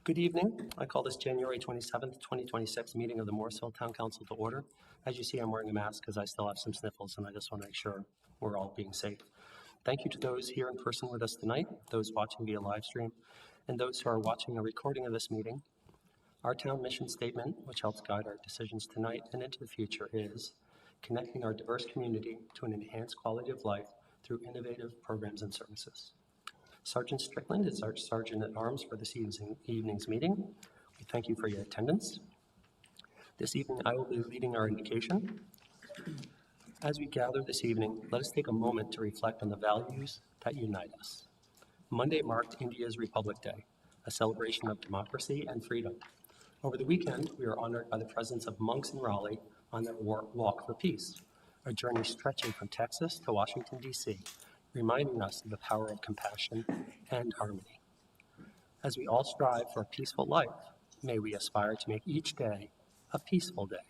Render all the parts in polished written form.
Good evening. I call this January 27th, 2026 meeting of the Morrisville Town Council to order. As you see, I'm wearing a mask because I still have some sniffles and I just want to make sure we're all being safe. Thank you to those here in person with us tonight, those watching via live stream, and those who are watching a recording of this meeting. Our town mission statement, which helps guide our decisions tonight and into the future, is connecting our diverse community to an enhanced quality of life through innovative programs and services. Sergeant Strickland is our Sergeant at Arms for this evening's meeting. We thank you for your attendance. This evening, I will be leading our invocation. As we gather this evening, let us take a moment to reflect on the values that unite us. Monday marked India's Republic Day, a celebration of democracy and freedom. Over the weekend, we were honored by the presence of monks in Raleigh on their walk for peace, a journey stretching from Texas to Washington, D.C., reminding us of the power of compassion and harmony. As we all strive for a peaceful life, may we aspire to make each day a peaceful day.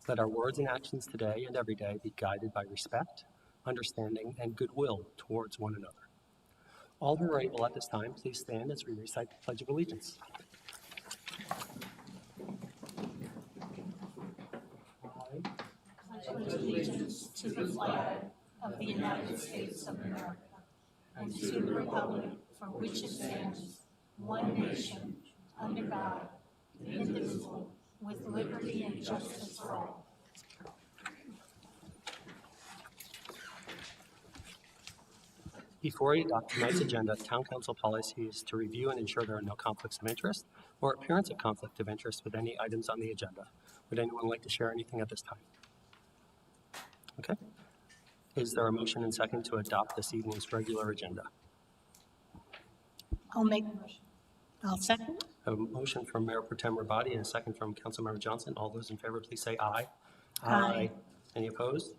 Let our words and actions today and every day be guided by respect, understanding, and goodwill towards one another. All who are able at this time, please stand as we recite the Pledge of Allegiance. I pledge allegiance to the flag of the United States of America and to the republic for which it stands, one nation, under God, indivisible, with liberty and justice for all. Before we adopt tonight's agenda, Town Council policy is to review and ensure there are no conflicts of interest or appearance of conflict of interest with any items on the agenda. Would anyone like to share anything at this time? Okay. Is there a motion and second to adopt this evening's regular agenda? I'll make a motion. I'll second. A motion from Mayor Pro Tem Rabati and a second from Councilmember Johnson. All those in favor, please say aye. Aye. Any opposed?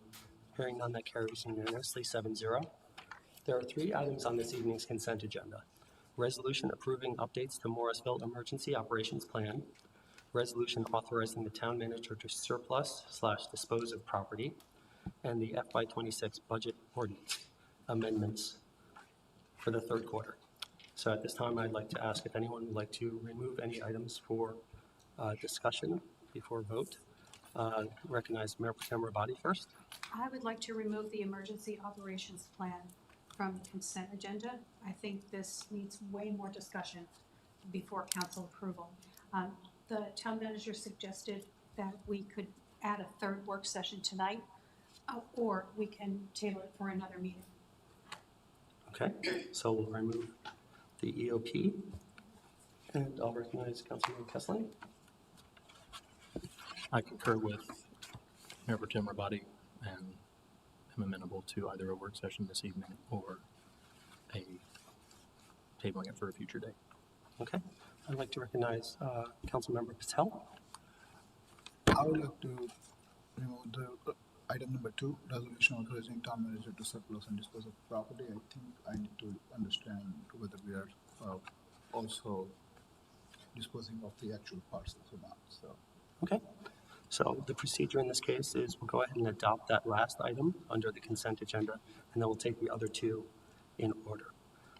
Hearing none, that carries unanimously 7-0. There are 3 items on this evening's consent agenda. Resolution approving updates to Morrisville Emergency Operations Plan. Resolution authorizing the town manager to surplus/dispose of property. And the FY26 budget ordinance amendments for the third quarter. So at this time, I'd like to ask if anyone would like to remove any items for discussion before vote. Recognize Mayor Pro Tem Rabati first. I would like to remove the emergency operations plan from the consent agenda. I think this needs way more discussion before council approval. The town manager suggested that we could add a third work session tonight, or we can table it for another meeting. Okay, so we'll remove the EOP, and I'll recognize Councilmember Kesslin. I concur with Mayor Pro Tem Rabati and am amenable to either a work session this evening or a tabling it for a future day. Okay, I'd like to recognize Councilmember Patel. I would like to remove the item number 2, resolution authorizing town manager to surplus and dispose of property. I think I need to understand whether we are also disposing of the actual parcels or not. So. Okay, so the procedure in this case is we'll go ahead and adopt that last item under the consent agenda, and then we'll take the other 2 in order.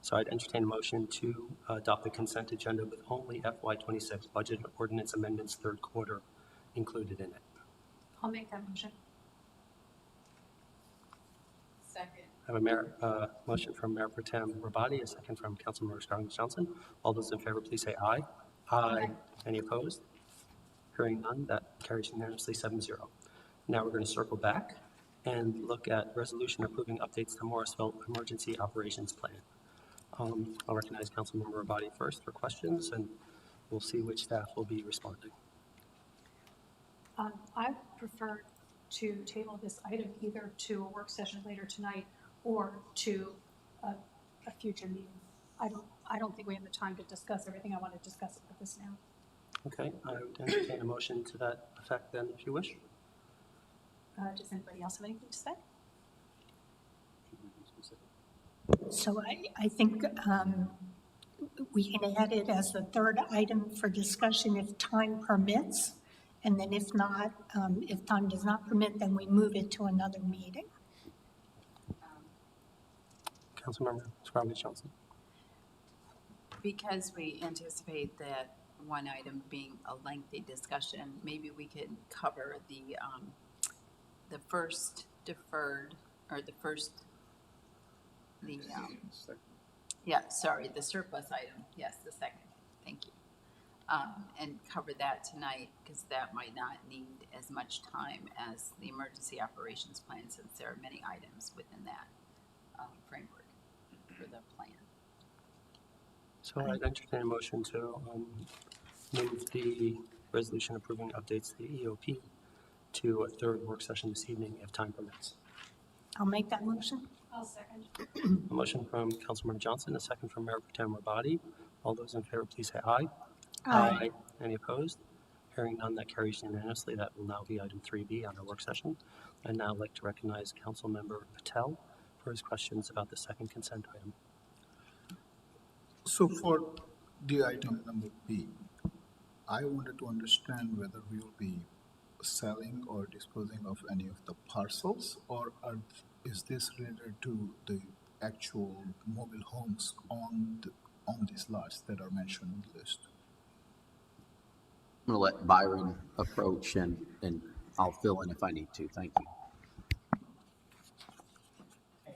So I'd entertain a motion to adopt the consent agenda with only FY26 budget ordinance amendments third quarter included in it. I'll make that motion. Second. I have a motion from Mayor Pro Tem Rabati, a second from Councilmember Scarlett Johnson. All those in favor, please say aye. Aye. Any opposed? Hearing none, that carries unanimously 7-0. Now we're going to circle back and look at resolution approving updates to Morrisville Emergency Operations Plan. I'll recognize Councilmember Rabati first for questions, and we'll see which staff will be responding. I prefer to table this item either to a work session later tonight or to a future meeting. I don't think we have the time to discuss everything I want to discuss about this now. Okay, I would entertain a motion to that effect then, if you wish. Does anybody else have anything to say? So I think we can add it as the third item for discussion if time permits. And then if not, if time does not permit, then we move it to another meeting. Councilmember Scarlett Johnson. Because we anticipate that one item being a lengthy discussion, maybe we could cover the first deferred, or the first, the surplus item, yes, the second, thank you. And cover that tonight, because that might not need as much time as the emergency operations plan, since there are many items within that framework for the plan. So I'd entertain a motion to move the resolution approving updates to the EOP to a third work session this evening if time permits. I'll make that motion. I'll second. A motion from Councilmember Johnson, a second from Mayor Pro Tem Rabadi. All those in favor, please say aye. Aye. Any opposed? Hearing none, that carries unanimously. That will now be item 3B on our work session. I'd now like to recognize Councilmember Patel for his questions about the second consent item. So for the item number B, I wanted to understand whether we will be selling or disposing of any of the parcels, or is this related to the actual mobile homes on these lots that are mentioned in the list? I'm going to let Byron approach, and I'll fill in if I need to. Thank you. Hey,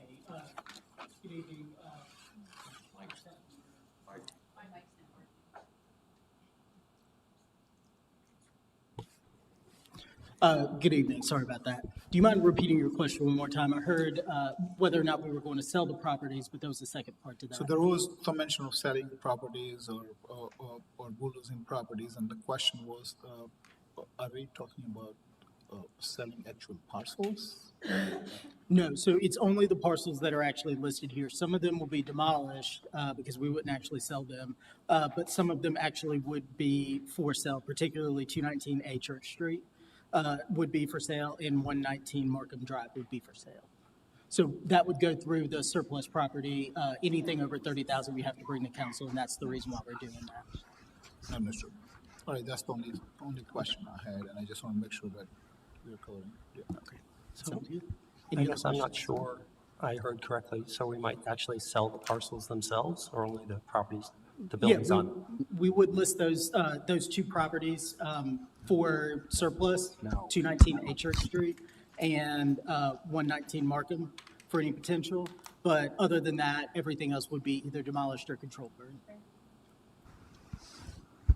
good evening. Mike Stanton. Good evening. Sorry about that. Do you mind repeating your question one more time? I heard whether or not we were going to sell the properties, but there was a second part to that. So there was some mention of selling properties or bulldozing properties, and the question was, are we talking about selling actual parcels? No, so it's only the parcels that are actually listed here. Some of them will be demolished because we wouldn't actually sell them, but some of them actually would be for sale, particularly 219A Church Street would be for sale, and 119 Markham Drive would be for sale. So that would go through the surplus property. Anything over 30,000, we have to bring to council, and that's the reason why we're doing that. Understood. All right, that's the only question I had, and I just want to make sure that we're covering. Yeah. Okay. So Sounds good. I Any other guess I'm not questions? sure I heard correctly. So we might actually sell the parcels themselves or only the properties, the buildings on? We would list those two properties for surplus, 219 A Church Street and 119 Markham for any potential. But other than that, everything else would be either demolished or controlled burn.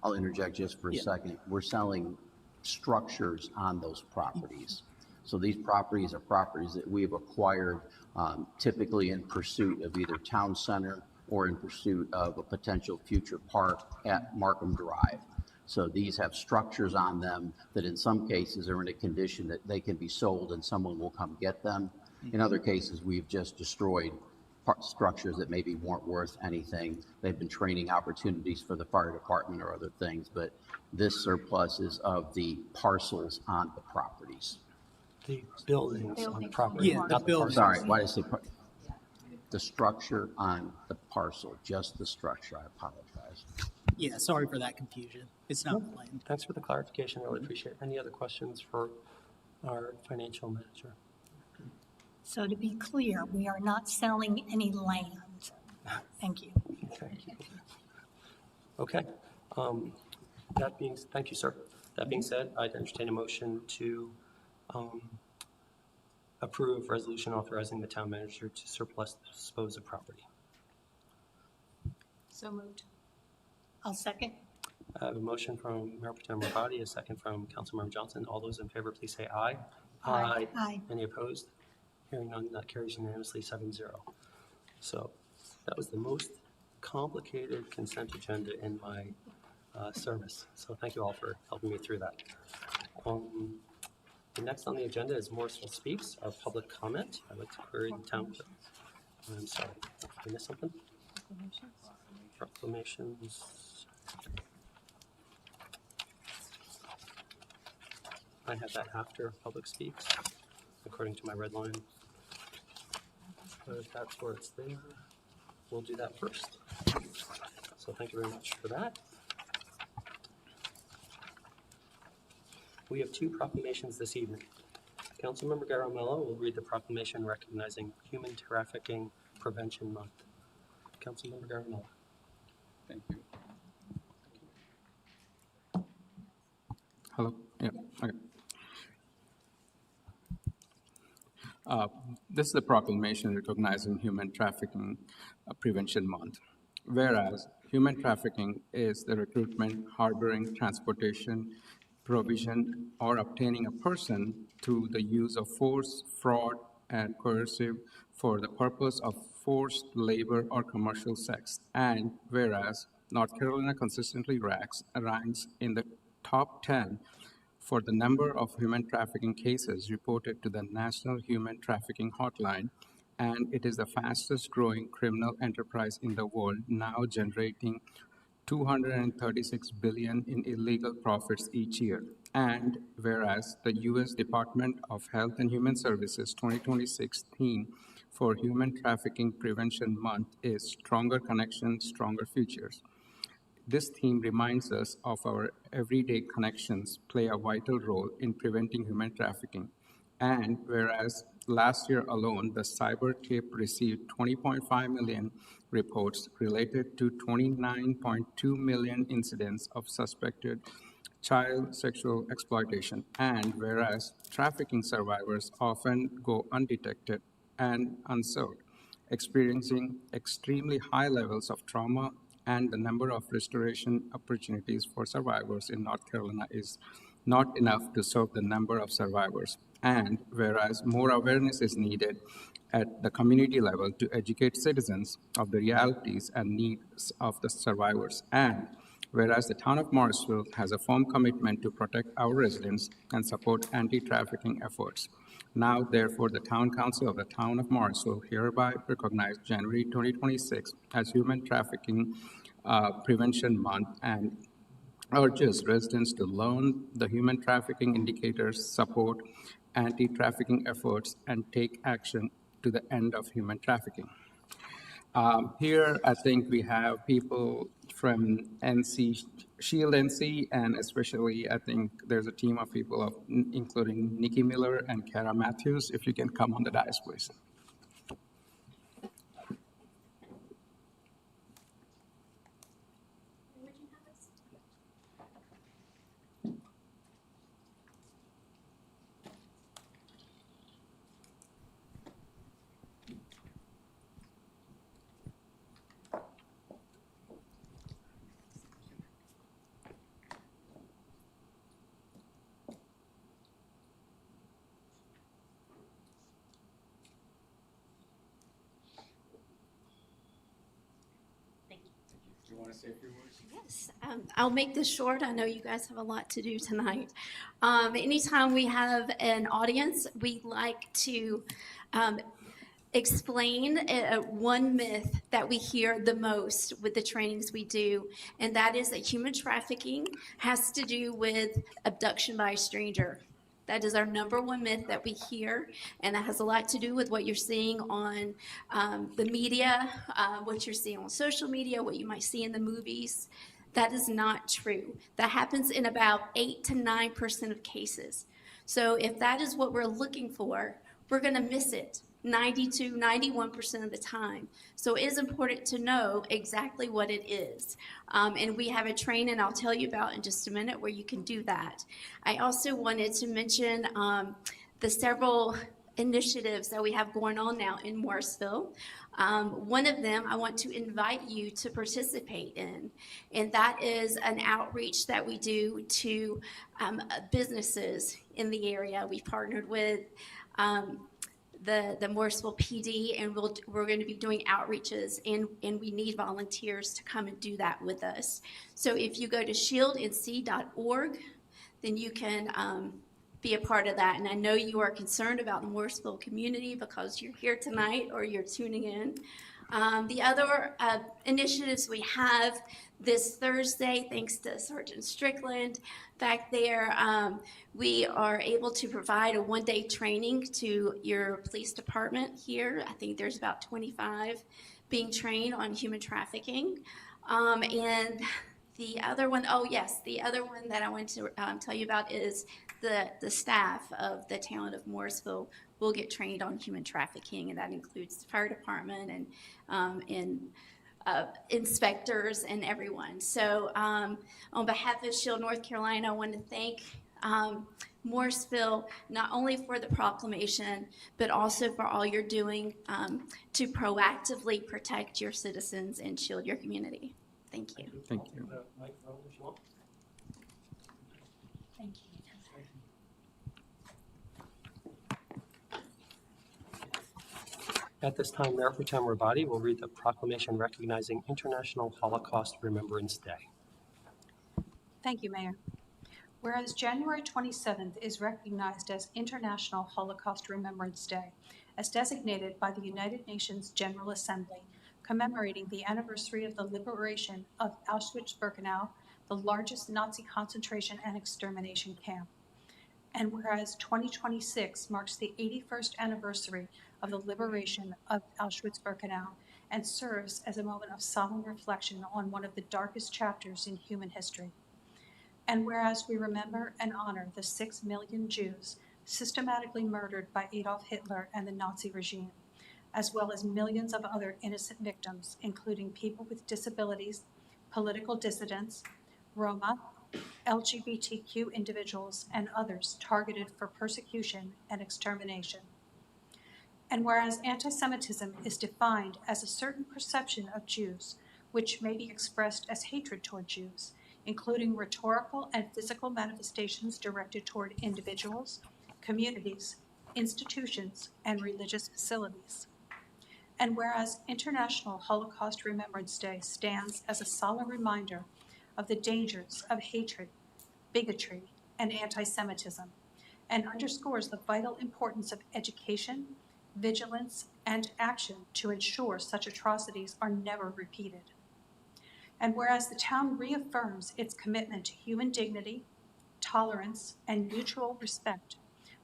I'll interject just for a Yeah. second. We're selling structures on those properties. So these properties are properties that we have acquired typically in pursuit of either town center or in pursuit of a potential future park at Markham Drive. So these have structures on them that in some cases are in a condition that they can be sold and someone will come get them. In other cases, we've just destroyed structures that maybe weren't worth anything. They've been training opportunities for the fire department or other things, but this surplus is of the parcels on the properties. The buildings on the Buildings. property, Yeah, not the the buildings. parcels. Sorry, why did I say the structure on the parcel, just the structure, I apologize. Yeah, sorry for that confusion. It's not planned. Thanks for the clarification. Really appreciate it. Any other questions for our financial manager? So to be clear, we are not selling any land. Thank you. Okay. Thank you, sir. That being said, I'd entertain a motion to approve resolution authorizing the town manager to surplus dispose of property. So moved. I'll second. I have a motion from Mayor Pro Tem Rabadi, a second from Councilmember Johnson. All those in favor, please say aye. Aye. Aye. Any opposed? Hearing none, that carries unanimously 7-0. So that was the most complicated consent agenda in my service. So thank you all for helping me through that. The next on the agenda is Morrisville Speaks, our public comment. I'd like to query the town. I'm sorry, did I miss something? Proclamations. I have that after Public Speaks, according to my red line. But if that's where it's there, we'll do that first. So thank you very much for that. We have two proclamations this evening. Councilmember Garamella will read the proclamation recognizing Human Trafficking Prevention Month. Councilmember Garamella. Thank you. Hello? Yeah, okay. This is a proclamation recognizing Human Trafficking Prevention Month. Whereas human trafficking is the recruitment, harboring, transportation, provision, or obtaining a person through the use of force, fraud, and coercive for the purpose of forced labor or commercial sex. And whereas North Carolina consistently ranks in the top 10 for the number of human trafficking cases reported to the National Human Trafficking Hotline, and it is the fastest growing criminal enterprise in the world, now generating 236 billion in illegal profits each year. And whereas the US Department of Health and Human Services 2026 theme for Human Trafficking Prevention Month is Stronger Connections, Stronger Futures. This theme reminds us of our everyday connections play a vital role in preventing human trafficking. And whereas last year alone, the cyber tip received 20.5 million reports related to 29.2 million incidents of suspected child sexual exploitation. And whereas trafficking survivors often go undetected and unsolved, experiencing extremely high levels of trauma, and the number of restoration opportunities for survivors in North Carolina is not enough to serve the number of survivors. And whereas more awareness is needed at the community level to educate citizens of the realities and needs of the survivors, and whereas the town of Morrisville has a firm commitment to protect our residents and support anti-trafficking efforts. Now, therefore, the Town Council of the Town of Morrisville hereby recognize January 2026 as Human Trafficking Prevention Month and urges residents to learn the human trafficking indicators, support anti-trafficking efforts, and take action to the end of human trafficking. Here, I think we have people from NC, Shield NC, and especially I think there's a team of people including Nikki Miller and Kara Matthews. If you can come on the dais, please. Do you want to say a few words? Yes, I'll make this short. I know you guys have a lot to do tonight. Anytime we have an audience, we like to explain one myth that we hear the most with the trainings we do, and that is that human trafficking has to do with abduction by a stranger. That is our number one myth that we hear, and that has a lot to do with what you're seeing on the media, what you're seeing on social media, what you might see in the movies. That is not true. That happens in about 8 to 9% of cases. So if that is what we're looking for, we're going to miss it 90 to 91% of the time. So it is important to know exactly what it is. And we have a training I'll tell you about in just a minute where you can do that. I also wanted to mention the several initiatives that we have going on now in Morrisville. One of them I want to invite you to participate in, and that is an outreach that we do to businesses in the area. We partnered with the Morrisville PD, and we're going to be doing outreaches, and we need volunteers to come and do that with us. So if you go to shieldnc.org, then you can be a part of that. And I know you are concerned about the Morrisville community because you're here tonight or you're tuning in. The other initiatives we have this Thursday, thanks to Sergeant Strickland back there, we are able to provide a one-day training to your police department here. I think there's about 25 being trained on human trafficking. And the other one, oh yes, the other one that I want to tell you about is the staff of the town of Morrisville will get trained on human trafficking, and that includes the fire department and inspectors and everyone. So on behalf of Shield, North Carolina, I want to thank Morrisville not only for the proclamation, but also for all you're doing to proactively protect your citizens and shield your community. Thank you. Thank you. Microphone if you want. Thank you. At this time, Mayor Pro Tem Rabadi will read the proclamation recognizing International Holocaust Remembrance Day. Thank you, Mayor. Whereas January 27th is recognized as International Holocaust Remembrance Day, as designated by the United Nations General Assembly, commemorating the anniversary of the liberation of Auschwitz-Birkenau, the largest Nazi concentration and extermination camp. And whereas 2026 marks the 81st anniversary of the liberation of Auschwitz-Birkenau and serves as a moment of solemn reflection on one of the darkest chapters in human history. And whereas we remember and honor the 6 million Jews systematically murdered by Adolf Hitler and the Nazi regime, as well as millions of other innocent victims, including people with disabilities, political dissidents, Roma, LGBTQ individuals, and others targeted for persecution and extermination. And whereas anti-Semitism is defined as a certain perception of Jews, which may be expressed as hatred toward Jews, including rhetorical and physical manifestations directed toward individuals, communities, institutions, and religious facilities. And whereas International Holocaust Remembrance Day stands as a solemn reminder of the dangers of hatred, bigotry, and anti-Semitism, and underscores the vital importance of education, vigilance, and action to ensure such atrocities are never repeated. And whereas the town reaffirms its commitment to human dignity, tolerance, and mutual respect,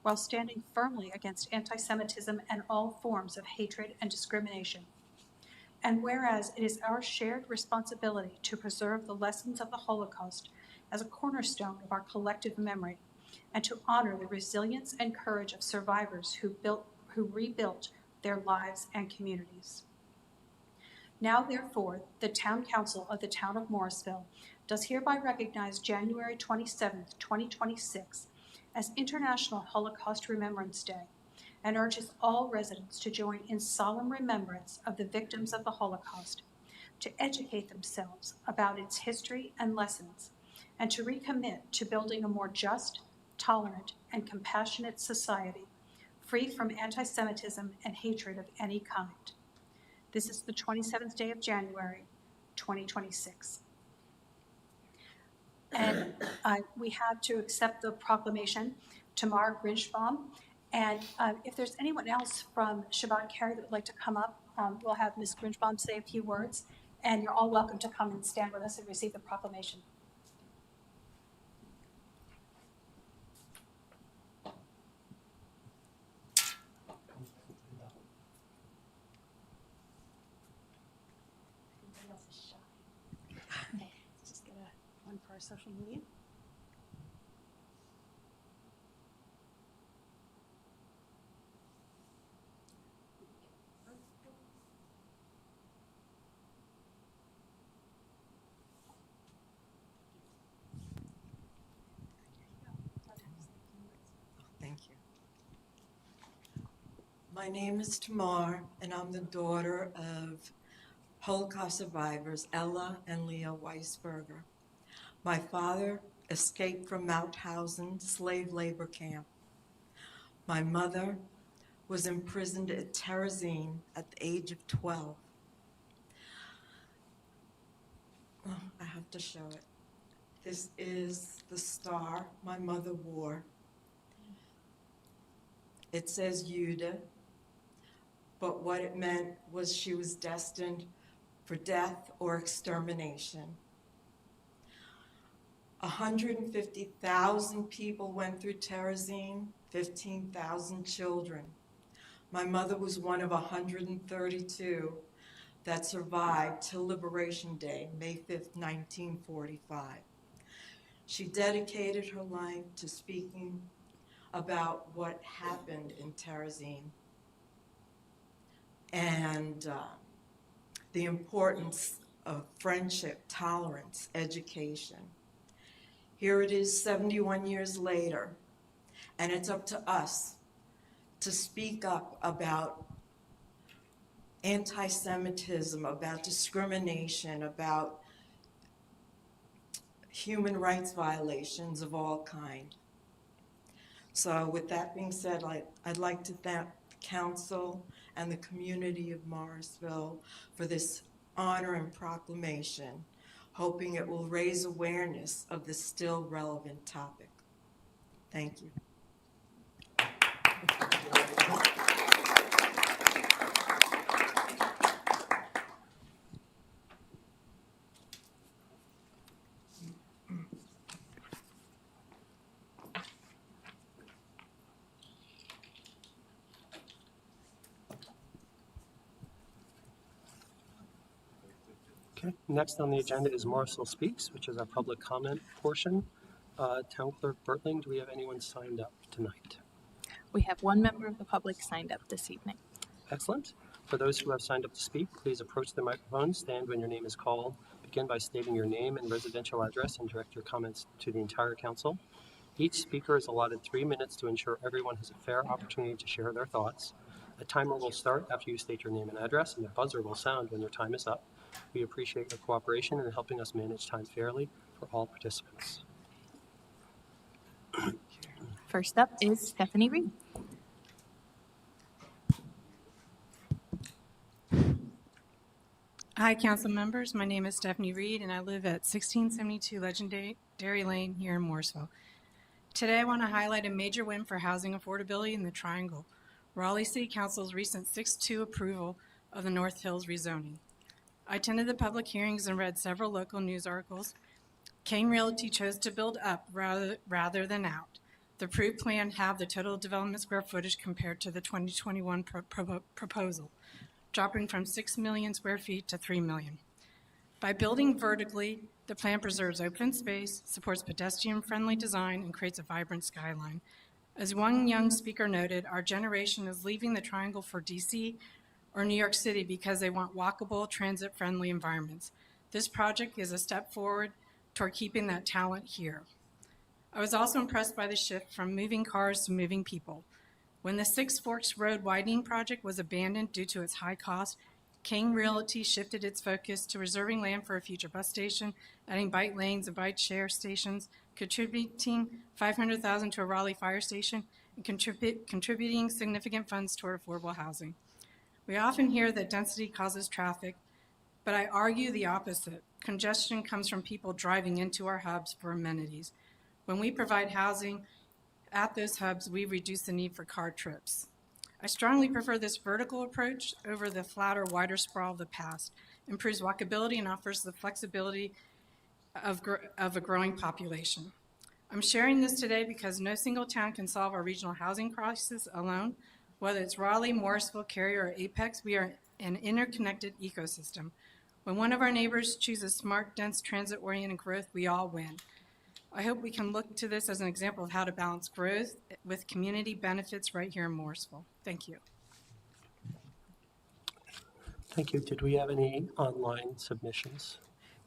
while standing firmly against anti-Semitism and all forms of hatred and discrimination. And whereas it is our shared responsibility to preserve the lessons of the Holocaust as a cornerstone of our collective memory, and to honor the resilience and courage of survivors who rebuilt their lives and communities. Now, therefore, the Town Council of the Town of Morrisville does hereby recognize January 27th, 2026 as International Holocaust Remembrance Day, and urges all residents to join in solemn remembrance of the victims of the Holocaust, to educate themselves about its history and lessons, and to recommit to building a more just, tolerant, and compassionate society, free from anti-Semitism and hatred of any kind. This is the 27th day of January, 2026. And we have to accept the proclamation Tamar Grinchbaum. And if there's anyone else from Shabbat Carey that would like to come up, we'll have Ms. Grinchbaum say a few words. And you're all welcome to come and stand with us and receive the proclamation. Just get one for our social media. Thank you. My name is Tamar, and I'm the daughter of Holocaust survivors Ella and Leah Weisberger. My father escaped from Mauthausen slave labor camp. My mother was imprisoned at Terezin at the age of 12. Oh, I have to show it. This is the star my mother wore. It says Jude, but what it meant was she was destined for death or extermination. 150,000 people went through Terezin, 15,000 children. My mother was one of 132 that survived till Liberation Day, May 5th, 1945. She dedicated her life to speaking about what happened in Terezin. And the importance of friendship, tolerance, education. Here it is 71 years later, and it's up to us to speak up about anti-Semitism, about discrimination, about human rights violations of all kind. So with that being said, I'd like to thank council and the community of Morrisville for this honor and proclamation, hoping it will raise awareness of this still relevant topic. Thank you. Okay, next on the agenda is Morrisville Speaks, which is our public comment portion. Town Clerk Bertling, do we have anyone signed up tonight? We have one member of the public signed up this evening. Excellent. For those who have signed up to speak, please approach the microphone, stand when your name is called, begin by stating your name and residential address, and direct your comments to the entire council. Each speaker is allotted 3 minutes to ensure everyone has a fair opportunity to share their thoughts. A timer will start after you state your name and address, and a buzzer will sound when your time is up. We appreciate your cooperation in helping us manage time fairly for all participants. First up is Stephanie Reed. Hi, council members. My name is Stephanie Reed, and I live at 1672 Legendary Lane here in Morrisville. Today, I want to highlight a major win for housing affordability in the Triangle, Raleigh City Council's recent 6-2 approval of the North Hills rezoning. I attended the public hearings and read several local news articles. Kane Realty chose to build up rather than out. The approved plan halved the total development square footage compared to the 2021 proposal, dropping from 6 million square feet to 3 million. By building vertically, the plan preserves open space, supports pedestrian-friendly design, and creates a vibrant skyline. As one young speaker noted, our generation is leaving the Triangle for DC or New York City because they want walkable, transit-friendly environments. This project is a step forward toward keeping that talent here. I was also impressed by the shift from moving cars to moving people. When the Six Forks Road widening project was abandoned due to its high cost, King Realty shifted its focus to reserving land for a future bus station, adding bike lanes and bike share stations, contributing $500,000 to a Raleigh fire station, and contributing significant funds toward affordable housing. We often hear that density causes traffic, but I argue the opposite. Congestion comes from people driving into our hubs for amenities. When we provide housing at those hubs, we reduce the need for car trips. I strongly prefer this vertical approach over the flatter, wider sprawl of the past. It improves walkability and offers the flexibility of a growing population. I'm sharing this today because no single town can solve our regional housing crisis alone. Whether it's Raleigh, Morrisville, Carrier, or Apex, we are an interconnected ecosystem. When one of our neighbors chooses smart, dense, transit-oriented growth, we all win. I hope we can look to this as an example of how to balance growth with community benefits right here in Morrisville. Thank you. Thank you. Did we have any online submissions?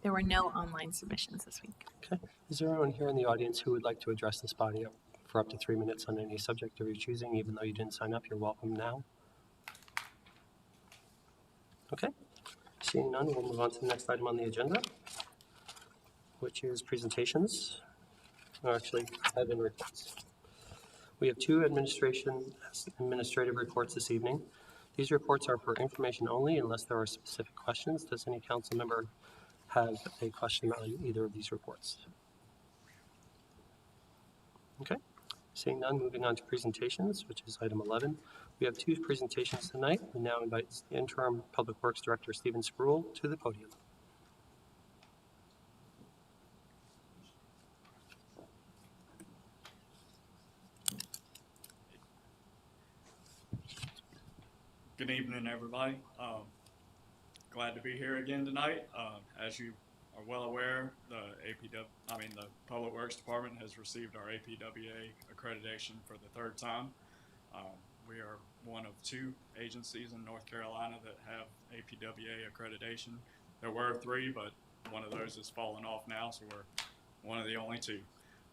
There were no online submissions this week. Okay. Is there anyone here in the audience who would like to address this body for up to 3 minutes on any subject of your choosing? Even though you didn't sign up, you're welcome now. Okay. Seeing none, we'll move on to the next item on the agenda, which is presentations. Or actually, admin reports. We have 2 administrative reports this evening. These reports are for information only unless there are specific questions. Does any council member have a question on either of these reports? Okay. Seeing none, moving on to presentations, which is item 11. We have 2 presentations tonight. We now invite Interim Public Works Director Stephen Spruill to the podium. Good evening, everybody. Glad to be here again tonight. As you are well aware, the Public Works Department has received our APWA accreditation for the 3rd time. We are one of 2 agencies in North Carolina that have APWA accreditation. There were 3, but one of those has fallen off now, so we're one of the only 2.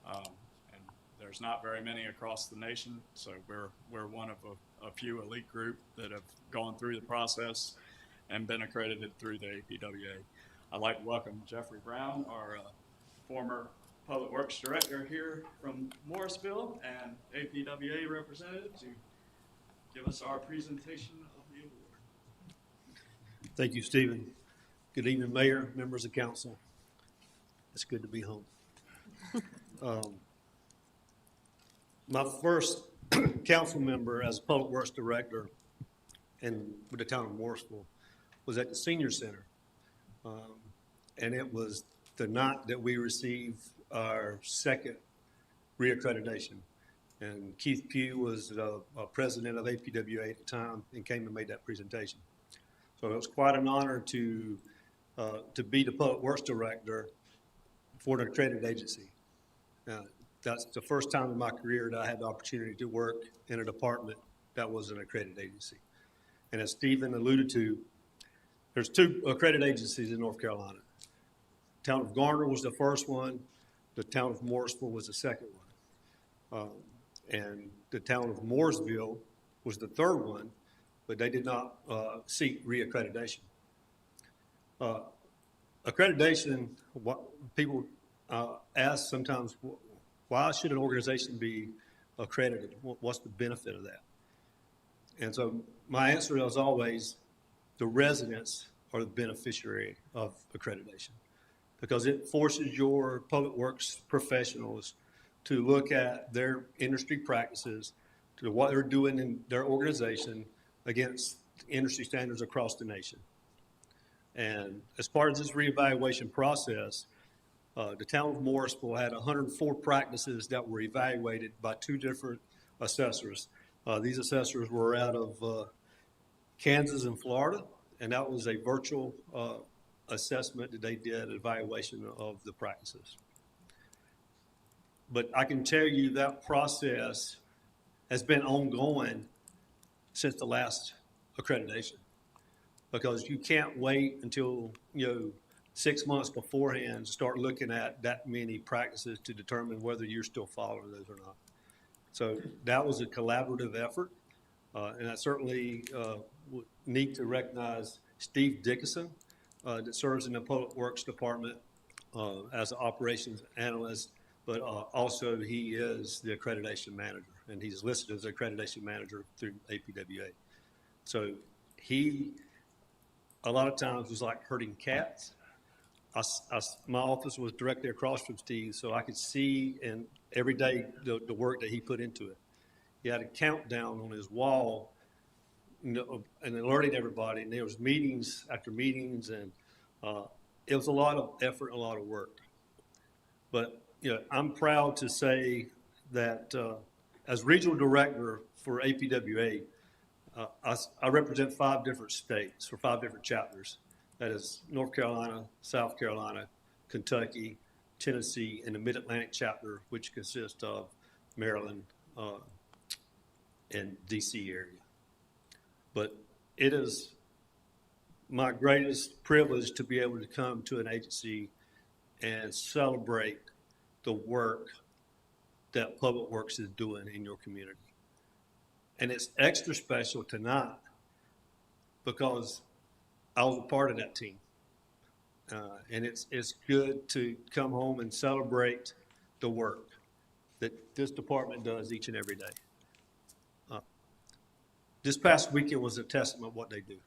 And there's not very many across the nation, so we're one of a few elite group that have gone through the process and been accredited through the APWA. I'd like to welcome Jeffrey Brown, our former Public Works Director here from Morrisville and APWA representative, to give us our presentation of the award. Thank you, Stephen. Good evening, Mayor, members of council. It's good to be home. My first council member as Public Works Director with the town of Morrisville was at the Senior Center. And it was the night that we received our second reaccreditation. And Keith Pugh was president of APWA at the time and came and made that presentation. So it was quite an honor to be the Public Works Director for an accredited agency. That's the first time in my career that I had the opportunity to work in a department that was an accredited agency. And as Stephen alluded to, there's 2 accredited agencies in North Carolina. The town of Garner was the first one. The town of Morrisville was the second one. And the town of Morrisville was the third one, but they did not seek reaccreditation. Accreditation, what people ask sometimes, why should an organization be accredited? What's the benefit of that? And so my answer is always, the residents are the beneficiary of accreditation, because it forces your public works professionals to look at their industry practices, to what they're doing in their organization against industry standards across the nation. And as part of this reevaluation process, the town of Morrisville had 104 practices that were evaluated by 2 different assessors. These assessors were out of Kansas and Florida, and that was a virtual assessment that they did, evaluation of the practices. But I can tell you that process has been ongoing since the last accreditation, because you can't wait until 6 months beforehand to start looking at that many practices to determine whether you're still following those or not. So that was a collaborative effort, and I certainly need to recognize Steve Dickinson that serves in the Public Works Department as an operations analyst, but also he is the accreditation manager, and he's listed as accreditation manager through APWA. So he, a lot of times, was like herding cats. My office was directly across from Steve, so I could see and every day the work that he put into it. He had a countdown on his wall, and alerting everybody, and there was meetings after meetings, and it was a lot of effort, a lot of work. But I'm proud to say that as regional director for APWA, I represent 5 different states or 5 different chapters. That is North Carolina, South Carolina, Kentucky, Tennessee, and the Mid-Atlantic chapter, which consists of Maryland and DC area. But it is my greatest privilege to be able to come to an agency and celebrate the work that Public Works is doing in your community. And it's extra special tonight because I was a part of that team. And it's good to come home and celebrate the work that this department does each and every day. This past weekend was a testament of what they do.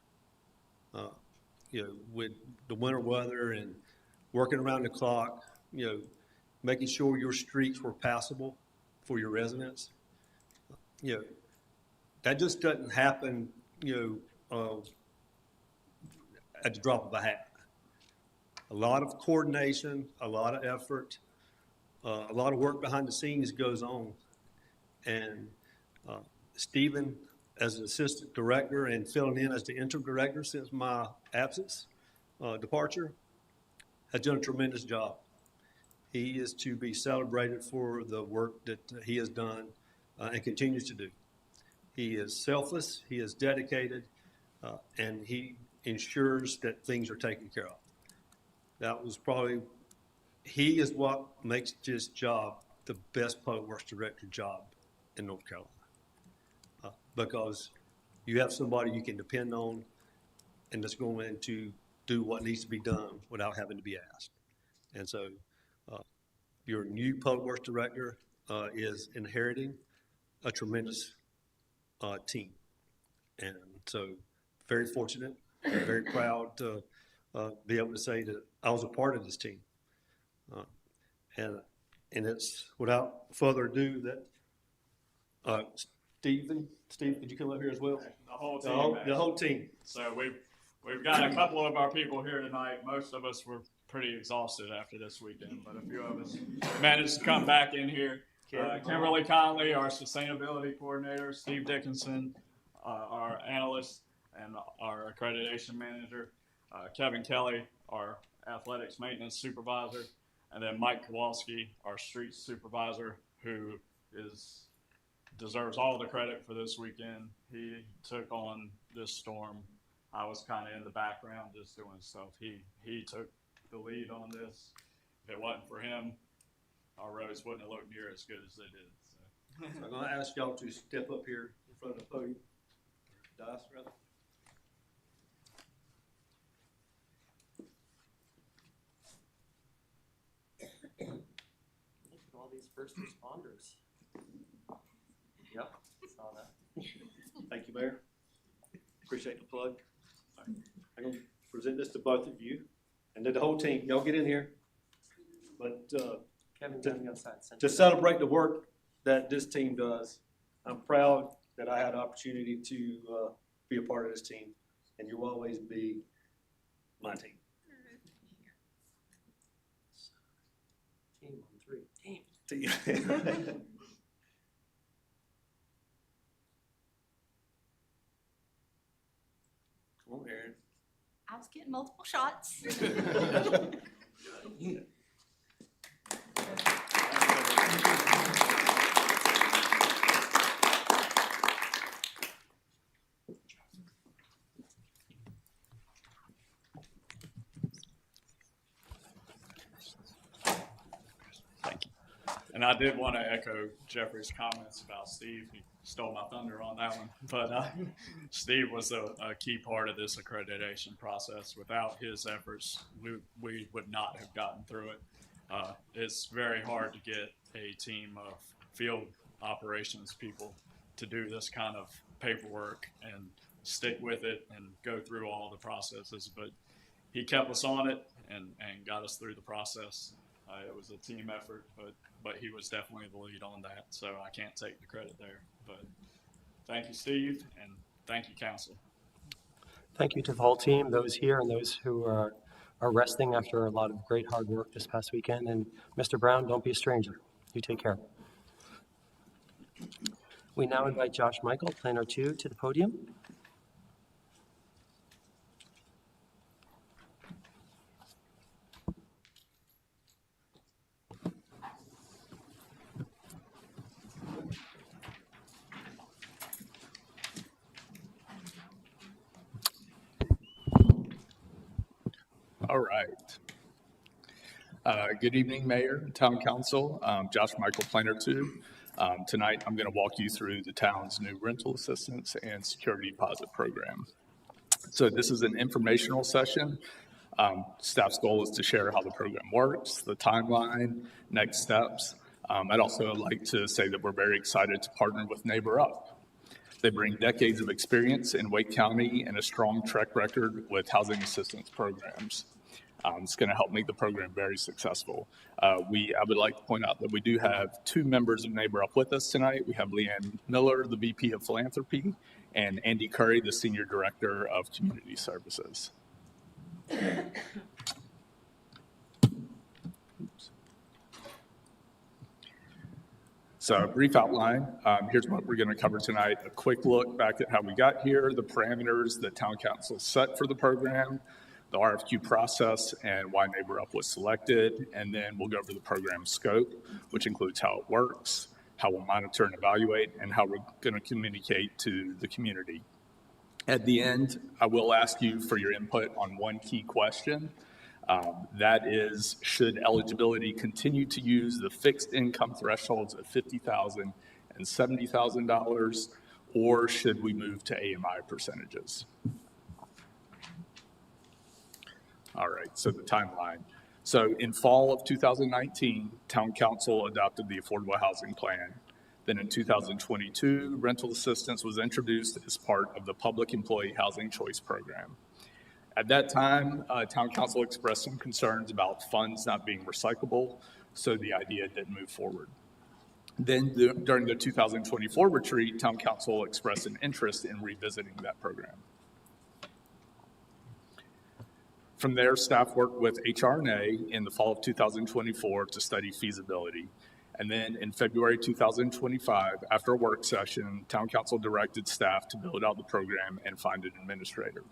With the winter weather and working around the clock, making sure your streets were passable for your residents. That just doesn't happen, at the drop of a hat. A lot of coordination, a lot of effort, a lot of work behind the scenes goes on. And Stephen, as an assistant director and filling in as the interim director since my departure, has done a tremendous job. He is to be celebrated for the work that he has done and continues to do. He is selfless, he is dedicated, and he ensures that things are taken care of. That was probably, he is what makes this job the best public works director job in North Carolina. Because you have somebody you can depend on and that's going to do what needs to be done without having to be asked. And so your new public works director is inheriting a tremendous team. And so very fortunate, very proud to be able to say that I was a part of this team. And it's without further ado that Steve, could you come up here as well? The whole team. The whole team. So we've got a couple of our people here tonight. Most of us were pretty exhausted after this weekend, but a few of us managed to come back in here. Kimberly Conley, our sustainability coordinator, Steve Dickinson, our analyst and our accreditation manager, Kevin Kelly, our athletics maintenance supervisor, and then Mike Kowalski, our street supervisor, who deserves all the credit for this weekend. He took on this storm. I was kind of in the background just doing stuff. He took the lead on this. If it wasn't for him, our roads wouldn't have looked near as good as they did. So I'm going to ask y'all to step up here in front of the podium. Dice, rather. Look at all these first responders. Yep, saw that. Thank you, Mayor. Appreciate the plug. I'm going to present this to both of you and to the whole team. Y'all get in here. But Kevin, outside. to celebrate the work that this team does, I'm proud that I had the opportunity to be a part of this team, and you'll always be my team. Team on three. Team. Come on, Aaron. I was getting multiple shots. Thank you. And I did want to echo Jeffrey's comments about Steve. He stole my thunder on that one. But Steve was a key part of this accreditation process. Without his efforts, we would not have gotten through it. It's very hard to get a team of field operations people to do this kind of paperwork and stick with it and go through all the processes. But he kept us on it and got us through the process. It was a team effort, but he was definitely the lead on that, so I can't take the credit there. But thank you, Steve, and thank you, council. Thank you to the whole team, those here and those who are resting after a lot of great hard work this past weekend. And Mr. Brown, don't be a stranger. You take care. We now invite Josh Michael, Planner 2, to the podium. All right. Good evening, Mayor and Town Council. Josh Michael, Planner 2. Tonight, I'm going to walk you through the town's new rental assistance and security deposit program. So this is an informational session. Staff's goal is to share how the program works, the timeline, next steps. I'd also like to say that we're very excited to partner with Neighbor Up. They bring decades of experience in Wake County and a strong track record with housing assistance programs. It's going to help make the program very successful. I would like to point out that we do have 2 members of Neighbor Up with us tonight. We have Leanne Miller, the VP of Philanthropy, and Andy Curry, the Senior Director of Community Services. So a brief outline, here's what we're going to cover tonight. A quick look back at how we got here, the parameters that Town Council set for the program, the RFQ process, and why Neighbor Up was selected, and then we'll go over the program scope, which includes how it works, how we'll monitor and evaluate, and how we're going to communicate to the community. At the end, I will ask you for your input on one key question. That is, should eligibility continue to use the fixed income thresholds of $50,000 and $70,000, or should we move to AMI percentages? All right, so the timeline. So in fall of 2019, Town Council adopted the Affordable Housing Plan. Then in 2022, rental assistance was introduced as part of the Public Employee Housing Choice Program. At that time, Town Council expressed some concerns about funds not being recyclable, so the idea didn't move forward. Then during the 2024 retreat, Town Council expressed an interest in revisiting that program. From there, staff worked with HR&A in the fall of 2024 to study feasibility. And then in February 2025, after a work session, Town Council directed staff to build out the program and find an administrator.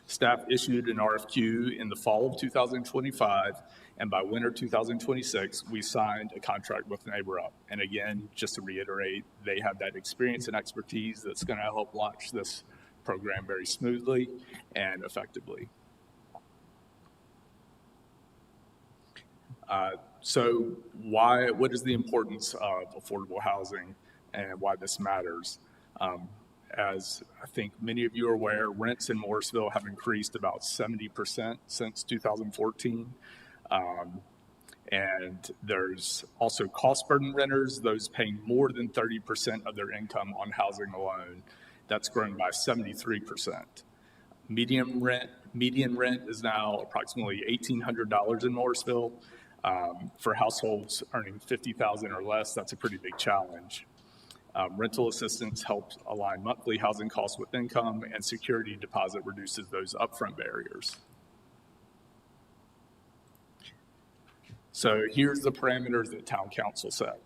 Staff issued an RFQ in the fall of 2025, and by winter 2026, we signed a contract with NeighborUp. And again, just to reiterate, they have that experience and expertise that's going to help launch this program very smoothly and effectively. So what is the importance of affordable housing and why this matters? As I think many of you are aware, rents in Morrisville have increased about 70% since 2014. And there's also cost burden renters, those paying more than 30% of their income on housing alone. That's grown by 73%. Median rent is now approximately $1,800 in Morrisville. For households earning $50,000 or less, that's a pretty big challenge. Rental assistance helps align monthly housing costs with income, and security deposit reduces those upfront barriers. So here's the parameters that Town Council set.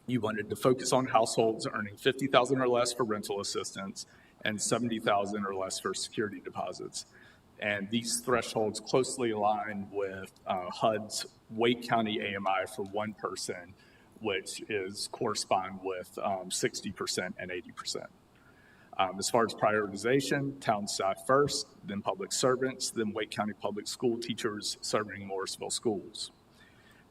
You wanted to focus on households earning $50,000 or less for rental assistance and $70,000 or less for security deposits. And these thresholds closely align with HUD's Wake County AMI for one person, which correspond with 60% and 80%. As far as prioritization, town staff first, then public servants, then Wake County public school teachers serving Morrisville schools.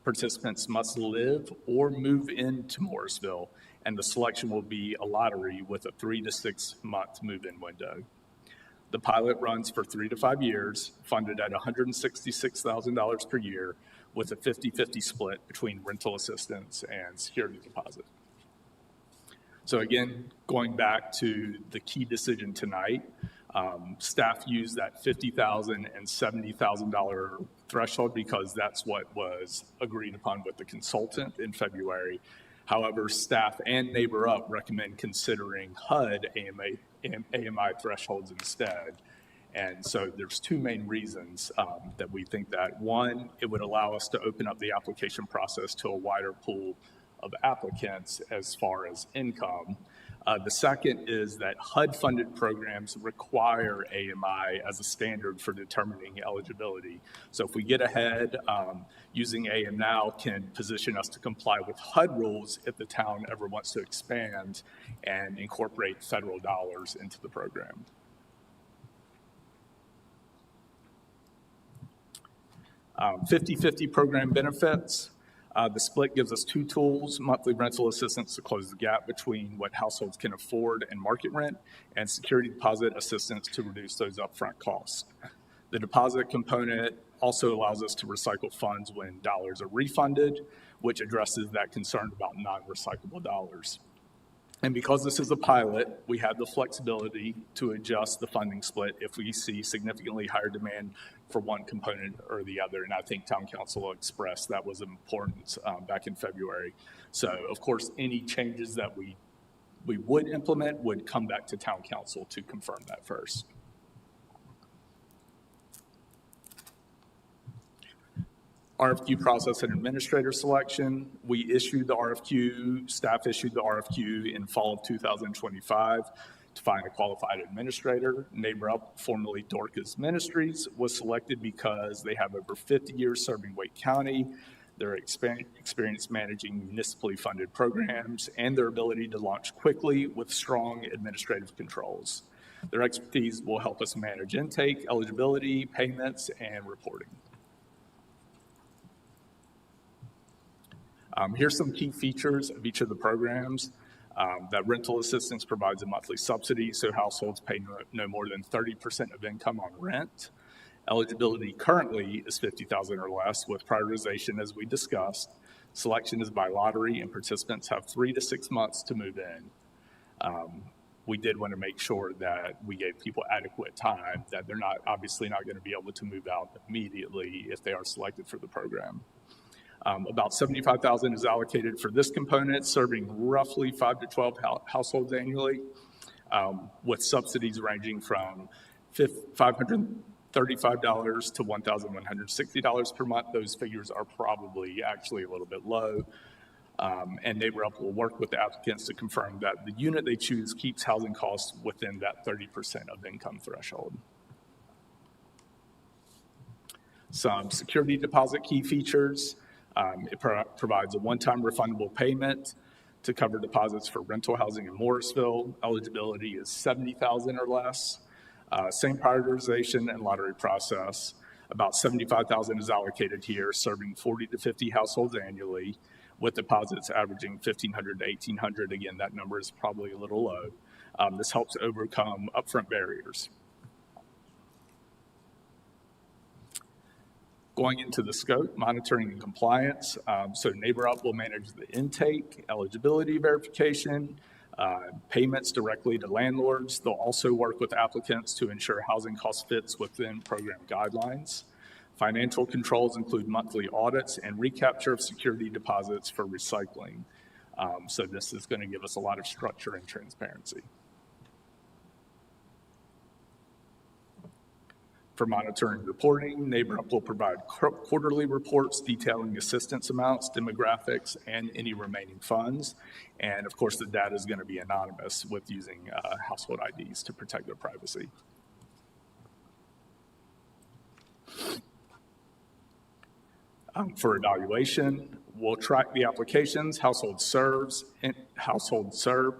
Participants must live or move into Morrisville, and the selection will be a lottery with a 3 to 6 month move-in window. The pilot runs for 3 to 5 years, funded at $166,000 per year, with a 50-50 split between rental assistance and security deposit. So again, going back to the key decision tonight, staff used that $50,000 and $70,000 threshold because that's what was agreed upon with the consultant in February. However, staff and NeighborUp recommend considering HUD AMI thresholds instead. And so there's two main reasons that we think that. One, it would allow us to open up the application process to a wider pool of applicants as far as income. The second is that HUD-funded programs require AMI as a standard for determining eligibility. So if we get ahead, using AM now can position us to comply with HUD rules if the town ever wants to expand and incorporate federal dollars into the program. Um, 50-50 program benefits. The split gives us two tools: monthly rental assistance to close the gap between what households can afford and market rent, and security deposit assistance to reduce those upfront costs. The deposit component also allows us to recycle funds when dollars are refunded, which addresses that concern about non-recyclable dollars. And because this is a pilot, we have the flexibility to adjust the funding split if we see significantly higher demand for one component or the other. And I think Town Council expressed that was important back in February. So, of course, any changes that we would implement would come back to Town Council to confirm that first. RFQ process and administrator selection. We issued the RFQ, staff issued the RFQ in fall of 2025 to find a qualified administrator. NeighborUp, formerly Dorcas Ministries, was selected because they have over 50 years serving Wake County. their experience managing municipally funded programs, and their ability to launch quickly with strong administrative controls. Their expertise will help us manage intake, eligibility, payments, and reporting. Here's some key features of each of the programs. That rental assistance provides a monthly subsidy, so households pay no more than 30% of income on rent. Eligibility currently is $50,000 or less, with prioritization as we discussed. Selection is by lottery, and participants have 3 to 6 months to move in. We did want to make sure that we gave people adequate time, that they're obviously not going to be able to move out immediately if they are selected for the program. About $75,000 is allocated for this component, serving roughly 5 to 12 households annually, with subsidies ranging from $535 to $1,160 per month. Those figures are probably actually a little bit low. And NeighborUp will work with the applicants to confirm that the unit they choose keeps housing costs within that 30% of income threshold. Some security deposit key features. It provides a one-time refundable payment to cover deposits for rental housing in Morrisville. Eligibility is $70,000 or less. Same prioritization and lottery process. About $75,000 is allocated here, serving 40 to 50 households annually, with deposits averaging $1,500 to $1,800. Again, that number is probably a little low. This helps overcome upfront barriers. Going into the scope, monitoring and compliance. So NeighborUp will manage the intake, eligibility verification, payments directly to landlords. They'll also work with applicants to ensure housing cost fits within program guidelines. Financial controls include monthly audits and recapture of security deposits for recycling. So this is going to give us a lot of structure and transparency. For monitoring and reporting, NeighborUp will provide quarterly reports detailing assistance amounts, demographics, and any remaining funds. And of course, the data is going to be anonymous with using household IDs to protect their privacy. For evaluation, we'll track the applications, household served,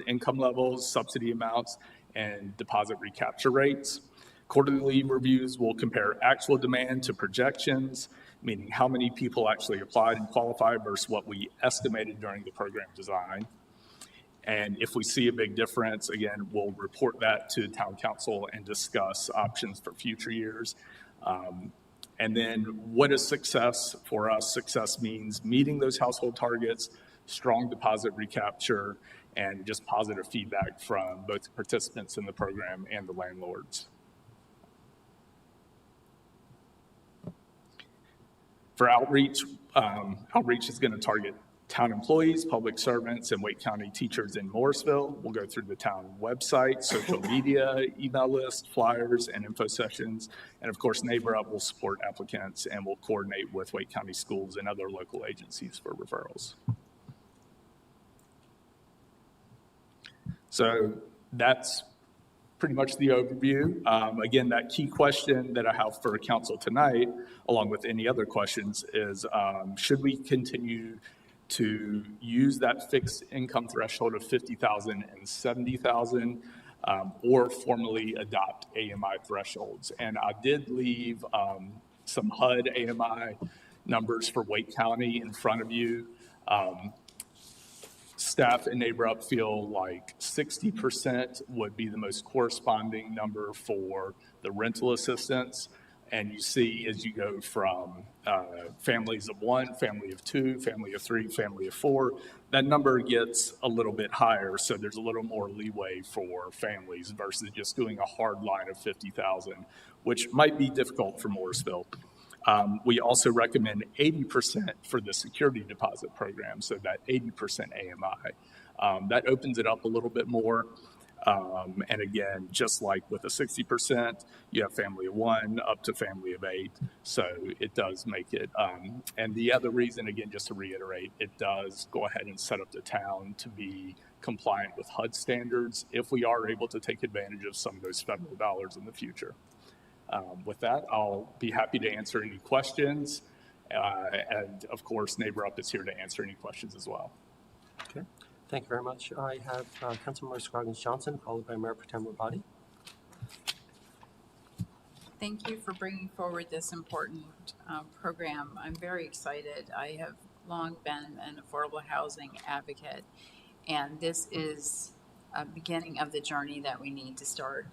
income levels, subsidy amounts, and deposit recapture rates. Quarterly reviews will compare actual demand to projections, meaning how many people actually applied and qualified versus what we estimated during the program design. And if we see a big difference, again, we'll report that to town council and discuss options for future years. And then what is success for us? Success means meeting those household targets, strong deposit recapture, and just positive feedback from both the participants in the program and the landlords. For outreach, outreach is going to target town employees, public servants, and Wake County teachers in Morrisville. We'll go through the town website, social media, email list, flyers, and info sessions. And of course, NeighborUp will support applicants and will coordinate with Wake County schools and other local agencies for referrals. So that's pretty much the overview. Again, that key question that I have for council tonight, along with any other questions, is should we continue to use that fixed income threshold of $50,000 and $70,000, or formally adopt AMI thresholds? And I did leave some HUD AMI numbers for Wake County in front of you. Staff and NeighborUp feel like 60% would be the most corresponding number for the rental assistance. And you see as you go from families of 1, family of 2, family of 3, family of 4, that number gets a little bit higher. So there's a little more leeway for families versus just doing a hard line of 50,000, which might be difficult for Morrisville. We also recommend 80% for the security deposit program, so that 80% AMI. That opens it up a little bit more. And again, just like with a 60%, you have family of 1 up to family of 8. So it does make it. And the other reason, again, just to reiterate, it does go ahead and set up the town to be compliant with HUD standards if we are able to take advantage of some of those federal dollars in the future. With that, I'll be happy to answer any questions. And of course, Neighbor Up is here to answer any questions as well. Okay, thank you very much. I have Councilmember Scroggins Johnson, followed by Mayor Protem Rabadi. Thank you for bringing forward this important program. I'm very excited. I have long been an affordable housing advocate, and this is a beginning of the journey that we need to start.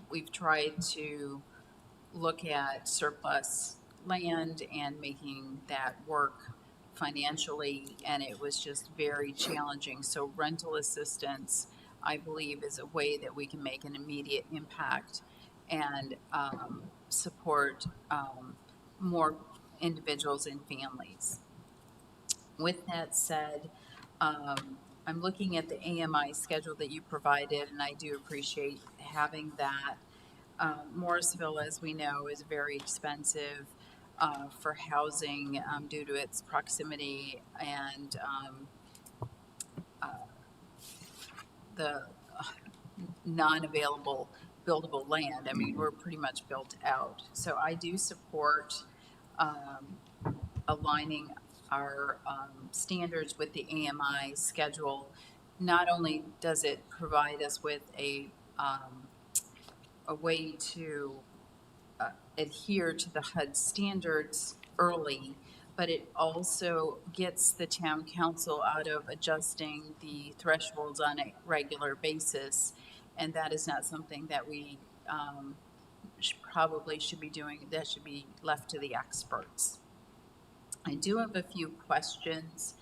We've tried to look at surplus land and making that work financially, and it was just very challenging. So rental assistance, I believe, is a way that we can make an immediate impact and support more individuals and families. With that said, I'm looking at the AMI schedule that you provided, and I do appreciate having that. Morrisville, as we know, is very expensive for housing due to its proximity and the non-available buildable land. I mean, we're pretty much built out. So I do support aligning our standards with the AMI schedule. Not only does it provide us with a way to adhere to the HUD standards early, but it also gets the town council out of adjusting the thresholds on a regular basis. And that is not something that we probably should be doing. That should be left to the experts. I do have a few questions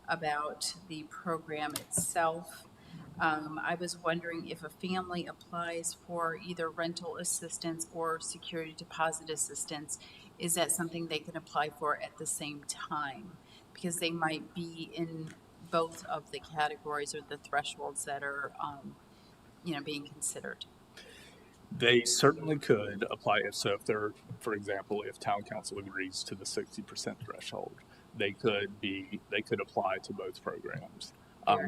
about the program itself. I was wondering if a family applies for either rental assistance or security deposit assistance, is that something they can apply for at the same time? Because they might be in both of the categories or the thresholds that are, being considered. They certainly could apply it. So if they're, for example, if town council agrees to the 60% threshold, they could apply to both programs.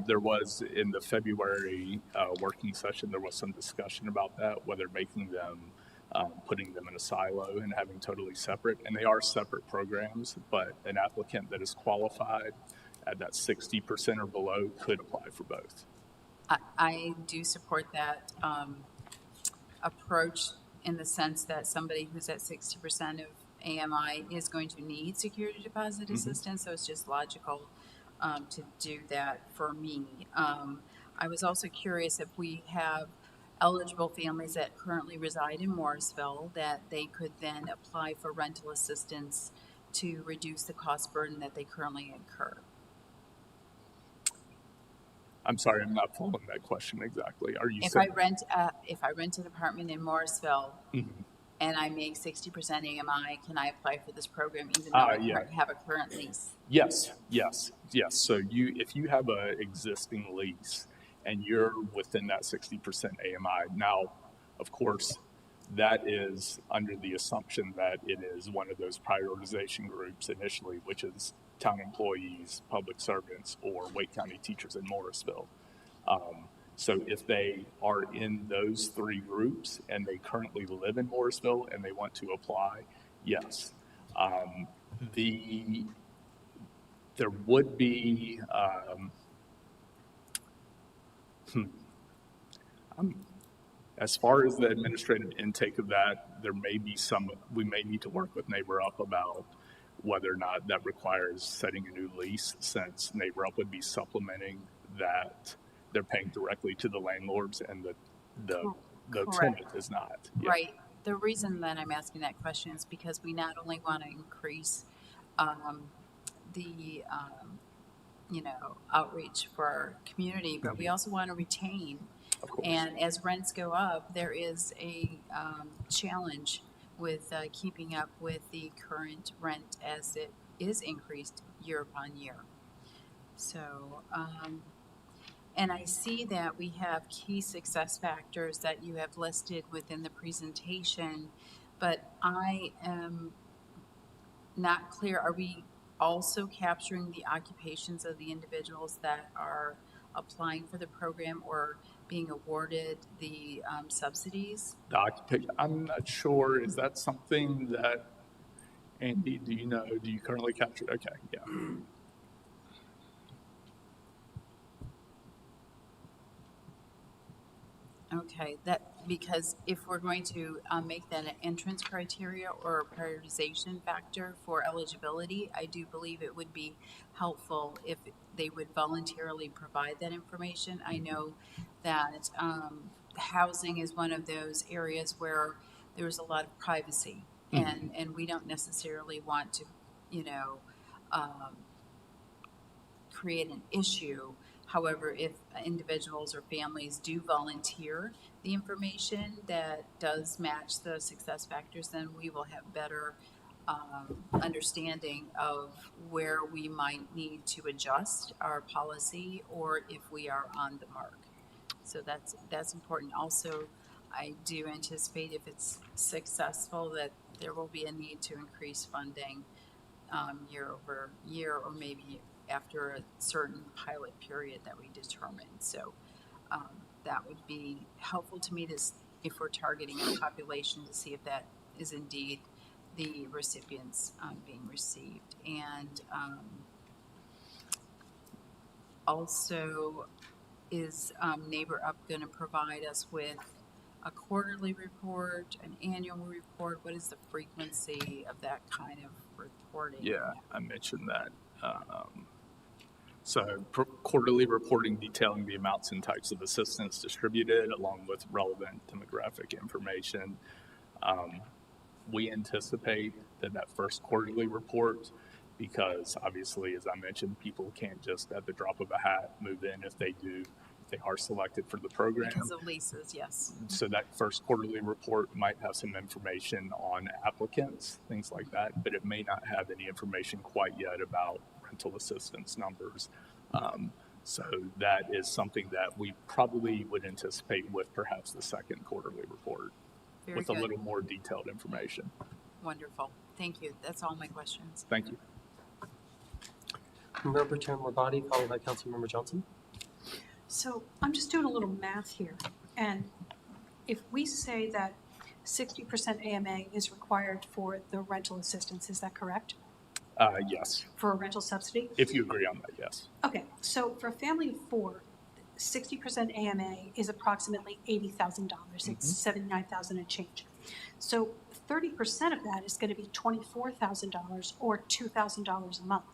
There was, in the February working session, there was some discussion about that, whether making them, putting them in a silo and having totally separate, and they are separate programs, but an applicant that is qualified at that 60% or below could apply for both. I do support that approach in the sense that somebody who's at 60% of AMI is going to need security deposit assistance, so it's just logical to do that for me. I was also curious if we have eligible families that currently reside in Morrisville that they could then apply for rental assistance to reduce the cost burden that they currently incur. I'm sorry, I'm not following that question exactly. Are you if saying I rent an apartment in Morrisville and I make 60% AMI, can I apply for this program even though I have a current lease? Yes. So if you have an existing lease and you're within that 60% AMI, now, of course, that is under the assumption that it is one of those prioritization groups initially, which is town employees, public servants, or Wake County teachers in Morrisville. So if they are in those three groups and they currently live in Morrisville and they want to apply, yes. There would be, as far as the administrative intake of that, there may be we may need to work with Neighbor Up about whether or not that requires setting a new lease, since Neighbor Up would be supplementing that they're paying directly to the landlords and the tenant is not. Yeah. Right. The reason that I'm asking that question is because we not only want to increase the outreach for our community, but we also want to retain. And as rents go up, there is a challenge with keeping up with the current rent as it is increased year upon year. So, and I see that we have key success factors that you have listed within the presentation, but I am not clear. Are we also capturing the occupations of the individuals that are applying for the program or being awarded the subsidies? The occupation, I'm not sure. Is that something that Andy, do you currently capture? Okay, yeah. Okay, because if we're going to make that an entrance criteria or a prioritization factor for eligibility, I do believe it would be helpful if they would voluntarily provide that information. I know that housing is one of those areas where there's a lot of privacy, and we don't necessarily want to, um, create an issue. However, if individuals or families do volunteer the information that does match the success factors, then we will have better understanding of where we might need to adjust our policy or if we are on the mark. So that's important. Also, I do anticipate if it's successful that there will be a need to increase funding year over year, or maybe after a certain pilot period that we determine. So that would be helpful to me if we're targeting a population, to see if that is indeed the recipients being received. And also, is Neighbor Up going to provide us with a quarterly report, an annual report? What is the frequency of that kind of reporting? Yeah, I mentioned that. So quarterly reporting detailing the amounts and types of assistance distributed along with relevant demographic information. We anticipate that first quarterly report, because obviously, as I mentioned, people can't just at the drop of a hat move in if they are selected for the program. Because of leases, yes. So that first quarterly report might have some information on applicants, things like that, but it may not have any information quite yet about rental assistance numbers. So that is something that we probably would anticipate with perhaps the second quarterly report. Very with good. a little more detailed information. Wonderful. Thank you. That's all my questions. Thank you. Member Tim Rabati, followed by Councilmember Johnson. So I'm just doing a little math here. And if we say that 60% AMA is required for the rental assistance, is that correct? Yes. For a rental subsidy? If you agree on that, yes. Okay, so for a family of four, 60% AMA is approximately $80,000. It's $79,000 and change. So 30% of that is going to be $24,000 or $2,000 a month.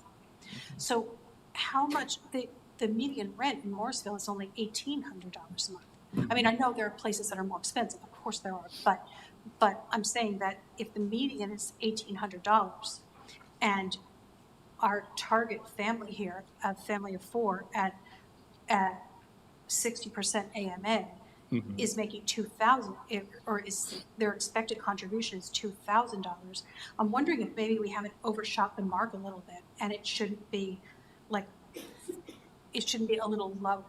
So how much the median rent in Morrisville is only $1,800 a month. I mean, I know there are places that are more expensive, of course there are, but I'm saying that if the median is $1,800 and our target family here, a family of four at 60% AMA is making $2,000, or is their expected contribution is $2,000. I'm wondering if maybe we haven't overshot the mark a little bit, and it shouldn't be a little lower,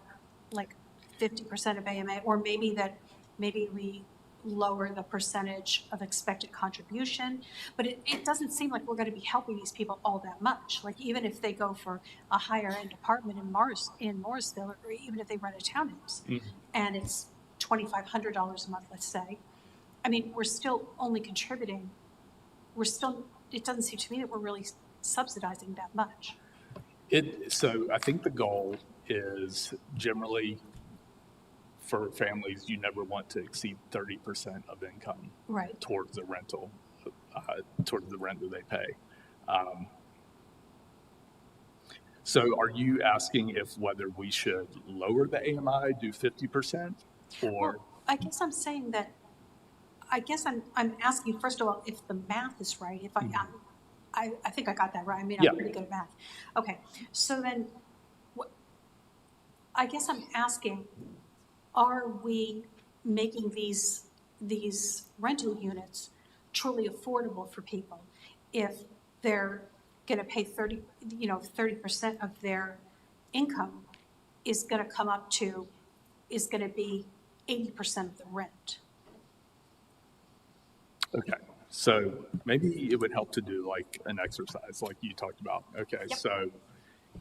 like 50% of AMA, or maybe we lower the percentage of expected contribution. But it doesn't seem like we're going to be helping these people all that much. Like even if they go for a higher end apartment in Morrisville, or even if they rent a townhouse, and it's $2,500 a month, let's say. I mean, we're still only contributing. It doesn't seem to me that we're really subsidizing that much. So I think the goal is generally for families, you never want to exceed 30% of income towards the rental, towards the rent that they pay. So are you asking whether we should lower the AMI, do 50%, or? Well, I guess I'm saying that, I'm asking, first of all, if the math is right, if I think I got that right. I mean, I'm pretty good at math. Okay, so then I guess I'm asking, are we making these rental units truly affordable for people if they're going to pay 30% of their income is going to be 80% of the rent? Okay, so maybe it would help to do like an exercise like you talked about. Okay, so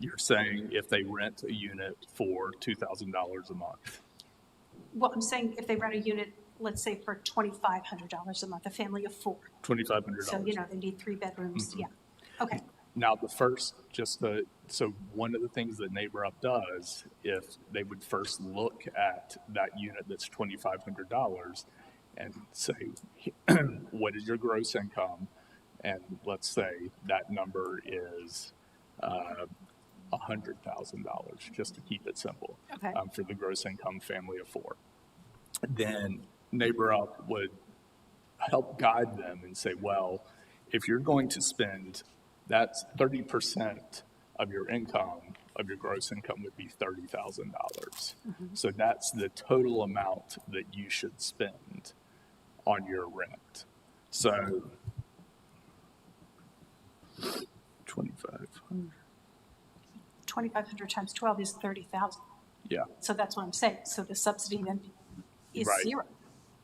you're saying if they rent a unit for $2,000 a month. Well, I'm saying if they rent a unit let's say for $2,500 a month, a family of four. $2,500. So, they need 3 bedrooms, yeah. Okay, Now, so one of the things that Neighbor Up does, if they would first look at that unit that's $2,500 and say, what is your gross income? And let's say that number is $100,000, just to keep it simple. Okay. For the gross income family of four. Then Neighbor Up would help guide them and say, well, if you're going to spend, that's 30% of your income, of your gross income would be $30,000. So that's the total amount that you should spend on your rent. So 2,500. 2,500 times 12 is 30,000. Yeah. So that's what I'm saying. So the subsidy then is Right. zero.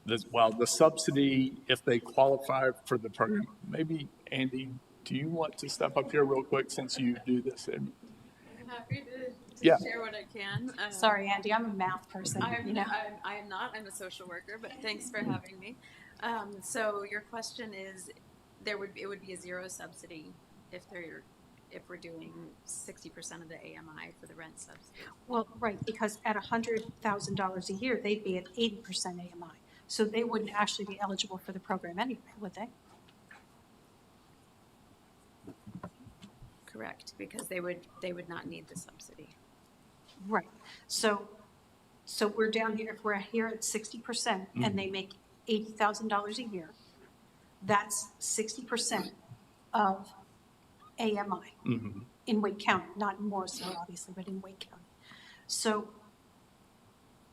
The subsidy, if they qualify for the program, maybe, Andy, do you want to step up here real quick since you do this? I'm happy to Yeah. share what I can. Sorry, Andy, I'm a math person. I am not. I'm a social worker, but thanks for having me. So your question is, it would be a zero subsidy if we're doing 60% of the AMI for the rent subsidy. Well, right, because at $100,000 a year, they'd be at 80% AMI. So they wouldn't actually be eligible for the program anyway, would they? Correct, because they would not need the subsidy. Right. So we're down here, if we're here at 60% and they make $80,000 a year, that's 60% of AMI in Wake County, not in Morrisville, obviously, but in Wake County. So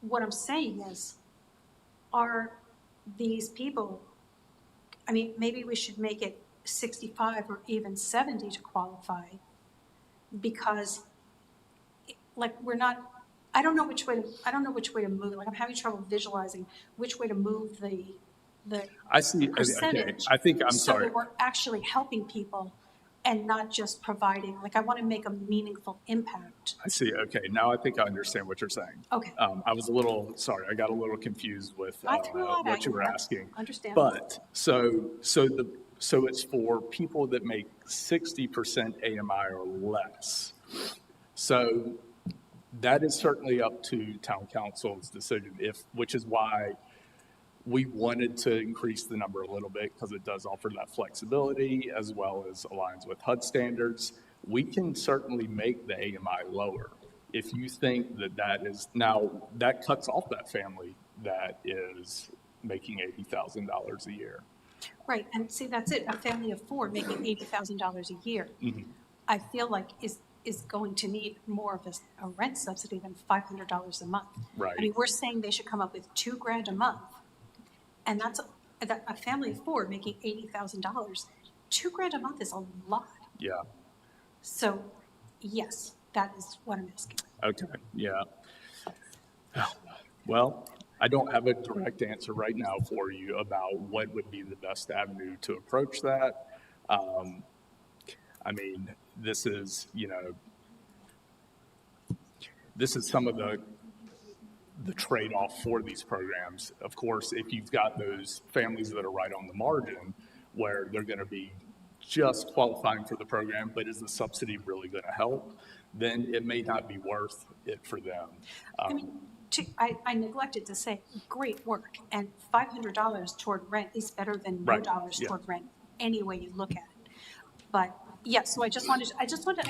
what I'm saying is, are these people, I mean, maybe we should make it 65 or even 70 to qualify, because like I don't know which way to move. Like I'm having trouble visualizing which way to move the I see. percentage. Okay. I think, I'm so sorry. that we're actually helping people and not just providing, like I want to make a meaningful impact. I see. Okay. Now I think I understand what you're saying. Okay. I was a little, sorry, I got a little confused with what you were asking. Understand. But so it's for people that make 60% AMI or less. So that is certainly up to town council's decision, which is why we wanted to increase the number a little bit, because it does offer that flexibility as well as aligns with HUD standards. We can certainly make the AMI lower if you think that is, now that cuts off that family that is making $80,000 a year. Right, and see, that's it, a family of four making $80,000 a year, I feel like is going to need more of a rent subsidy than $500 a month. Right. I mean, we're saying they should come up with $2,000 a month, and that's a family of four making $80,000. $2,000 a month is a lot. Yeah. So, yes, that is what I'm asking. Okay, yeah. Well, I don't have a direct answer right now for you about what would be the best avenue to approach that. I mean, this is some of the trade-off for these programs. Of course, if you've got those families that are right on the margin where they're going to be just qualifying for the program, but is the subsidy really going to help? Then it may not be worth it for them. I mean, I neglected to say, great work, and $500 toward rent is better than no Right, dollars yeah. toward rent, any way you look at it. But, yeah, so I guess I just wanted to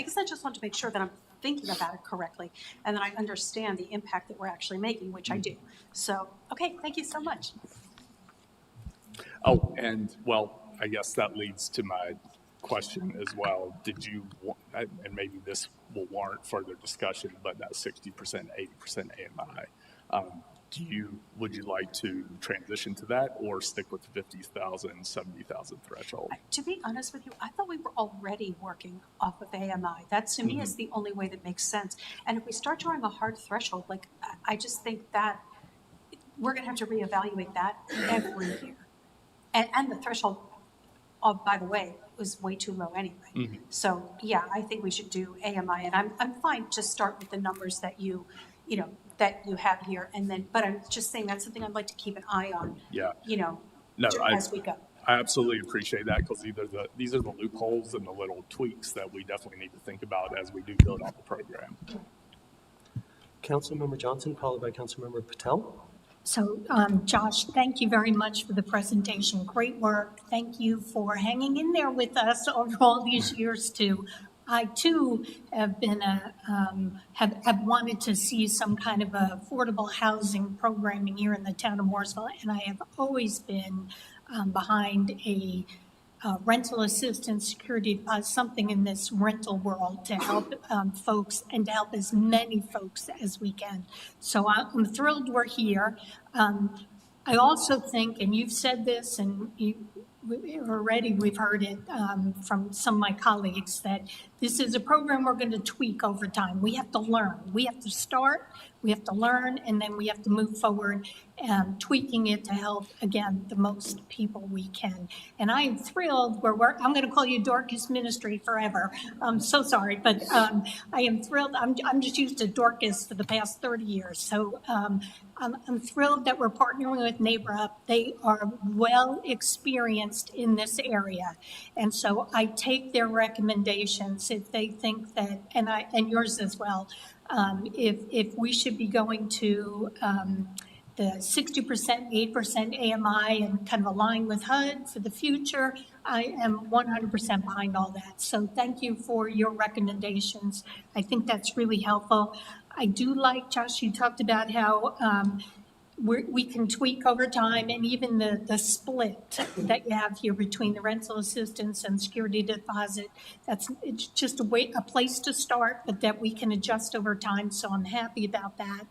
make sure that I'm thinking about it correctly, and that I understand the impact that we're actually making, which I do. So, okay, thank you so much. Oh, and well, I guess that leads to my question as well. Did you, and maybe this will warrant further discussion, but that 60%, 80% AMI, would you like to transition to that or stick with the 50,000, 70,000 threshold? To be honest with you, I thought we were already working off of AMI. That, to me, is the only way that makes sense. And if we start drawing a hard threshold, like, I just think that we're going to have to reevaluate that every year. And the threshold, by the way, was way too low anyway. So, yeah, I think we should do AMI. And I'm fine to start with the numbers that that you have here, and then, but I'm just saying that's something I'd like to keep an eye on, Yeah. you know, No, as we go. I absolutely appreciate that because these are the loopholes and the little tweaks that we definitely need to think about as we do build out the program. Councilmember Johnson, followed by Councilmember Patel. So, Josh, thank you very much for the presentation. Great work. Thank you for hanging in there with us over all these years too. I too have been have wanted to see some kind of affordable housing programming here in the town of Morrisville, and I have always been behind a rental assistance, security deposit, something in this rental world to help folks and to help as many folks as we can. So I'm thrilled we're here. I also think, and you've said this, and we've heard it from some of my colleagues, that this is a program we're going to tweak over time. We have to learn. We have to start, we have to learn, and then we have to move forward, tweaking it to help, again, the most people we can. And I am thrilled I'm going to call you Dorcas Ministry forever. I'm so sorry, but I am thrilled. I'm just used to Dorcas for the past 30 years. So I'm thrilled that we're partnering with Neighbor Up. They are well experienced in this area. And so I take their recommendations if they think that, and yours as well, if we should be going to the 60%, 8% AMI and kind of align with HUD for the future, I am 100% behind all that. So thank you for your recommendations. I think that's really helpful. I do like, Josh, you talked about how we can tweak over time, and even the split that you have here between the rental assistance and security deposit, it's just a place to start, but that we can adjust over time, so I'm happy about that.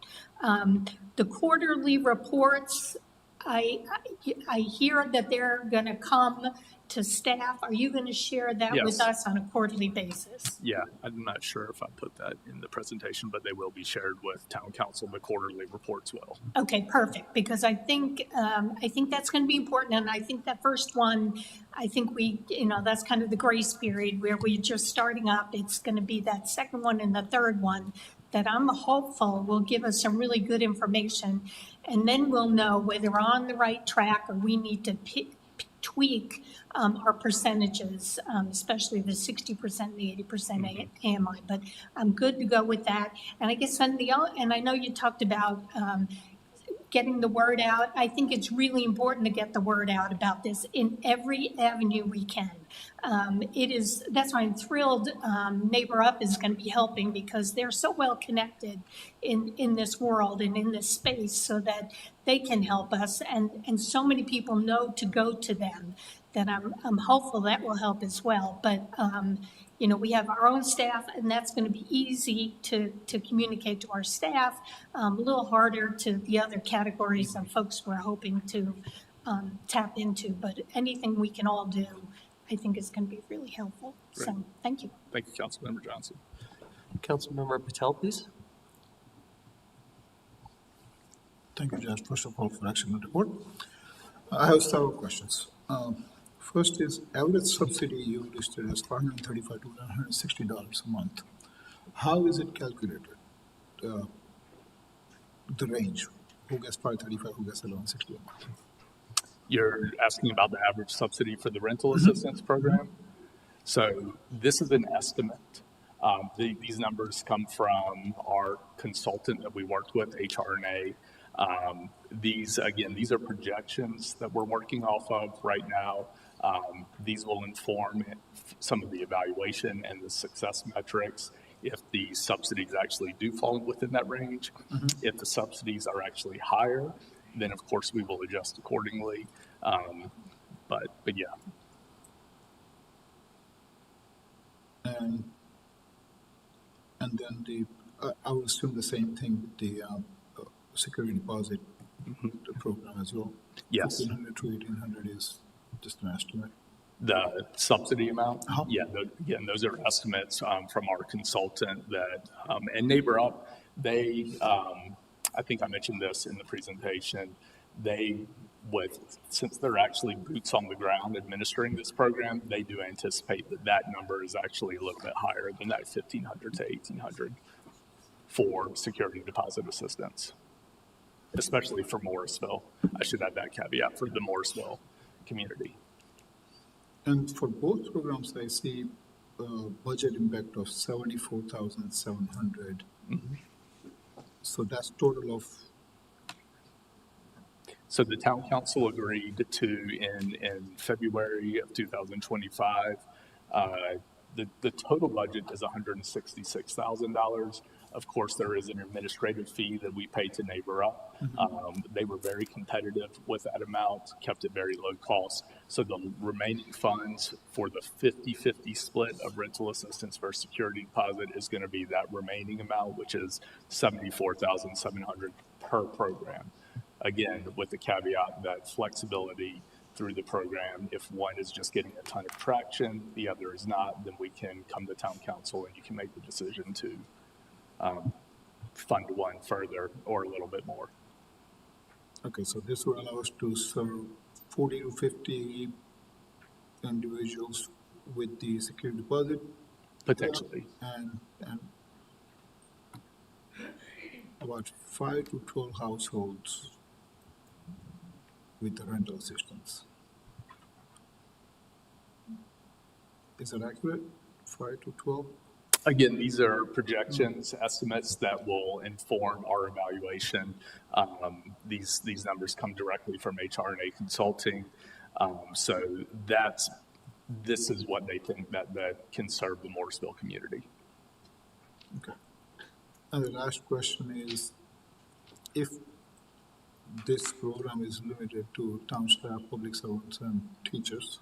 The quarterly reports, I hear that they're going to come to staff. Are you going to share that with Yes. us on a quarterly basis? Yeah, I'm not sure if I put that in the presentation, but they will be shared with town council. The quarterly reports will. Okay, perfect, because I think that's going to be important, and I think that first one, I think that's kind of the grace period where we're just starting up. It's going to be that second one and the third one that I'm hopeful will give us some really good information, and then we'll know whether we're on the right track or we need to tweak our percentages, especially the 60% and the 80% AMI. But I'm good to go with that. And I guess and I know you talked about getting the word out. I think it's really important to get the word out about this in every avenue we can. That's why I'm thrilled Neighbor Up is going to be helping, because they're so well connected in this world and in this space, so that they can help us. And so many people know to go to them that I'm hopeful that will help as well. But we have our own staff, and that's going to be easy to communicate to our staff, a little harder to the other categories of folks we're hoping to tap into. But anything we can all do, I think is going to be really helpful. Great. So thank you. Thank you, Councilmember Johnson. Councilmember Patel, please. Thank you, Josh. First of all, for excellent report. I have several questions. First is, average subsidy you listed as $535 to $160 a month. How is it calculated? The range, who gets $535, who gets $160 a month? You're asking about the average subsidy for the rental assistance program? So this is an estimate. These numbers come from our consultant that we worked with, HR&A. These are projections that we're working off of right now. These will inform some of the evaluation and the success metrics if the subsidies actually do fall within that range. If the subsidies are actually higher, then of course we will adjust accordingly. But yeah. And then I would assume the same thing with the security deposit the program as well. Yes. 1,500 to 1,800 is just an estimate. The subsidy amount? Yeah, again, those are estimates from our consultant and Neighbor Up, I think I mentioned this in the presentation, since they're actually boots on the ground administering this program, they do anticipate that number is actually a little bit higher than that 1,500 to 1,800. for security deposit assistance, especially for Morrisville. I should add that caveat for the Morrisville community. And for both programs, I see budget impact of 74,700. So that's total of. So the town council agreed to, in February of 2025, the total budget is $166,000. Of course, there is an administrative fee that we pay to Neighbor Up. They were very competitive with that amount, kept it very low cost. So the remaining funds for the 50-50 split of rental assistance versus security deposit is going to be that remaining amount, which is $74,700 per program. Again, with the caveat that flexibility through the program, if one is just getting a ton of traction, the other is not, then we can come to town council and you can make the decision to fund one further or a little bit more. Okay, so this will allow us to serve 40 to 50 individuals with the security deposit? Potentially. And about 5 to 12 households with the rental assistance. Is that accurate? 5 to 12? Again, these are projections, estimates that will inform our evaluation. These numbers come directly from HR&A Consulting. So this is what they think that can serve the Morrisville community. Okay. And the last question is, if this program is limited to town staff, public servants, and teachers,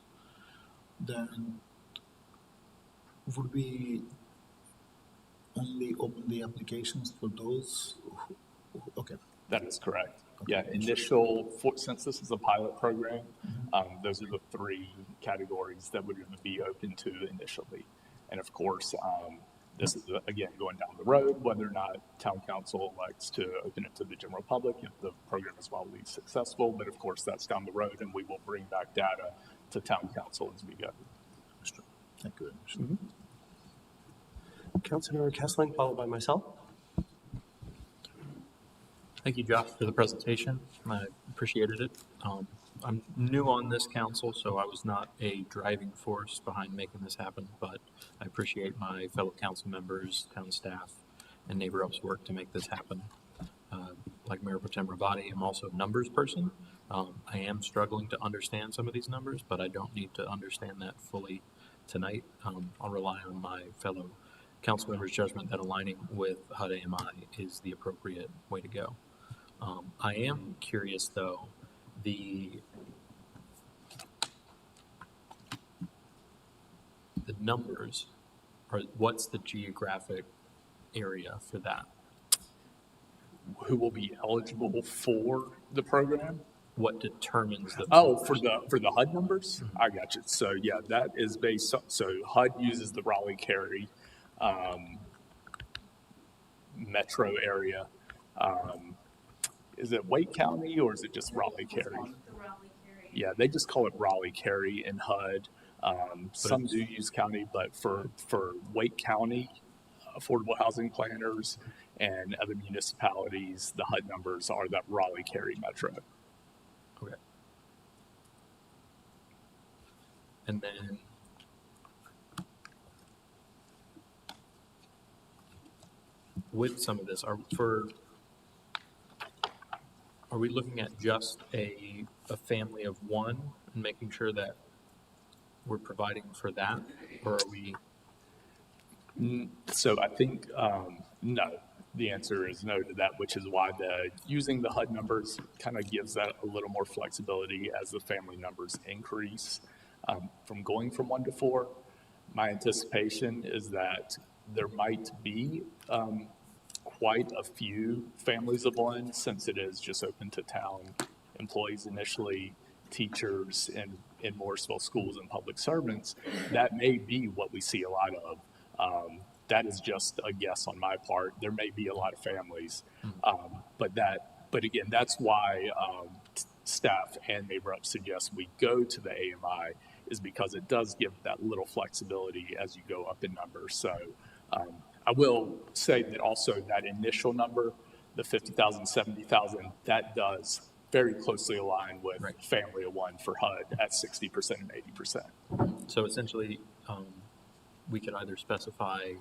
then would we only open the applications for those? Okay. That is correct. Okay. Yeah, initial, since this is a pilot program, those are the 3 categories that we're going to be open to initially. And of course, this is, again, going down the road, whether or not town council elects to open it to the general public if the program is wildly successful. But of course, that's down the road, and we will bring back data to town council as we go. Thank you very much. Councilmember Kessling, followed by myself. Thank you, Josh, for the presentation. I appreciated it. I'm new on this council, so I was not a driving force behind making this happen, but I appreciate my fellow council members, town staff, and Neighbor Up's work to make this happen. Like Mayor Pro Tem Rabati, I'm also a numbers person. I am struggling to understand some of these numbers, but I don't need to understand that fully tonight. I'll rely on my fellow council members' judgment that aligning with HUD AMI is the appropriate way to go. I am curious, though, the numbers, or what's the geographic area for that? Who will be eligible for the program? What determines the for the HUD numbers? Mm-hmm. I got you. So yeah, that is based on, so HUD uses the Raleigh-Cary metro area. Is it Wake County or is it just Raleigh-Cary? Yeah, they just call it Raleigh-Cary in HUD. Some do use county, but for Wake County affordable housing planners and other municipalities, the HUD numbers are that Raleigh-Cary metro. Okay. And then with some of this, are we looking at just a family of one and making sure that we're providing for that, or are we? So I think no. The answer is no to that, which is why using the HUD numbers kind of gives that a little more flexibility as the family numbers increase. From going from 1 to 4, my anticipation is that there might be quite a few families of one, since it is just open to town employees initially, teachers in Morrisville schools and public servants. That may be what we see a lot of. That is just a guess on my part. There may be a lot of families, but again, that's why staff and Neighbor Up suggest we go to the AMI, is because it does give that little flexibility as you go up in numbers. So I will say that also that initial number, the 50,000, 70,000, that does very closely align with family of one for HUD at 60% and 80%. So essentially, we could either specify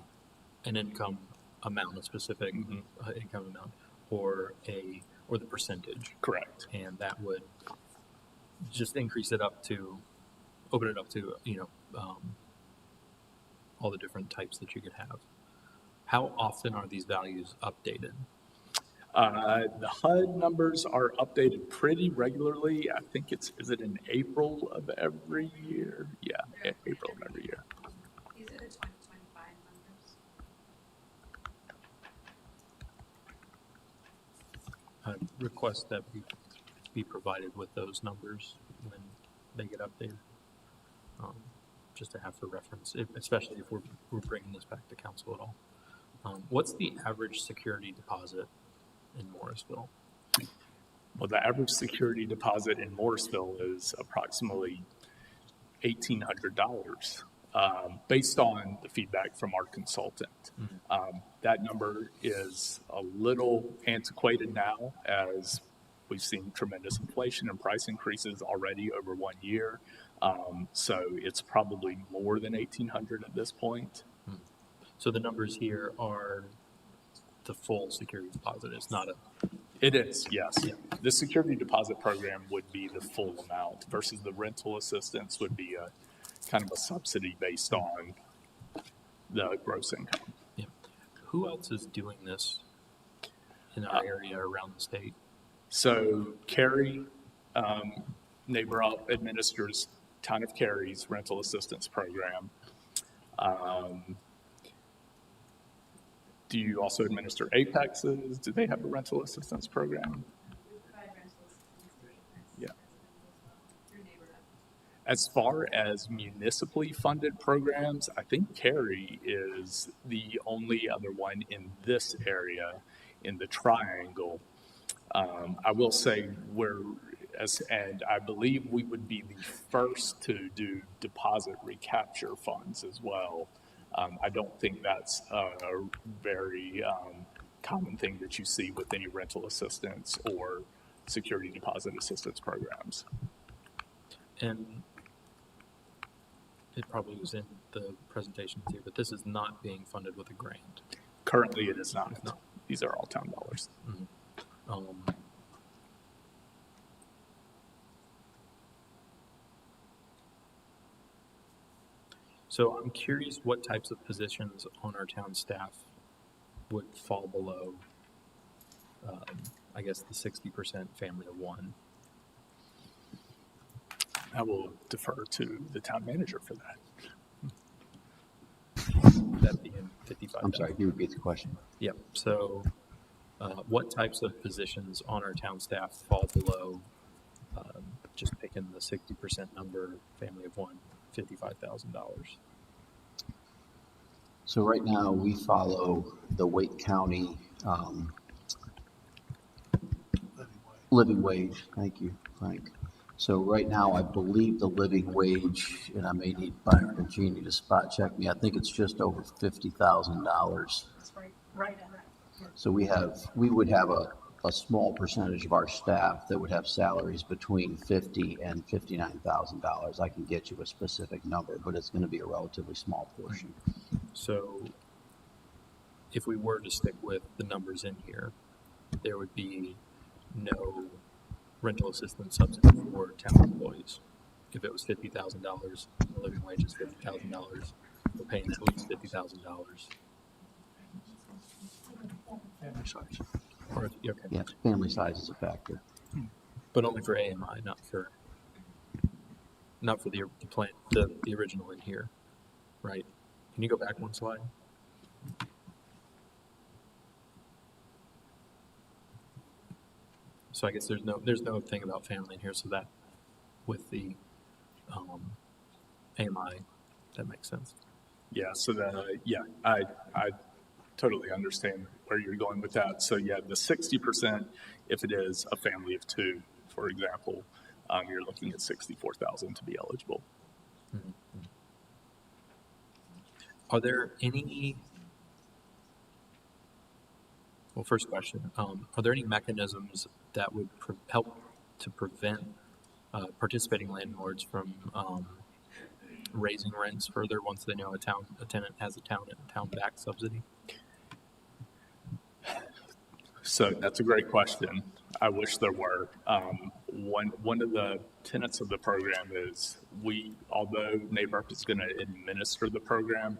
an income amount, a specific income amount, or the percentage. Correct. And that would just increase it up to, open it up to, all the different types that you could have. How often are these values updated? The HUD numbers are updated pretty regularly. I think is it in April of every year? Yeah, April of every year. These are the 2025 numbers. I request that we be provided with those numbers when they get updated, just to have for reference, especially if we're bringing this back to council at all. What's the average security deposit in Morrisville? Well, the average security deposit in Morrisville is approximately $1,800, based on the feedback from our consultant. That number is a little antiquated now, as we've seen tremendous inflation and price increases already over 1 year. So it's probably more than 1,800 at this point. So the numbers here are the full security deposit. It's not a... It is, yes. Yeah. The security deposit program would be the full amount versus the rental assistance would be a kind of a subsidy based on the gross income. Yeah. Who else is doing this in our area around the state? So Cary, Neighbor Up administers Town of Cary's rental assistance program. Do you also administer Apex's? Do they have a rental assistance program? Yeah. As far as municipally funded programs, I think Cary is the only other one in this area, in the triangle. I will say and I believe we would be the first to do deposit recapture funds as well. I don't think that's a very common thing that you see with any rental assistance or security deposit assistance programs. And it probably was in the presentation too, but this is not being funded with a grant. Currently, it is not. No. These are all town dollars. So I'm curious what types of positions on our town staff would fall below, I guess, the 60% family of one. I will defer to the town manager for that. That being 55. I'm sorry, can you repeat the question? Yep. So what types of positions on our town staff fall below, just picking the 60% number, family of one, $55,000? So right now, we follow the Wake County living wage. Thank you, Frank. So right now, I believe the living wage, and I may need Byron and Jeannie to spot check me, I think it's just over $50,000. That's right on that. So we would have a small percentage of our staff that would have salaries between $50,000 and $59,000. I can get you a specific number, but it's going to be a relatively small portion. So if we were to stick with the numbers in here, there would be no rental assistance subsidy for town employees. If it was $50,000, the living wage is $50,000, we're paying at least $50,000. Family size. Or if, okay. Yes, family size is a factor. But only for AMI, not for the plan, the original in here, right? Can you go back one slide? So I guess there's no thing about family in here, so that with the AMI, that makes sense. Yeah, so I totally understand where you're going with that. So yeah, the 60%, if it is a family of two, for example, you're looking at $64,000 to be eligible. Mm-hmm. Are there any Well, first question, are there any mechanisms that would help to prevent participating landlords from raising rents further once they know a tenant has a town-backed subsidy? So that's a great question. I wish there were. One of the tenets of the program is although NABURP is going to administer the program,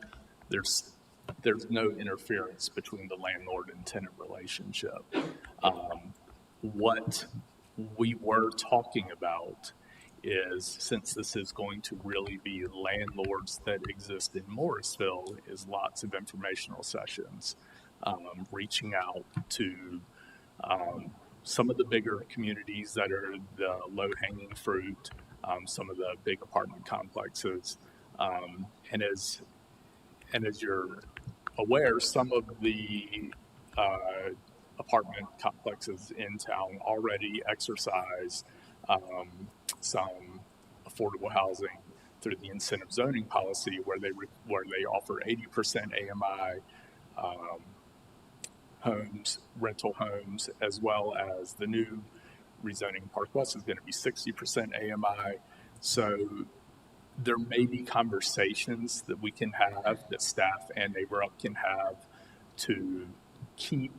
there's no interference between the landlord and tenant relationship. What we were talking about is, since this is going to really be landlords that exist in Morrisville, is lots of informational sessions, reaching out to some of the bigger communities that are the low-hanging fruit, some of the big apartment complexes, and as you're aware, some of the apartment complexes in town already exercise some affordable housing through the incentive zoning policy, where they offer 80% AMI rental homes, as well as the new rezoning Park West is going to be 60% AMI. So there may be conversations that we can have, that staff and NABURP can have, to keep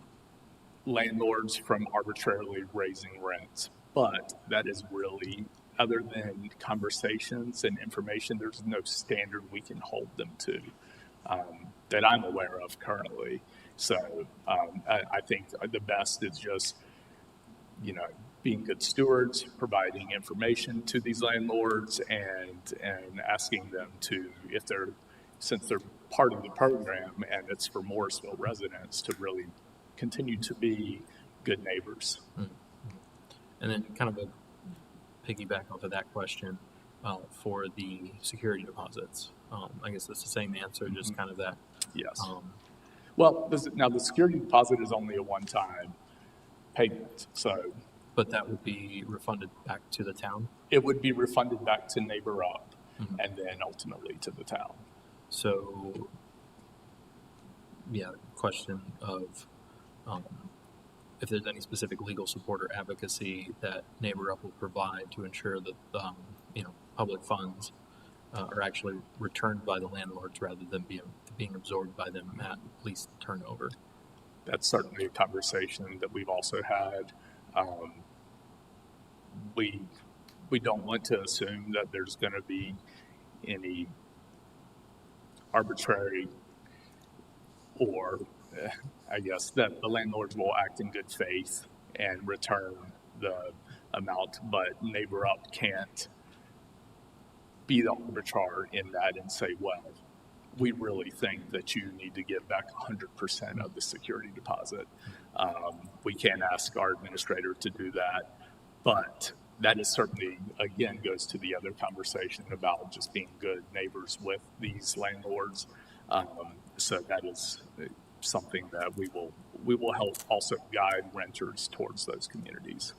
landlords from arbitrarily raising rents. But that is really, other than conversations and information, there's no standard we can hold them to that I'm aware of currently. So I think the best is just, being good stewards, providing information to these landlords, and asking them to, since they're part of the program and it's for Morrisville residents, to really continue to be good neighbors. Mm-hmm. And then kind of a piggyback off of that question, for the security deposits. I guess that's the same answer, just kind of that. Yes. Well, now the security deposit is only a one-time payment, so. But that would be refunded back to the town? It would be refunded back to NABURP, and then ultimately to the town. So, yeah, question of if there's any specific legal support or advocacy that NABURP will provide to ensure that public funds are actually returned by the landlords rather than being absorbed by them at lease turnover. That's certainly a conversation that we've also had. We don't want to assume that there's going to be any arbitrary, or I guess that the landlords will act in good faith and return the amount, but NABURP can't be the arbiter in that and say, well, we really think that you need to give back 100% of the security deposit. We can't ask our administrator to do that, but that is certainly, again, goes to the other conversation about just being good neighbors with these landlords. So that is something that we will help also guide renters towards those communities.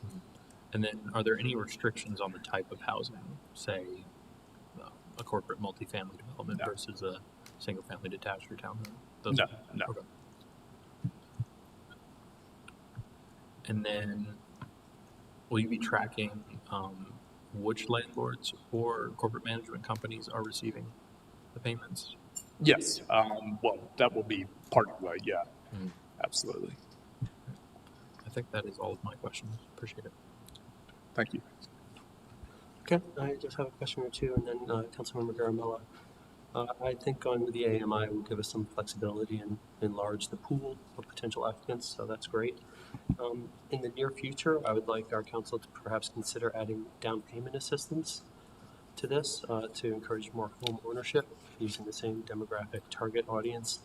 And then, are there any restrictions on the type of housing, say a corporate multifamily development versus a single-family detached or townhome? No. Okay. And then, will you be tracking which landlords or corporate management companies are receiving the payments? Yes. Well, that will be part of it. Yeah. Absolutely. I think that is all of my questions. Appreciate it. Thank you. Okay, I just have a question or two, and then Councilmember Garamella. I think going with the AMI will give us some flexibility and enlarge the pool of potential applicants, so that's great. In the near future, I would like our council to perhaps consider adding down payment assistance to this to encourage more home ownership using the same demographic target audience.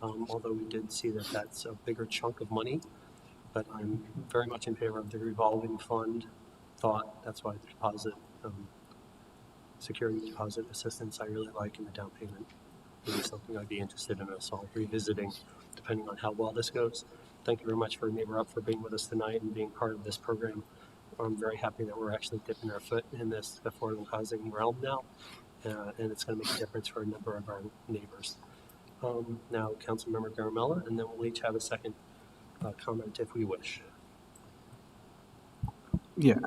Although we did see that that's a bigger chunk of money, but I'm very much in favor of the revolving fund thought. That's why the deposit, security deposit assistance I really like in the down payment. It is something I'd be interested in us all revisiting, depending on how well this goes. Thank you very much for NABURP for being with us tonight and being part of this program. I'm very happy that we're actually dipping our foot in this affordable housing realm now, and it's going to make a difference for a number of our neighbors. Now, Councilmember Garamella, and then we'll each have a second comment if we wish. Yeah,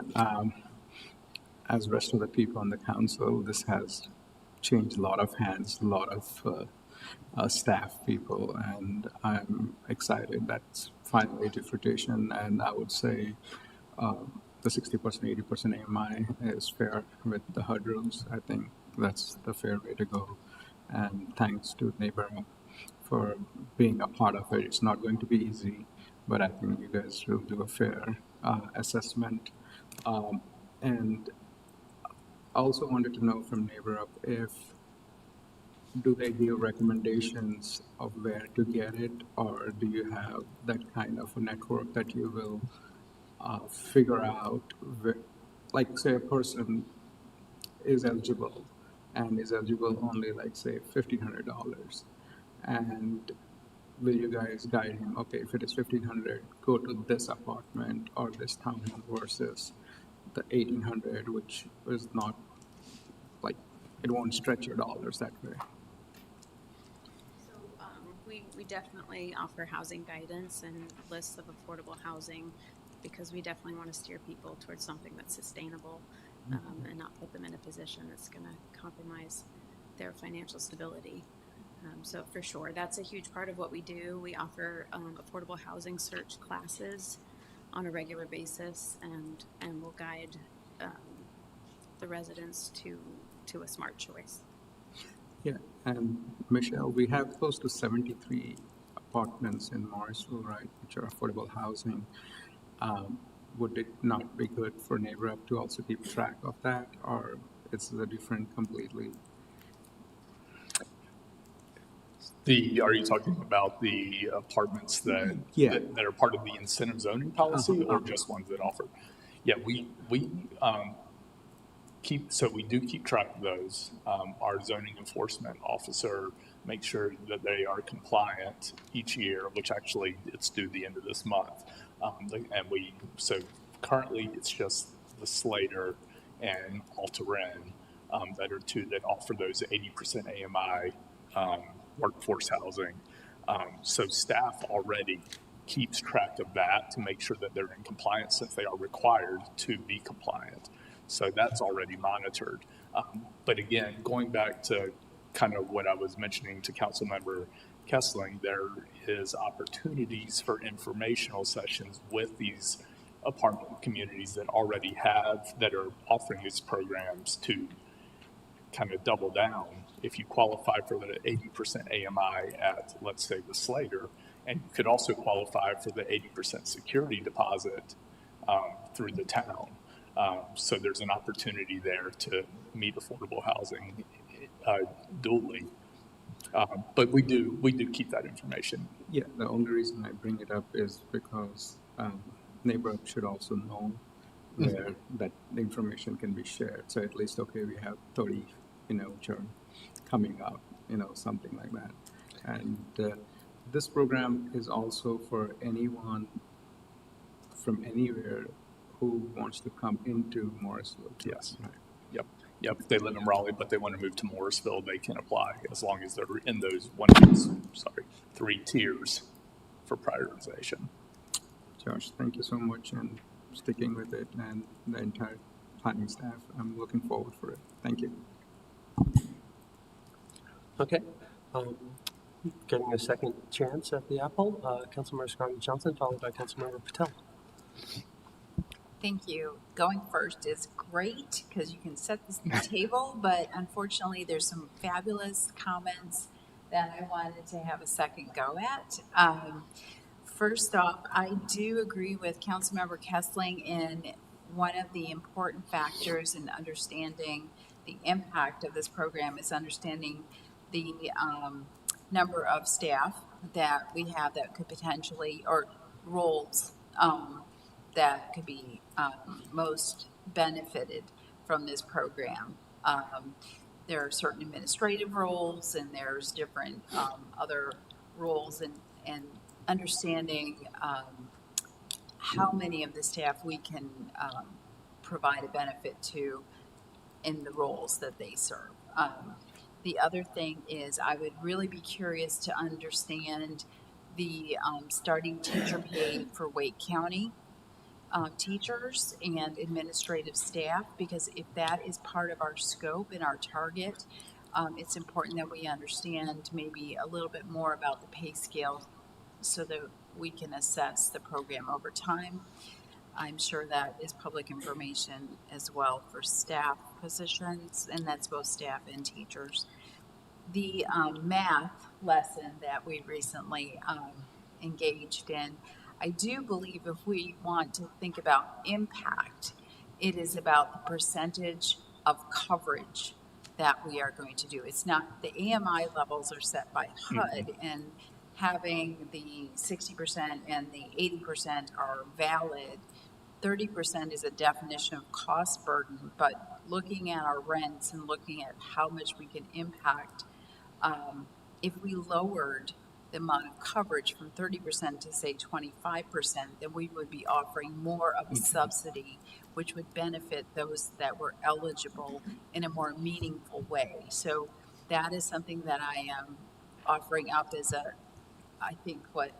as rest of the people on the council, this has changed a lot of hands, a lot of staff people, and I'm excited that's finally to fruition. And I would say the 60%, 80% AMI is fair with the HUD rules. I think that's the fair way to go. And thanks to Neighbor for being a part of it. It's not going to be easy, but I think you guys will do a fair assessment. And I also wanted to know from Neighbor Up if do they give recommendations of where to get it, or do you have that kind of a network that you will figure out where, like say a person is eligible and is eligible only like say $1,500, and will you guys guide him, okay, if it is 1,500, go to this apartment or this townhome versus the 1,800, which is not like, it won't stretch your dollars that way. So we definitely offer housing guidance and lists of affordable housing because we definitely want to steer people towards something that's sustainable and not put them in a position that's going to compromise their financial stability. So for sure, that's a huge part of what we do. We offer affordable housing search classes on a regular basis, and we'll guide the residents to a smart choice. Yeah, and Michelle, we have close to 73 apartments in Morrisville, right, which are affordable housing. Would it not be good for Neighbor Up to also keep track of that, or is it different completely? Are you talking about the apartments that are part of the incentive zoning policy, or just ones that offer? Yeah, we we do keep track of those. Our zoning enforcement officer makes sure that they are compliant each year, which actually it's due the end of this month. So currently it's just the Slater and Alta-Ren that are two that offer those 80% AMI workforce housing. So staff already keeps track of that to make sure that they're in compliance since they are required to be compliant. So that's already monitored. But again, going back to kind of what I was mentioning to Councilmember Kessling, there is opportunities for informational sessions with these apartment communities that already that are offering these programs to kind of double down. If you qualify for the 80% AMI at, let's say, the Slater, and you could also qualify for the 80% security deposit through the town. So there's an opportunity there to meet affordable housing dually. But we do keep that information. Yeah, the only reason I bring it up is because Neighbor Up should also know where that information can be shared. So at least, okay, we have 30, which are coming up, something like that. And this program is also for anyone from anywhere who wants to come into Morrisville. Yes. Right. Yep. If they live in Raleigh, but they want to move to Morrisville, they can apply as long as they're in those 3 tiers for prioritization. Josh, thank you so much and sticking with it, and the entire planning staff. I'm looking forward for it. Thank you. Okay. Getting a second chance at the apple, Councilmember Scranton-Johnson, followed by Councilmember Patel. Thank you. Going first is great because you can set this table, but unfortunately there's some fabulous comments that I wanted to have a second go at. First off, I do agree with Councilmember Kessling in one of the important factors in understanding the impact of this program is understanding the number of staff that we have that could potentially, or roles that could be most benefited from this program. There are certain administrative roles, and there's different other roles, and understanding how many of the staff we can provide a benefit to in the roles that they serve. The other thing is I would really be curious to understand the starting teacher pay for Wake County teachers and administrative staff, because if that is part of our scope and our target, it's important that we understand maybe a little bit more about the pay scale so that we can assess the program over time. I'm sure that is public information as well for staff positions, and that's both staff and teachers. The math lesson that we recently engaged in, I do believe if we want to think about impact, it is about the percentage of coverage that we are going to do. It's not, the AMI levels are set by HUD, and having the 60% and the 80% are valid. 30% is a definition of cost burden, but looking at our rents and looking at how much we can impact, if we lowered the amount of coverage from 30% to say 25%, then we would be offering more of a subsidy, which would benefit those that were eligible in a more meaningful way. So that is something that I am offering up as a, I think what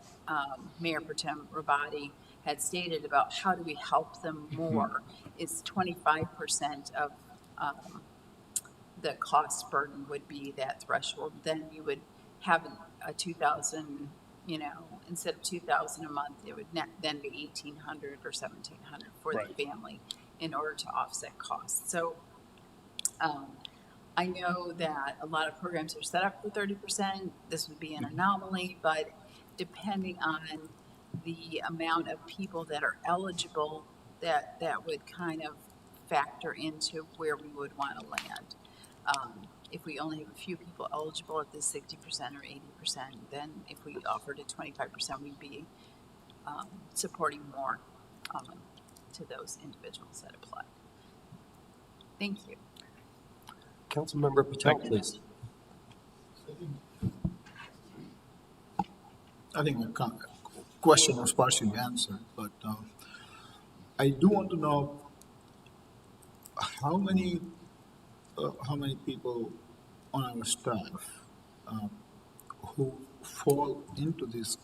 Mayor Pro Tem Rabati had stated about how do we help them more is 25% of the cost burden would be that threshold. Then you would have a 2,000, instead of 2,000 a month, it would then be 1,800 or 1,700 for the family in order to offset costs. So I know that a lot of programs are set up for 30%. This would be an anomaly, but depending on the amount of people that are eligible, that would kind of factor into where we would want to land. If we only have a few people eligible at the 60% or 80%, then if we offered a 25%, we'd be supporting more to those individuals that apply. Thank you. Councilmember Patel, please. I think the question was partially answered, but I do want to know how many people on our staff who fall into this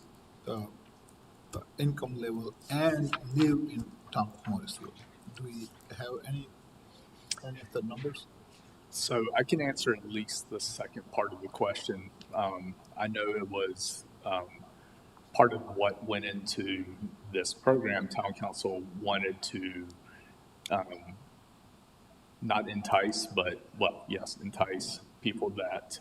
income level and live in town of Morrisville. Do we have any of the numbers? So I can answer at least the second part of the question. I know it was part of what went into this program. Town council wanted to not entice, but, well, yes, entice people that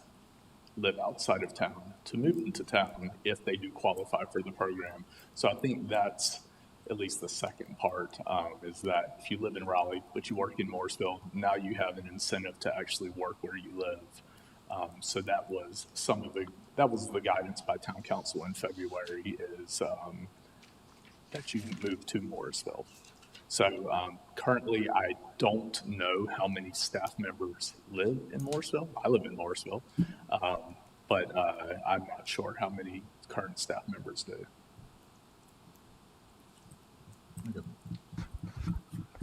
live outside of town to move into town if they do qualify for the program. So I think that's at least the second part, is that if you live in Raleigh, but you work in Morrisville, now you have an incentive to actually work where you live. So that was the guidance by town council in February, is that you move to Morrisville. So currently, I don't know how many staff members live in Morrisville. I live in Morrisville, but I'm not sure how many current staff members do.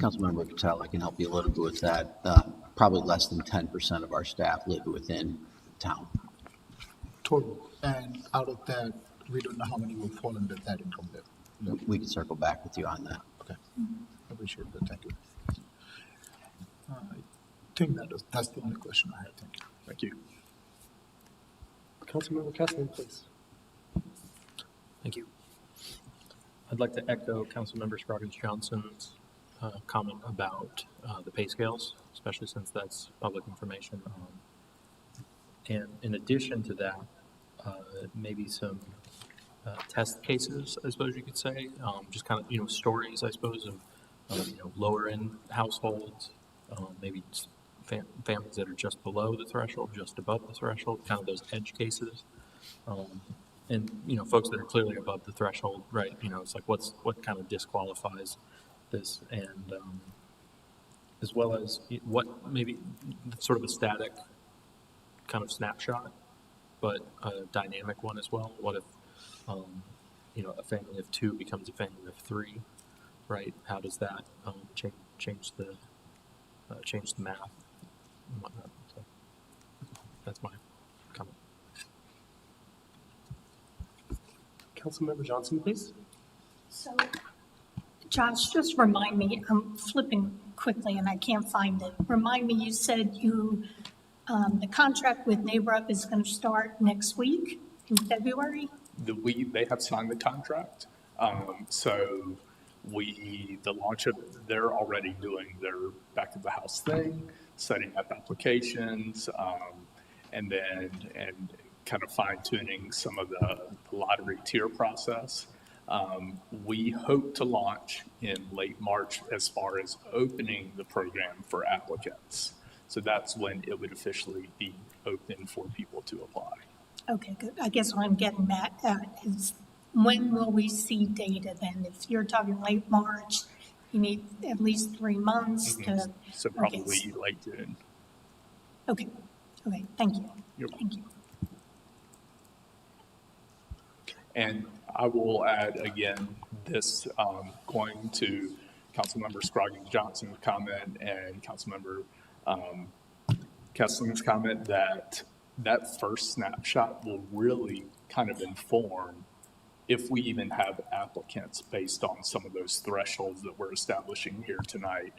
Councilmember Patel, I can help you a little bit with that. Probably less than 10% of our staff live within town. Total. And out of that, we don't know how many will fall under that income level. We can circle back with you on that. Okay. I appreciate that. Thank you. I think that's the only question I have. Thank you. Thank you. Councilmember Kessler, please. Thank you. I'd like to echo Councilmember Scroggins-Johnson's comment about the pay scales, especially since that's public information. And in addition to that, maybe some test cases, I suppose you could say, just kind of, stories, I suppose, of lower end households, maybe families that are just below the threshold, just above the threshold, kind of those edge cases. And, folks that are clearly above the threshold, right? It's like what kind of disqualifies this, and as well as what maybe sort of a static kind of snapshot, but a dynamic one as well. What if, a family of two becomes a family of three, right? How does that change the math and whatnot? So that's my comment. Councilmember Johnson, please. So, Josh, just remind me, I'm flipping quickly and I can't find it. Remind me, you said the contract with NABRUP is going to start next week in February? They have signed the contract. So they're already doing their back of the house thing, setting up applications, and kind of fine tuning some of the lottery tier process. We hope to launch in late March as far as opening the program for applicants. So that's when it would officially be open for people to apply. Okay, good. I guess what I'm getting at is when will we see data then? If you're talking late March, you need at least 3 months to. So probably late June. Okay, thank you. Thank you. And I will add again, this going to Councilmember Scroggins Johnson's comment and Councilmember Kessling's comment that first snapshot will really kind of inform if we even have applicants based on some of those thresholds that we're establishing here tonight.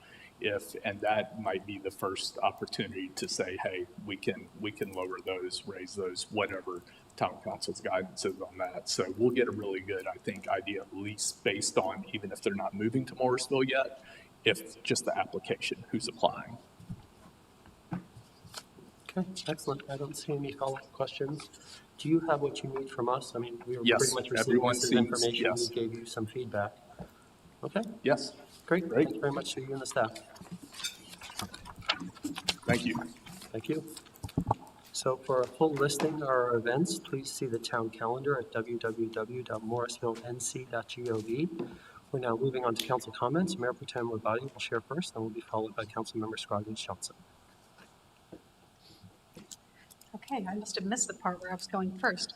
And that might be the first opportunity to say, hey, we can lower those, raise those, whatever town council's guidance is on that. So we'll get a really good, I think, idea, at least based on, even if they're not moving to Morrisville yet, if just the application, who's applying. Okay, excellent. I don't see any follow-up questions. Do you have what you need from us? I mean, we were Yes, pretty much receiving everyone this as seems- information. yes. We gave you some feedback. Okay, Yes. great. Thank you very much to you and the staff. Thank you. Thank you. So for a full listing of our events, please see the town calendar at www.morrisvillenc.gov. We're now moving on to council comments. Mayor Pro Tem Rabadi will share first, and will be followed by Councilmember Scroggins Johnson. Okay, I must have missed the part where I was going first.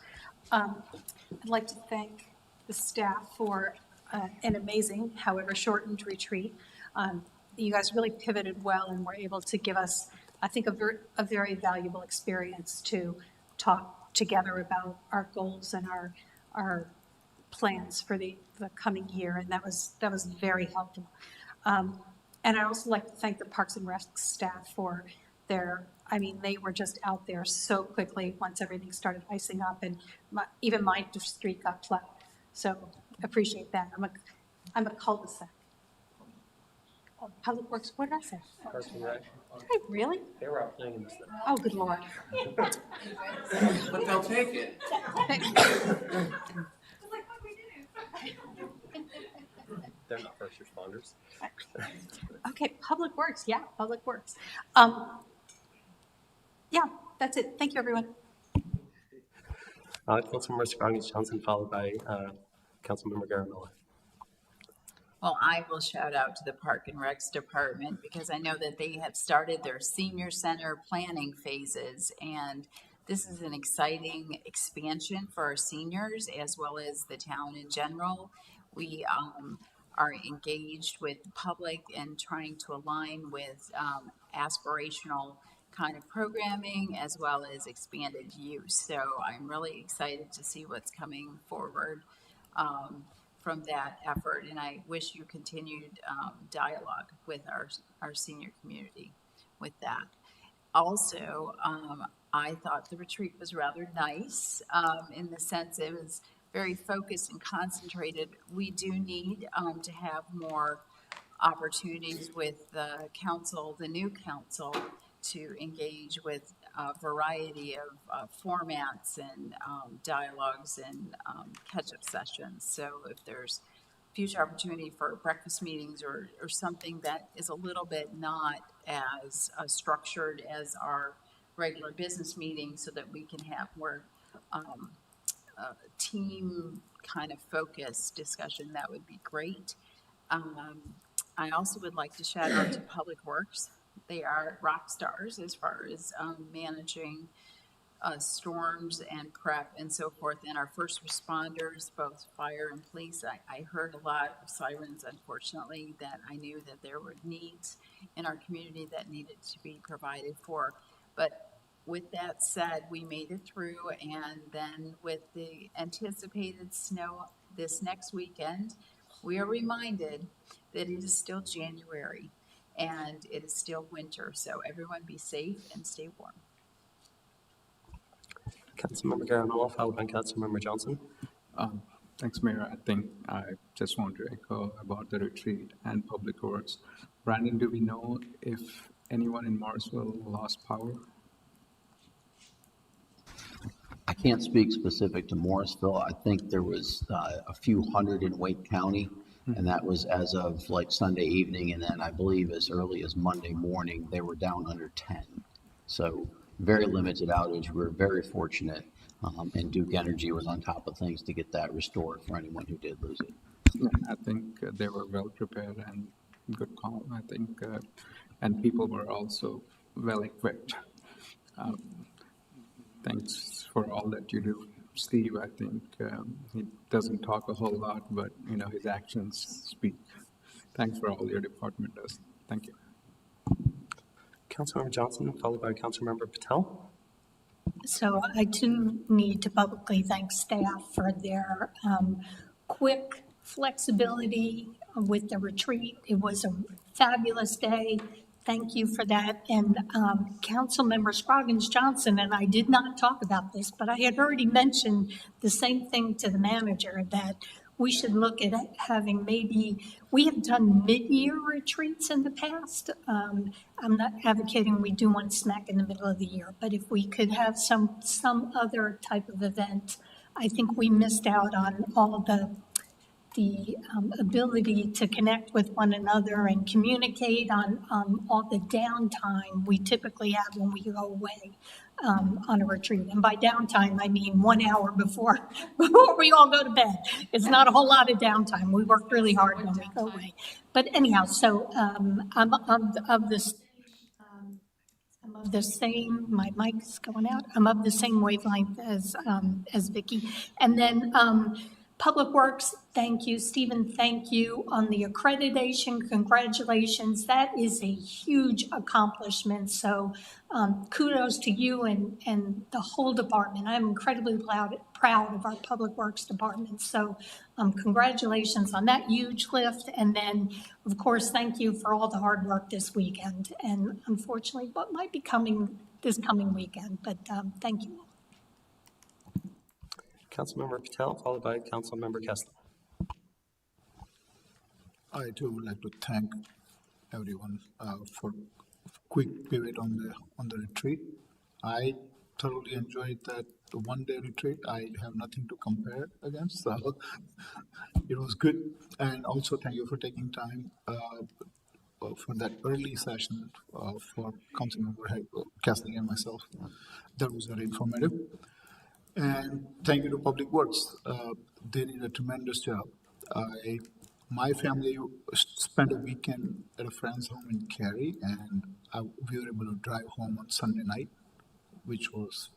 I'd like to thank the staff for an amazing, however shortened retreat. You guys really pivoted well and were able to give us, I think, a very valuable experience to talk together about our goals and our plans for the coming year, and that was very helpful. And I also like to thank the Parks and Rec staff for they were just out there so quickly once everything started icing up, and even my street got plowed. So appreciate that. I'm a cul-de-sac. Oh, Public Works, what did I say? Parks and Rec. Really? They were out playing in this thing. Oh, good Lord. But they'll take it. They're not first responders. Okay, Public Works, yeah, Public Works. Yeah, that's it. Thank you, everyone. Councilmember Scroggins Johnson, followed by Councilmember Garamella. Well, I will shout out to the Park and Recs Department because I know that they have started their senior center planning phases, and this is an exciting expansion for our seniors as well as the town in general. We are engaged with the public and trying to align with aspirational kind of programming as well as expanded use. So I'm really excited to see what's coming forward from that effort, and I wish you continued dialogue with our senior community with that. Also, I thought the retreat was rather nice in the sense it was very focused and concentrated. We do need to have more opportunities with the council, the new council, to engage with a variety of formats and dialogues and catch-up sessions. So if there's future opportunity for breakfast meetings or something that is a little bit not as structured as our regular business meetings so that we can have more team kind of focused discussion, that would be great. I also would like to shout out to Public Works. They are rock stars as far as managing storms and prep and so forth. And our first responders, both fire and police, I heard a lot of sirens, unfortunately, that I knew that there were needs in our community that needed to be provided for. But with that said, we made it through, and then with the anticipated snow this next weekend, we are reminded that it is still January and it is still winter, so everyone be safe and stay warm. Councilmember Garanoff, followed by Councilmember Johnson. Thanks, Mayor. I think I just want to echo about the retreat and public works. Brandon, do we know if anyone in Morrisville lost power? I can't speak specific to Morrisville. I think there was a few hundred in Wake County, and that was as of like Sunday evening, and then I believe as early as Monday morning, they were down under 10. So very limited outage. We're very fortunate, and Duke Energy was on top of things to get that restored for anyone who did lose it. Yeah, I think they were well prepared and good call, I think, and people were also well equipped. Thanks for all that you do, Steve. I think he doesn't talk a whole lot, but his actions speak. Thanks for all your department does. Thank you. Councilmember Johnson, followed by Councilmember Patel. So I too need to publicly thank staff for their quick flexibility with the retreat. It was a fabulous day. Thank you for that. And Councilmember Scroggins Johnson, and I did not talk about this, but I had already mentioned the same thing to the manager, that we should look at having we have done mid-year retreats in the past. I'm not advocating we do one smack in the middle of the year, but if we could have some other type of event, I think we missed out on all the ability to connect with one another and communicate on all the downtime we typically have when we go away on a retreat. And by downtime, I mean 1 hour before we all go to bed. It's not a whole lot of downtime. We work really hard when we go away. But anyhow, so I'm of this. I'm of the same, my mic's going out, I'm of the same wavelength as Vicki. And then Public Works, thank you. Stephen, thank you. On the accreditation, congratulations. That is a huge accomplishment. So kudos to you and the whole department. I'm incredibly proud of our Public Works department. So congratulations on that huge lift. And then, of course, thank you for all the hard work this weekend. And unfortunately, what might be coming this coming weekend, but thank you. Councilmember Patel, followed by Councilmember Kessler. I too would like to thank everyone for quick pivot on the retreat. I thoroughly enjoyed that 1-day retreat. I have nothing to compare against, so it was good. And also thank you for taking time for that early session for Councilmember Kessler and myself. That was very informative. And thank you to Public Works. They did a tremendous job. My family spent a weekend at a friend's home in Cary, and we were able to drive home on Sunday night, which was,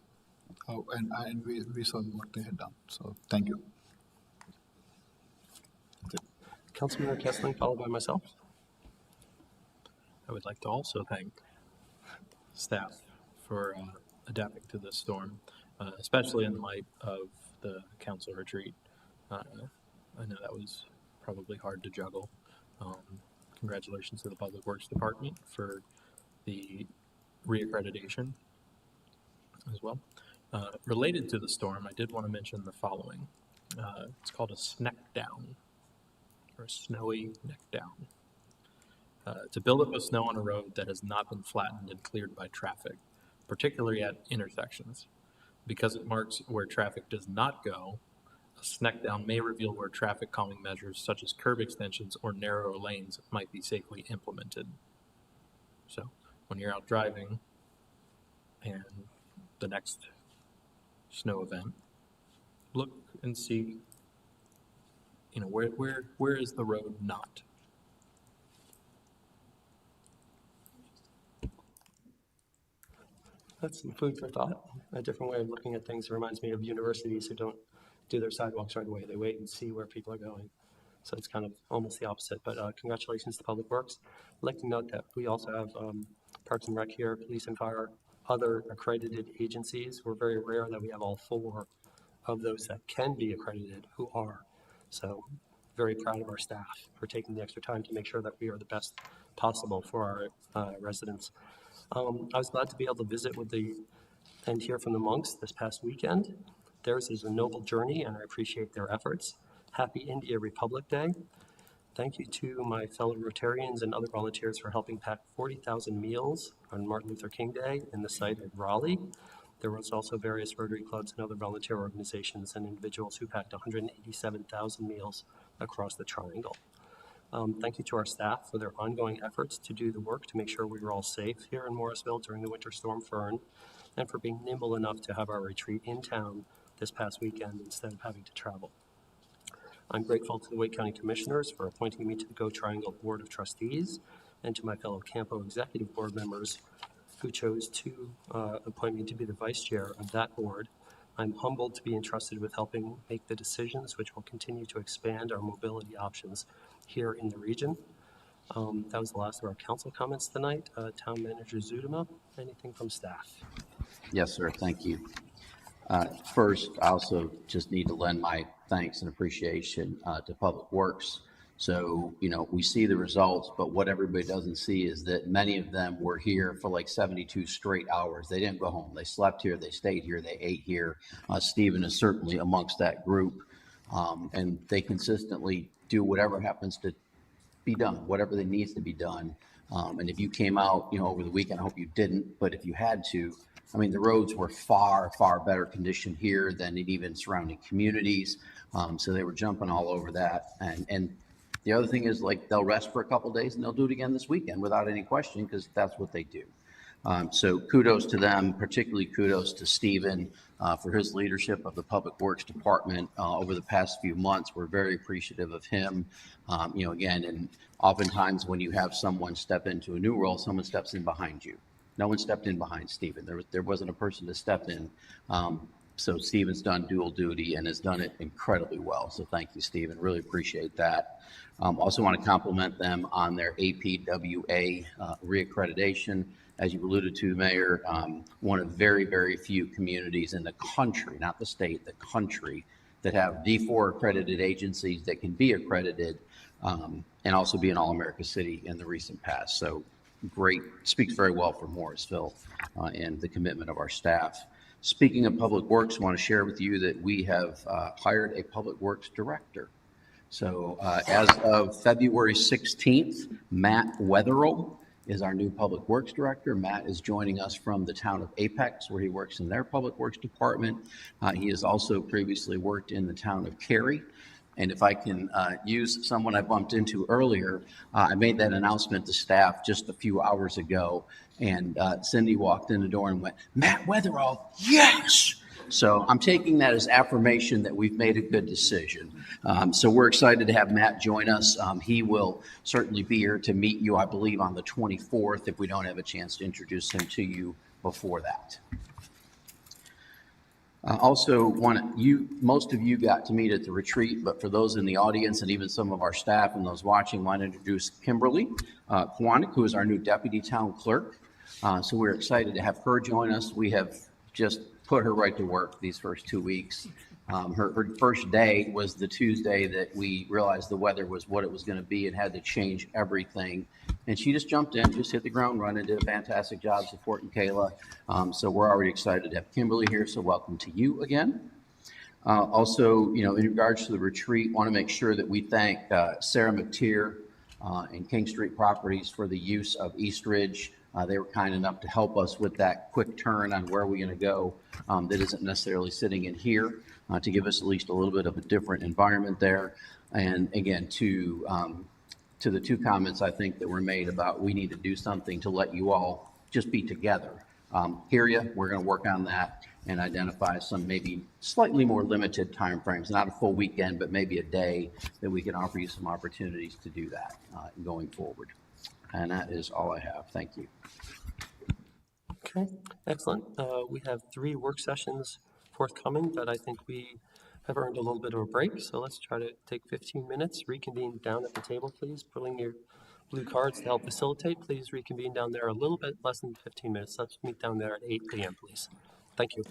and we saw the work they had done. So thank you. Councilmember Kessler, followed by myself. I would like to also thank staff for adapting to this storm, especially in light of the council retreat. I know that was probably hard to juggle. Congratulations to the Public Works Department for the reaccreditation as well. Related to the storm, I did want to mention the following. It's called a sneck down, or a snowy neck down. It's a buildup of snow on a road that has not been flattened and cleared by traffic, particularly at intersections. Because it marks where traffic does not go, a sneck down may reveal where traffic calming measures such as curb extensions or narrower lanes might be safely implemented. So when you're out driving and the next snow event, look and see, where is the road not? That's some food for thought. A different way of looking at things. It reminds me of universities who don't do their sidewalks right away. They wait and see where people are going. So it's kind of almost the opposite. But congratulations to Public Works. I'd like to note that we also have Parks and Rec here, police and fire, other accredited agencies. We're very rare that we have all 4 of those that can be accredited who are. So very proud of our staff for taking the extra time to make sure that we are the best possible for our residents. I was glad to be able to visit with and hear from the monks this past weekend. Theirs is a noble journey, and I appreciate their efforts. Happy India Republic Day. Thank you to my fellow Rotarians and other volunteers for helping pack 40,000 meals on Martin Luther King Day in the site of Raleigh. There was also various Rotary clubs and other volunteer organizations and individuals who packed 187,000 meals across the Triangle. Thank you to our staff for their ongoing efforts to do the work to make sure we were all safe here in Morrisville during the Winter Storm Fern, and for being nimble enough to have our retreat in town this past weekend instead of having to travel. I'm grateful to the Wake County Commissioners for appointing me to the Go Triangle Board of Trustees, and to my fellow Campo Executive Board members who chose to appoint me to be the Vice Chair of that board. I'm humbled to be entrusted with helping make the decisions which will continue to expand our mobility options here in the region. That was the last of our council comments tonight. Town Manager Zudema, anything from staff? Yes, sir. Thank you. First, I also just need to lend my thanks and appreciation to Public Works. So, we see the results, but what everybody doesn't see is that many of them were here for like 72 straight hours. They didn't go home. They slept here, they stayed here, they ate here. Stephen is certainly amongst that group. And they consistently do whatever happens to be done, whatever that needs to be done. And if you came out, over the weekend, I hope you didn't, but if you had to, the roads were far, far better condition here than in even surrounding communities. So they were jumping all over that. And the other thing is, like, they'll rest for a couple days and they'll do it again this weekend without any question, because that's what they do. So kudos to them, particularly kudos to Stephen for his leadership of the Public Works Department over the past few months. We're very appreciative of him. Again, and oftentimes when you have someone step into a new role, someone steps in behind you. No one stepped in behind Stephen. There wasn't a person to step in. So Stephen's done dual duty and has done it incredibly well. So thank you, Stephen. Really appreciate that. Also want to compliment them on their APWA reaccreditation. As you alluded to, Mayor, one of very, very few communities in the country, not the state, the country, that have D4 accredited agencies that can be accredited and also be an All-America city in the recent past. So great, speaks very well for Morrisville and the commitment of our staff. Speaking of Public Works, I want to share with you that we have hired a Public Works director. So as of February 16th, Matt Wetherill is our new Public Works Director. Matt is joining us from the town of Apex, where he works in their Public Works Department. He has also previously worked in the town of Cary. And if I can use someone I bumped into earlier, I made that announcement to staff just a few hours ago, and Cindy walked in the door and went, "Matt Wetherill, yes!" So I'm taking that as affirmation that we've made a good decision. So we're excited to have Matt join us. He will certainly be here to meet you, I believe, on the 24th, if we don't have a chance to introduce him to you before that. Also, most of you got to meet at the retreat, but for those in the audience and even some of our staff and those watching, I want to introduce Kimberly Kwanik, who is our new Deputy Town Clerk. So we're excited to have her join us. We have just put her right to work these first 2 weeks. Her first day was the Tuesday that we realized the weather was what it was going to be and had to change everything. And she just jumped in, just hit the ground running, did a fantastic job supporting Kayla. So we're already excited to have Kimberly here, so welcome to you again. Also, in regards to the retreat, want to make sure that we thank Sarah McTeer and King Street Properties for the use of East Ridge. They were kind enough to help us with that quick turn on where we're going to go that isn't necessarily sitting in here to give us at least a little bit of a different environment there. And again, to the two comments I think that were made about we need to do something to let you all just be together. Hear you. We're going to work on that and identify some maybe slightly more limited timeframes, not a full weekend, but maybe a day that we can offer you some opportunities to do that going forward. And that is all I have. Thank you. Okay, excellent. We have 3 work sessions forthcoming, but I think we have earned a little bit of a break. So let's try to take 15 minutes, reconvene down at the table, please. Bring your blue cards to help facilitate, please reconvene down there a little bit less than 15 minutes. Let's meet down there at 8 p.m., please. Thank you.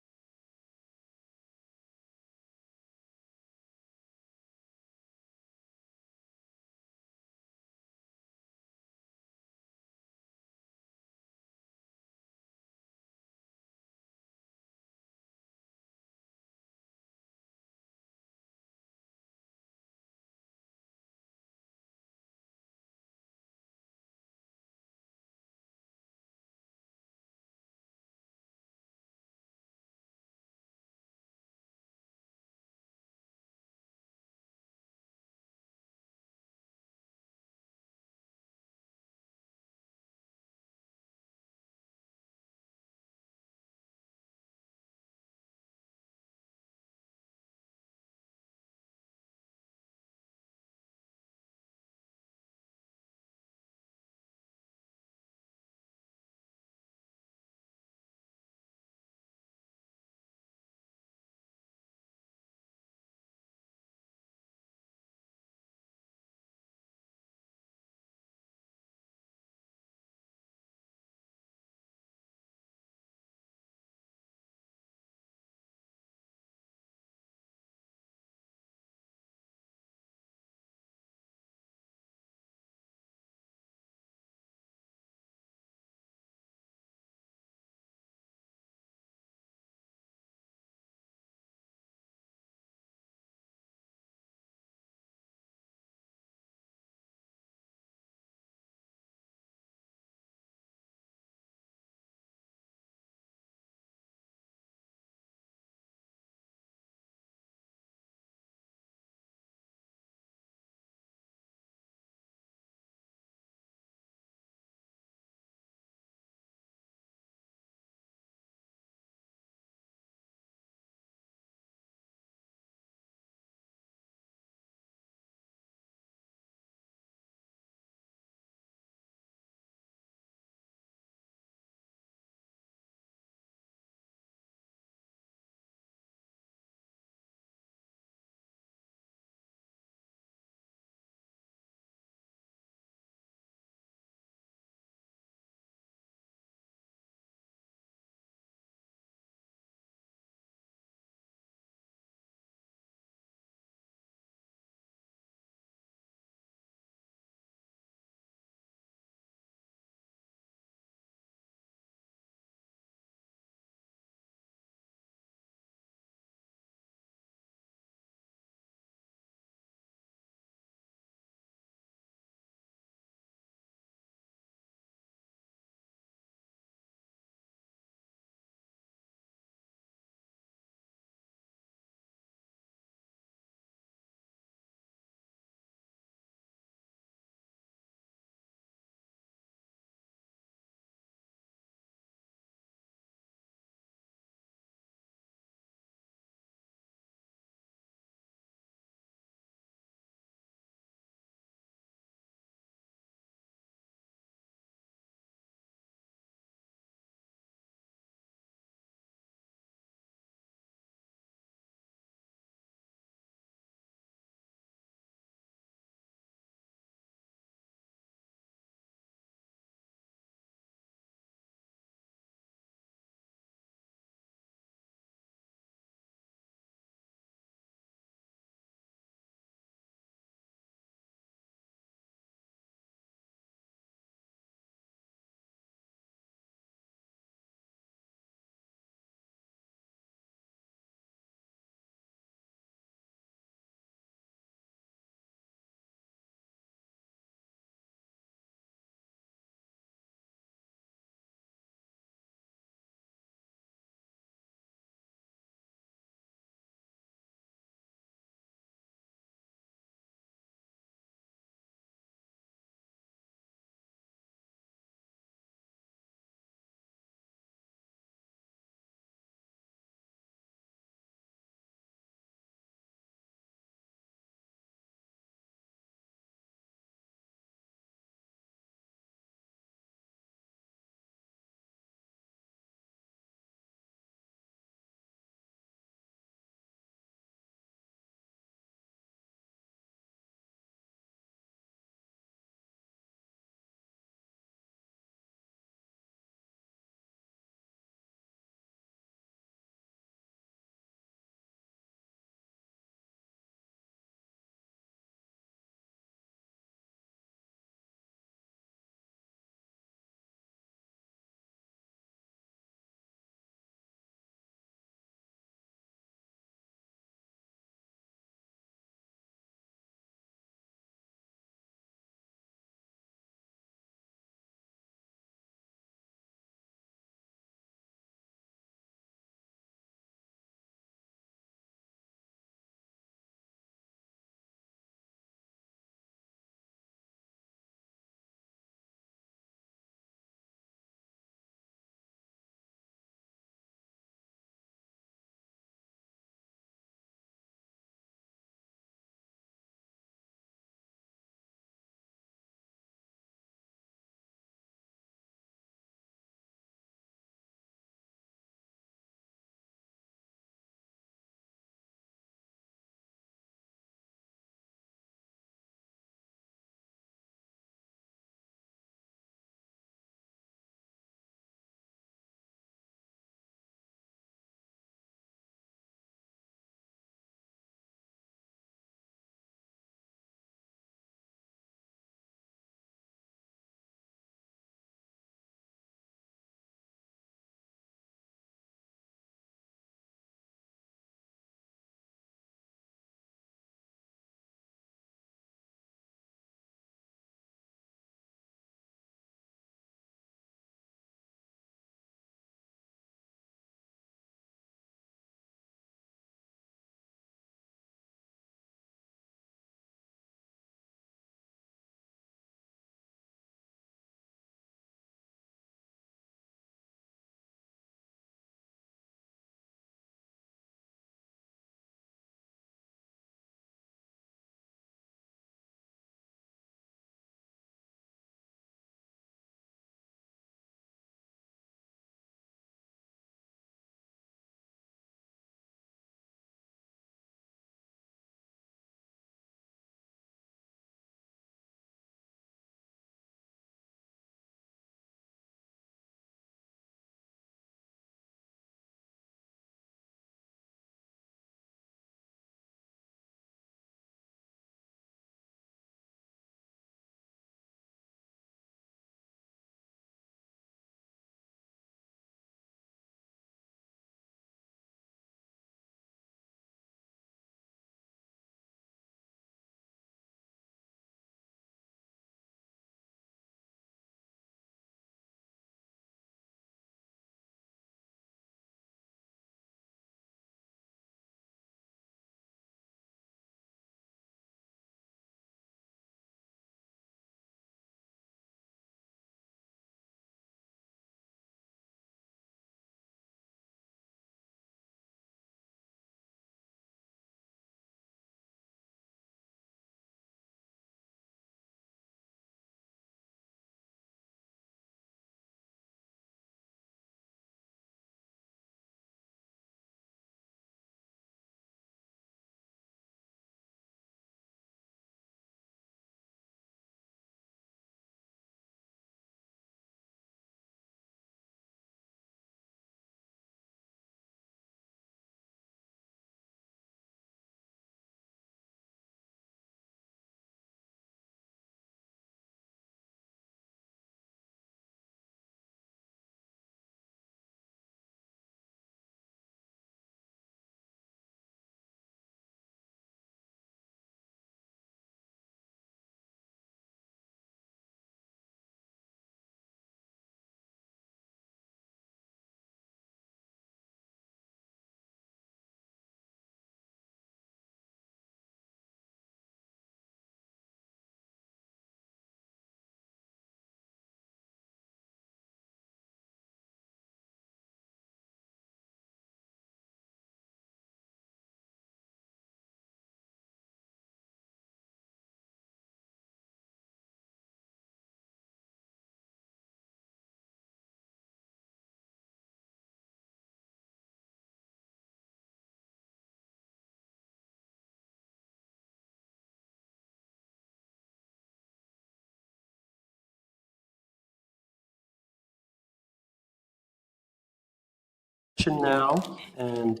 session now, and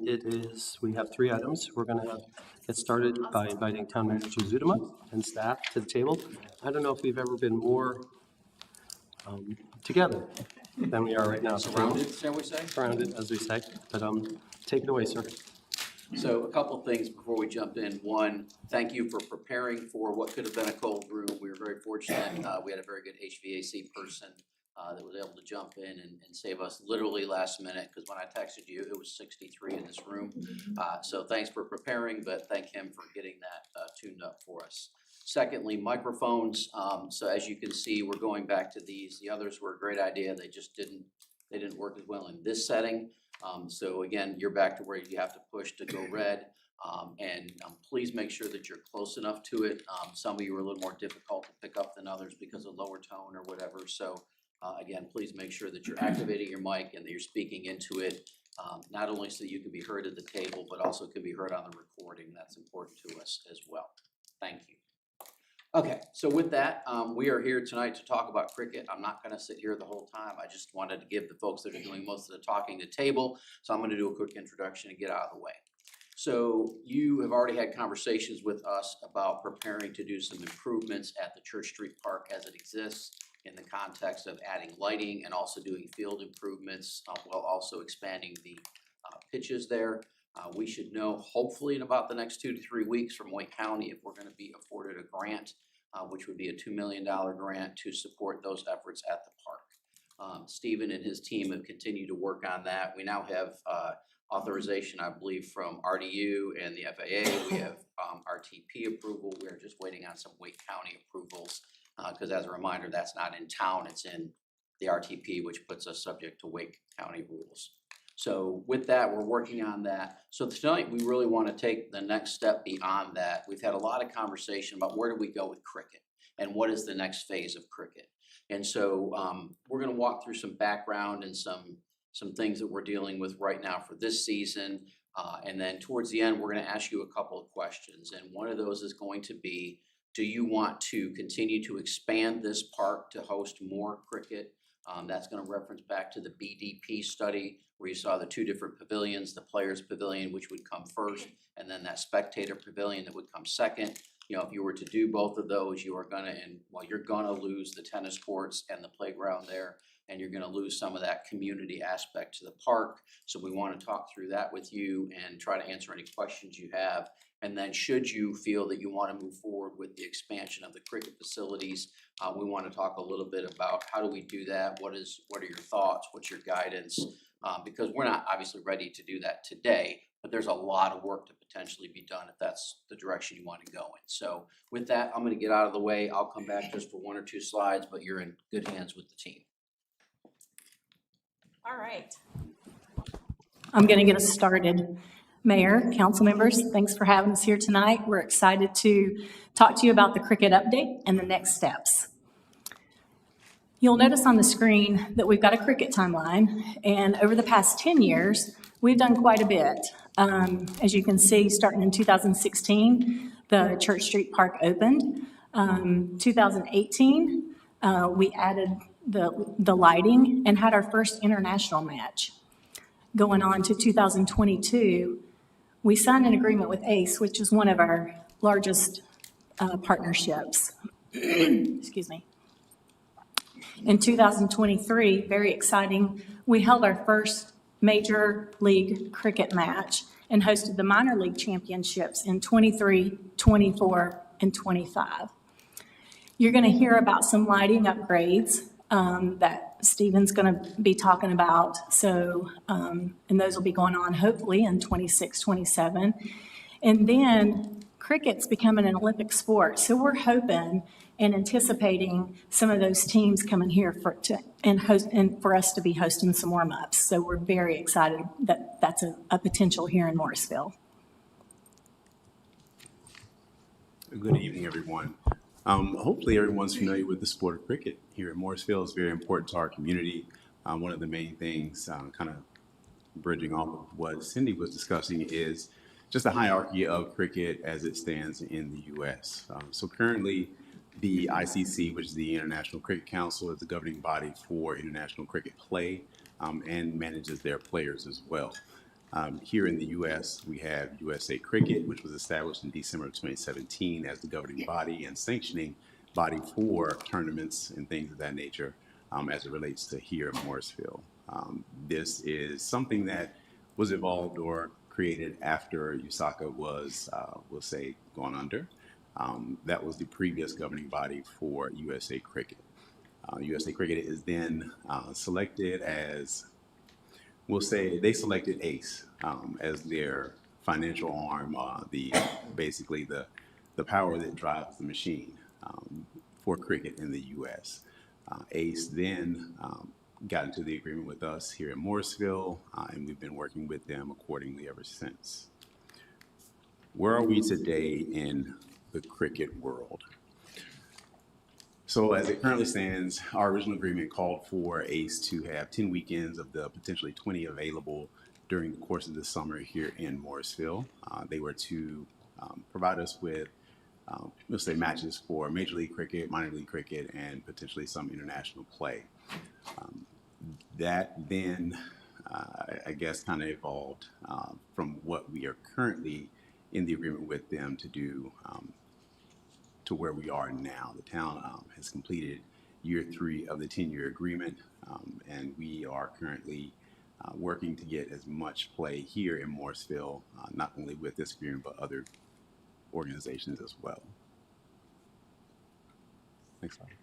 we have 3 items. We're going to get started by inviting Town Manager Zudema and staff to the table. I don't know if we've ever been more together than we are right now. Surrounded, shall we say? Surrounded, as we say. But take it away, sir. So a couple things before we jump in. One, thank you for preparing for what could have been a cold room. We were very fortunate. We had a very good HVAC person that was able to jump in and save us literally last minute, because when I texted you, it was 63 in this room. So thanks for preparing, but thank him for getting that tuned up for us. Secondly, microphones. So as you can see, we're going back to these. The others were a great idea. They just didn't work as well in this setting. So again, you're back to where you have to push to go red. And please make sure that you're close enough to it. Some of you are a little more difficult to pick up than others because of lower tone or whatever. So again, please make sure that you're activating your mic and that you're speaking into it, not only so you can be heard at the table, but also can be heard on the recording. That's important to us as well. Thank you. Okay, so with that, we are here tonight to talk about cricket. I'm not going to sit here the whole time. I just wanted to give the folks that are doing most of the talking the table. So I'm going to do a quick introduction and get out of the way. So you have already had conversations with us about preparing to do some improvements at the Church Street Park as it exists, in the context of adding lighting and also doing field improvements while also expanding the pitches there. We should know hopefully in about the next 2 to 3 weeks from Wake County if we're going to be afforded a grant, which would be a $2 million grant to support those efforts at the park. Stephen and his team have continued to work on that. We now have authorization, I believe, from RDU and the FAA. We have RTP approval. We're just waiting on some Wake County approvals because as a reminder, that's not in town, it's in the RTP, which puts us subject to Wake County rules. So with that, we're working on that. So tonight, we really want to take the next step beyond that. We've had a lot of conversation about where do we go with cricket and what is the next phase of cricket. And so we're going to walk through some background and some things that we're dealing with right now for this season. And then towards the end, we're going to ask you a couple of questions. And one of those is going to be, do you want to continue to expand this park to host more cricket? That's going to reference back to the BDP study where you saw the 2 different pavilions, the players pavilion, which would come first, and then that spectator pavilion that would come second. You know, if you were to do both of those, you are going to, you're going to lose the tennis courts and the playground there, and you're going to lose some of that community aspect to the park. So we want to talk through that with you and try to answer any questions you have. And then should you feel that you want to move forward with the expansion of the cricket facilities, we want to talk a little bit about how do we do that, what are your thoughts, what's your guidance, because we're not obviously ready to do that today, but there's a lot of work to potentially be done if that's the direction you want to go in. So with that, I'm going to get out of the way. I'll come back just for 1 or 2 slides, but you're in good hands with the team. All right. I'm going to get us started. Mayor, council members, thanks for having us here tonight. We're excited to talk to you about the cricket update and the next steps. You'll notice on the screen that we've got a cricket timeline, and over the past 10 years, we've done quite a bit. As you can see, starting in 2016, the Church Street Park opened. 2018, we added the lighting and had our first international match. Going on to 2022, we signed an agreement with ACE, which is one of our largest partnerships. Excuse me. In 2023, very exciting, we held our first major league cricket match and hosted the minor league championships in 23, 24, and 25. You're going to hear about some lighting upgrades that Stephen's going to be talking about. So, and those will be going on hopefully in 26, 27. And then cricket's becoming an Olympic sport. So we're hoping and anticipating some of those teams coming here for us to be hosting some warm-ups. So we're very excited that that's a potential here in Morrisville. Good evening, everyone. Hopefully everyone's familiar with the sport of cricket here in Morrisville. It's very important to our community. One of the main things, kind of bridging off of what Cindy was discussing, is just the hierarchy of cricket as it stands in the U.S. So currently, the ICC, which is the International Cricket Council, is the governing body for international cricket play. and manages their players as well. Here in the U.S., we have USA Cricket, which was established in December of 2017 as the governing body and sanctioning body for tournaments and things of that nature as it relates to here in Morrisville. This is something that was evolved or created after USACA was, we'll say, gone under. That was the previous governing body for USA Cricket. USA Cricket is then selected as, we'll say, they selected ACE as their financial arm, basically the power that drives the machine for cricket in the U.S. ACE then got into the agreement with us here in Morrisville, and we've been working with them accordingly ever since. Where are we today in the cricket world? So as it currently stands, our original agreement called for ACE to have 10 weekends of the potentially 20 available during the course of the summer here in Morrisville. They were to provide us with, we'll say, matches for Major League Cricket, Minor League Cricket, and potentially some international play. That then, I guess, kind of evolved from what we are currently in the agreement with them to do to where we are now. The town has completed year 3 of the 10-year agreement, and we are currently working to get as much play here in Morrisville, not only with this agreement, but other organizations as well. Next slide.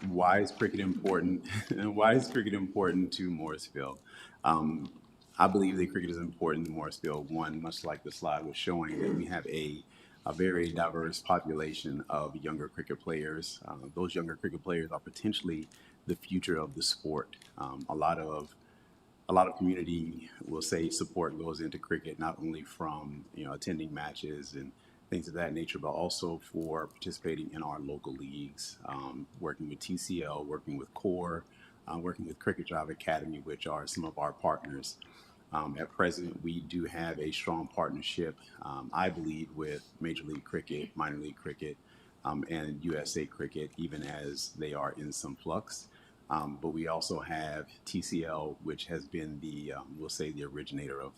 Why is cricket important? Why is cricket important to Morrisville? I believe that cricket is important to Morrisville. One, much like the slide was showing, that we have a very diverse population of younger cricket players. Those younger cricket players are potentially the future of the sport. A lot of community, will say, support goes into cricket, not only from attending matches and things of that nature, but also for participating in our local leagues, working with TCL, working with CORE, working with Cricket Drive Academy, which are some of our partners. At present, we do have a strong partnership, I believe, with Major League Cricket, Minor League Cricket, and USA Cricket, even as they are in some flux. But we also have TCL, which has been the, we'll say, the originator of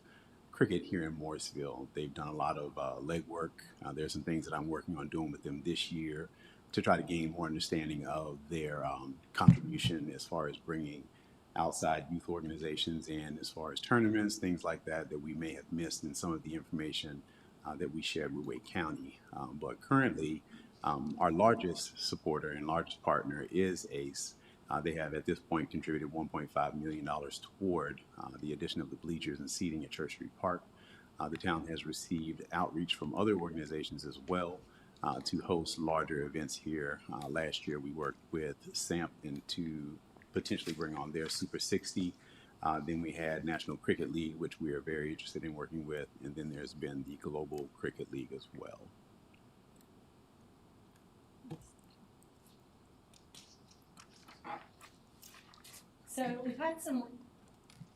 cricket here in Morrisville. They've done a lot of legwork. There's some things that I'm working on doing with them this year to try to gain more understanding of their contribution as far as bringing outside youth organizations in, as far as tournaments, things like that, that we may have missed in some of the information that we shared with Wake County. But currently, our largest supporter and largest partner is ACE. They have at this point contributed $1.5 million toward the addition of the bleachers and seating at Church Street Park. The town has received outreach from other organizations as well to host larger events here. Last year we worked with SAMP and to potentially bring on their Super 60. Then we had National Cricket League, which we are very interested in working with, and then there's been the Global Cricket League as well. So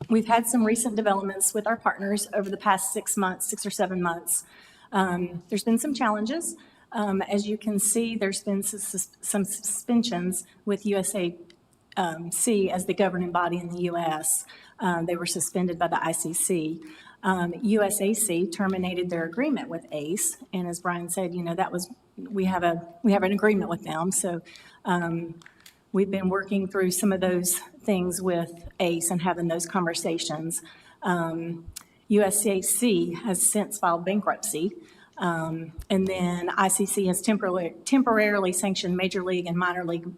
we've had some recent developments with our partners over the past 6 months, 6 or 7 months. There's been some challenges. As you can see, there's been some suspensions with USA as the governing body in the U.S. They were suspended by the ICC. USAC terminated their agreement with ACE, and as Brian said, we have an agreement with them. So we've been working through some of those things with ACE and having those conversations. USAC has since filed bankruptcy, and then ICC has temporarily sanctioned major league and minor league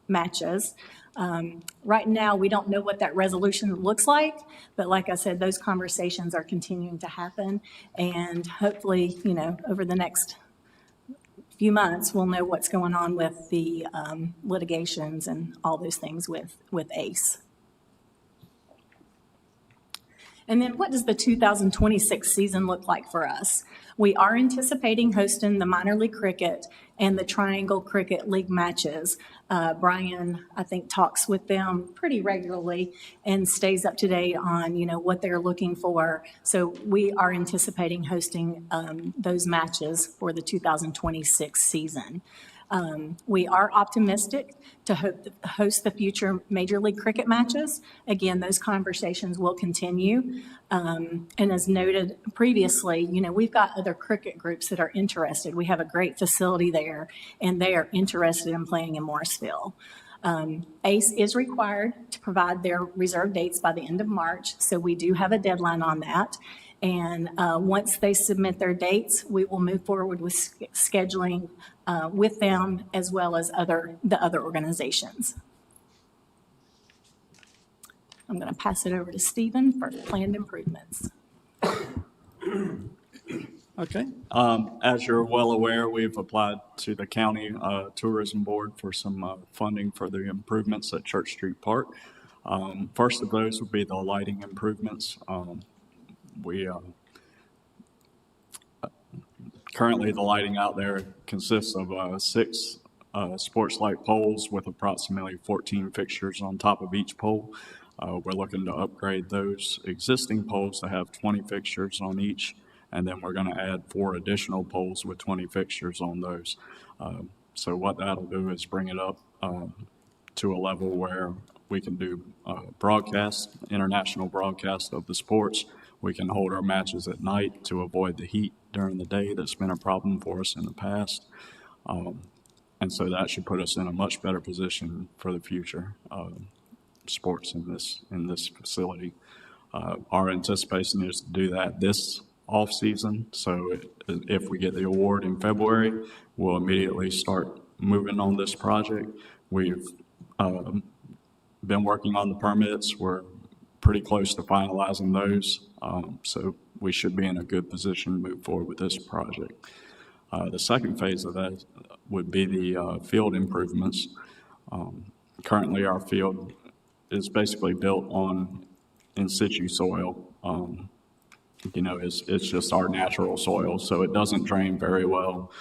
matches. Right now, we don't know what that resolution looks like, but like I said, those conversations are continuing to happen, and hopefully, over the next few months, we'll know what's going on with the litigations and all those things with ACE. And then what does the 2026 season look like for us? We are anticipating hosting the minor league cricket and the Triangle Cricket League matches. Brian, I think, talks with them pretty regularly and stays up to date on, what they're looking for. So we are anticipating hosting those matches for the 2026 season. We are optimistic to host the future Major League Cricket matches. Again, those conversations will continue. And as noted previously, we've got other cricket groups that are interested. We have a great facility there, and they are interested in playing in Morrisville. ACE is required to provide their reserve dates by the end of March, so we do have a deadline on that. And once they submit their dates, we will move forward with scheduling with them as well as the other organizations. I'm going to pass it over to Stephen for planned improvements. Okay. As you're well aware, we've applied to the county tourism board for some funding for the improvements at Church Street Park. First of those would be the lighting improvements. Currently, the lighting out there consists of 6 sports light poles with approximately 14 fixtures on top of each pole. We're looking to upgrade those existing poles to have 20 fixtures on each, and then we're going to add 4 additional poles with 20 fixtures on those. So what that'll do is bring it up to a level where we can do international broadcast of the sports. We can hold our matches at night to avoid the heat during the day that's been a problem for us in the past. And so that should put us in a much better position for the future sports in this facility. Our anticipation is to do that this off season. So if we get the award in February, we'll immediately start moving on this project. We've been working on the permits. We're pretty close to finalizing those. So we should be in a good position to move forward with this project. The second phase of that would be the field improvements. Currently, our field is basically built on in situ soil. It's just our natural soil, so it doesn't drain very well.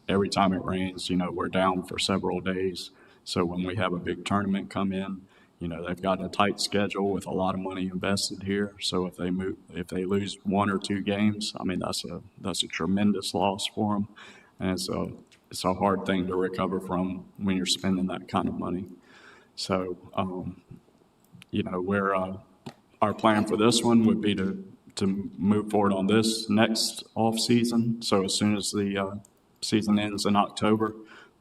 Every time it rains, we're down for several days. So when we have a big tournament come in, they've got a tight schedule with a lot of money invested here. So if they lose 1 or 2 games, that's a tremendous loss for them, and it's a hard thing to recover from when you're spending that kind of money. So our plan for this one would be to move forward on this next off season. So as soon as the season ends in October,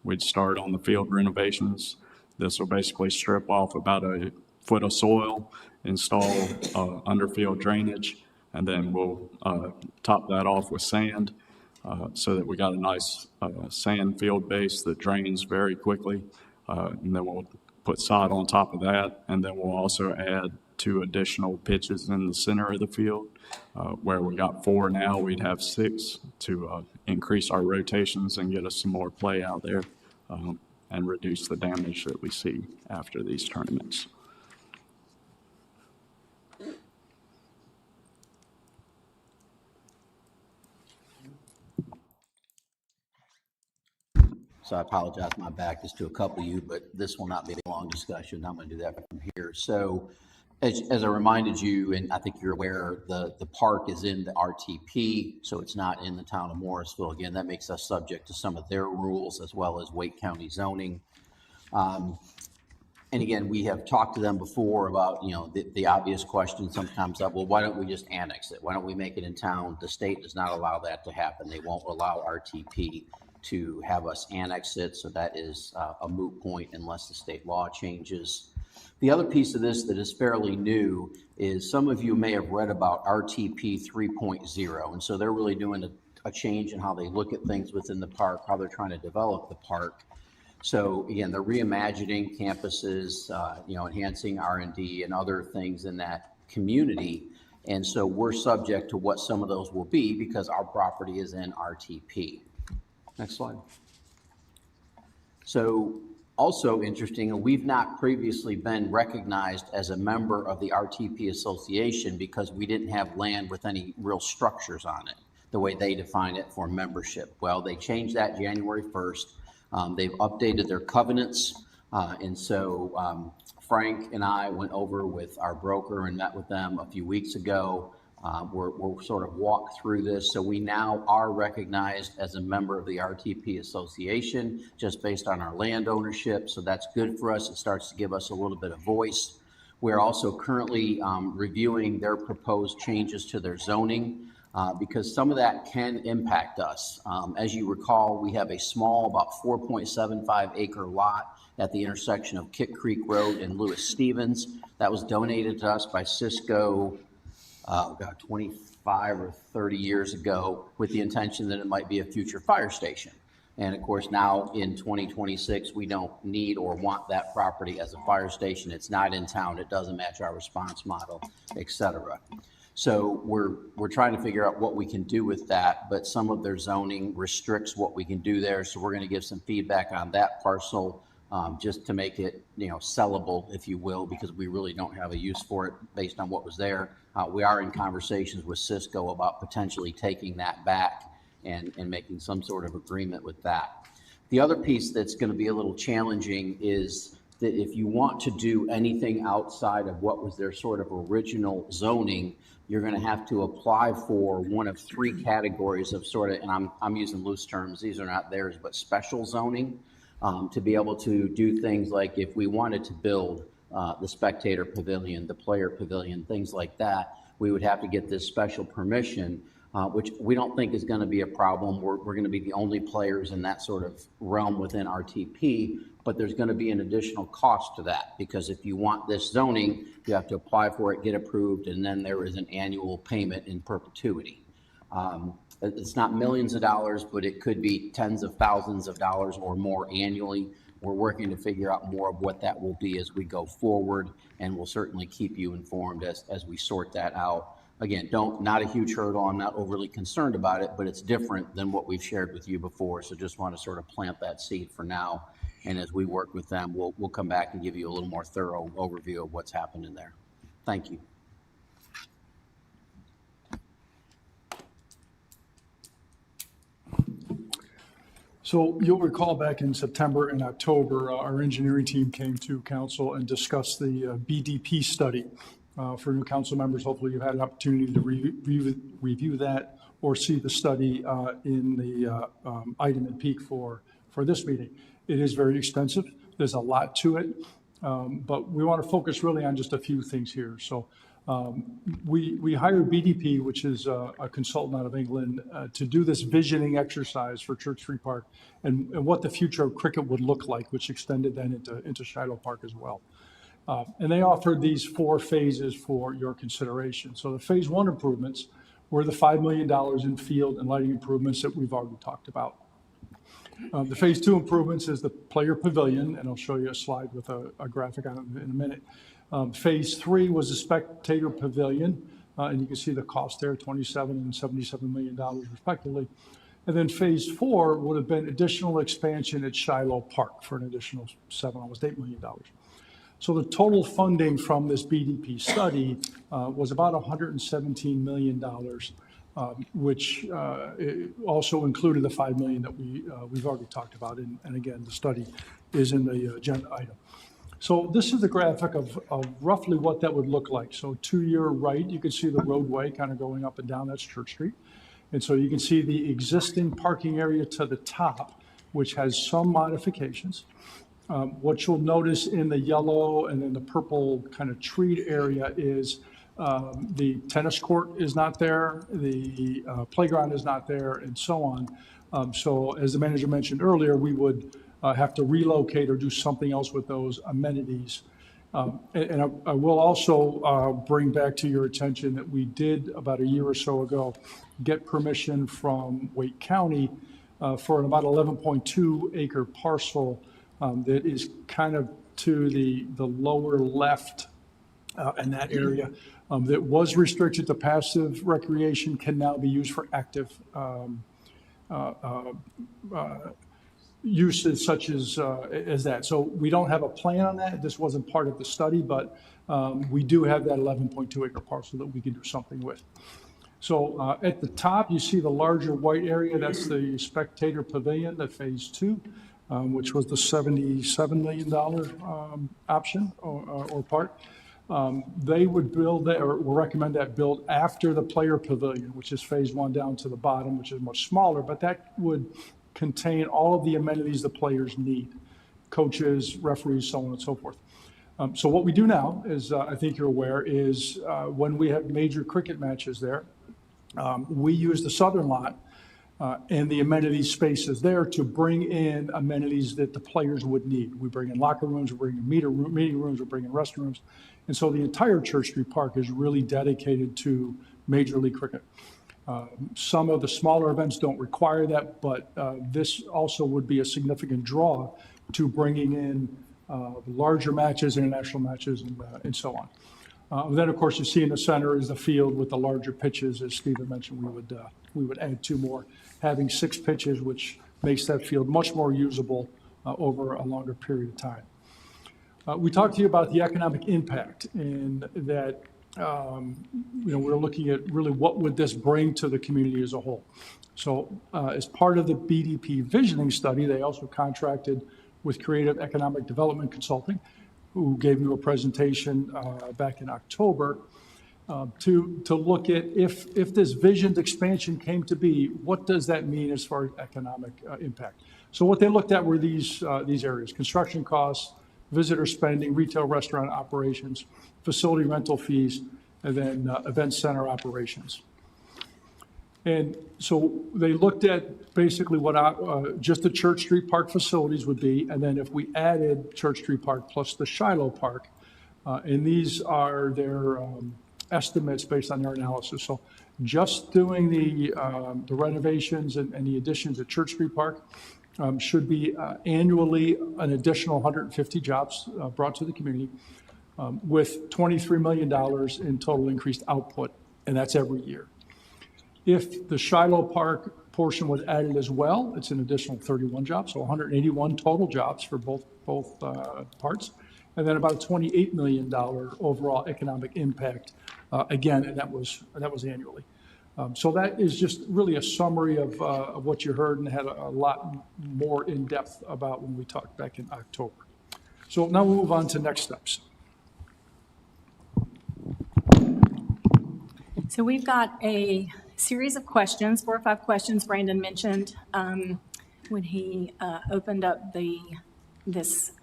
we'd start on the field renovations. This will basically strip off about a foot of soil, install underfield drainage, and then we'll top that off with sand so that we got a nice sand field base that drains very quickly. And then we'll put sod on top of that, and then we'll also add 2 additional pitches in the center of the field. Where we got 4 now, we'd have 6 to increase our rotations and get us some more play out there. And reduce the damage that we see after these tournaments. So I apologize, my back is to a couple of you, but this will not be a long discussion. I'm going to do that from here. So as I reminded you, and I think you're aware, the park is in the RTP, so it's not in the town of Morrisville. Again, that makes us subject to some of their rules as well as Wake County zoning. And again, we have talked to them before about, the obvious question sometimes of, well, why don't we just annex it? Why don't we make it in town? The state does not allow that to happen. They won't allow RTP to have us annex it, so that is a moot point unless the state law changes. The other piece of this that is fairly new is some of you may have read about RTP 3.0, and so they're really doing a change in how they look at things within the park, how they're trying to develop the park. So again, they're reimagining campuses, enhancing R&D and other things in that community, and so we're subject to what some of those will be because our property is in RTP. Next slide. So also interesting, we've not previously been recognized as a member of the RTP Association because we didn't have land with any real structures on it, the way they define it for membership. Well, they changed that January 1st. They've updated their covenants. And so Frank and I went over with our broker and met with them a few weeks ago. We're sort of walked through this, so we now are recognized as a member of the RTP Association just based on our land ownership, so that's good for us. It starts to give us a little bit of voice. We're also currently reviewing their proposed changes to their zoning because some of that can impact us. As you recall, we have a small, about 4.75 acre lot at the intersection of Kit Creek Road and Lewis Stevens. That was donated to us by Cisco 25 or 30 years ago with the intention that it might be a future fire station. And of course, now in 2026, we don't need or want that property as a fire station. It's not in town. It doesn't match our response model, et cetera. So we're trying to figure out what we can do with that, but some of their zoning restricts what we can do there. So we're going to give some feedback on that parcel just to make it, sellable, if you will, because we really don't have a use for it based on what was there. We are in conversations with Cisco about potentially taking that back and making some sort of agreement with that. The other piece that's going to be a little challenging is that if you want to do anything outside of what was their sort of original zoning, you're going to have to apply for one of three categories of sort of, and I'm using loose terms, these are not theirs, but special zoning, to be able to do things like if we wanted to build the spectator pavilion, the player pavilion, things like that, we would have to get this special permission, which we don't think is going to be a problem. We're going to be the only players in that sort of realm within RTP, but there's going to be an additional cost to that because if you want this zoning, you have to apply for it, get approved, and then there is an annual payment in perpetuity. It's not millions of dollars, but it could be tens of thousands of dollars or more annually. We're working to figure out more of what that will be as we go forward, and we'll certainly keep you informed as we sort that out. Again, not a huge hurdle. I'm not overly concerned about it, but it's different than what we've shared with you before. So just want to sort of plant that seed for now. And as we work with them, we'll come back and give you a little more thorough overview of what's happening there. Thank you. So you'll recall back in September and October, our engineering team came to council and discussed the BDP study. For new council members, hopefully you've had an opportunity to review that or see the study in the item and peak for this meeting. It is very extensive. There's a lot to it, but we want to focus really on just a few things here. So we hired BDP, which is a consultant out of England, to do this visioning exercise for Church Street Park and what the future of cricket would look like, which extended then into Shiloh Park as well. And they offered these 4 phases for your consideration. So the phase 1 improvements were the $5 million in field and lighting improvements that we've already talked about. The phase 2 improvements is the player pavilion, and I'll show you a slide with a graphic on it in a minute. Phase 3 was the spectator pavilion, and you can see the cost there, $27 and $77 million respectively. And then phase 4 would have been additional expansion at Shiloh Park for an additional almost $8 million. So the total funding from this BDP study was about $117 million, which also included the $5 million that we've already talked about. And again, the study is in the agenda item. So this is the graphic of roughly what that would look like. So to your right, you can see the roadway kind of going up and down. That's Church Street. And so you can see the existing parking area to the top, which has some modifications. What you'll notice in the yellow and then the purple kind of treed area is the tennis court is not there, the playground is not there, and so on. So as the manager mentioned earlier, we would have to relocate or do something else with those amenities. And I will also bring back to your attention that we did about a year or so ago get permission from Wake County for an about 11.2 acre parcel that is kind of to the lower left in that area that was restricted to passive recreation can now be used for active uses such as that. So we don't have a plan on that. This wasn't part of the study, but we do have that 11.2 acre parcel that we can do something with. So at the top, you see the larger white area. That's the spectator pavilion, the phase 2. Which was the $77 million option or part. They would build that, or recommend that build after the player pavilion, which is phase one down to the bottom, which is much smaller, but that would contain all of the amenities the players need, coaches, referees, so on and so forth. So what we do now is, I think you're aware, is when we have major cricket matches there, we use the southern lot and the amenity spaces there to bring in amenities that the players would need. We bring in locker rooms, we bring in meeting rooms, we bring in restrooms. And so the entire Church Street Park is really dedicated to Major League Cricket. Some of the smaller events don't require that, but this also would be a significant draw to bringing in larger matches, international matches, and so on. Then, of course, you see in the center is the field with the larger pitches. As Stephen mentioned, we would add 2 more, having 6 pitches, which makes that field much more usable over a longer period of time. We talked to you about the economic impact, and that we're looking at really what would this bring to the community as a whole. So as part of the BDP visioning study, they also contracted with Creative Economic Development Consulting, who gave you a presentation back in October, to look at if this visioned expansion came to be, what does that mean as far as economic impact? So what they looked at were these areas: construction costs, visitor spending, retail restaurant operations, facility rental fees, and then event center operations. And so they looked at basically what just the Church Street Park facilities would be, and then if we added Church Street Park plus the Shiloh Park, and these are their estimates based on their analysis. So just doing the renovations and the additions at Church Street Park should be annually an additional 150 jobs brought to the community, with $23 million in total increased output, and that's every year. If the Shiloh Park portion was added as well, it's an additional 31 jobs, so 181 total jobs for both parts, and then about a $28 million overall economic impact, again, and that was annually. So that is just really a summary of what you heard, and had a lot more in depth about when we talked back in October. So now we'll move on to next steps. So we've got a series of questions, 4 or 5 questions Brandon mentioned when he opened up this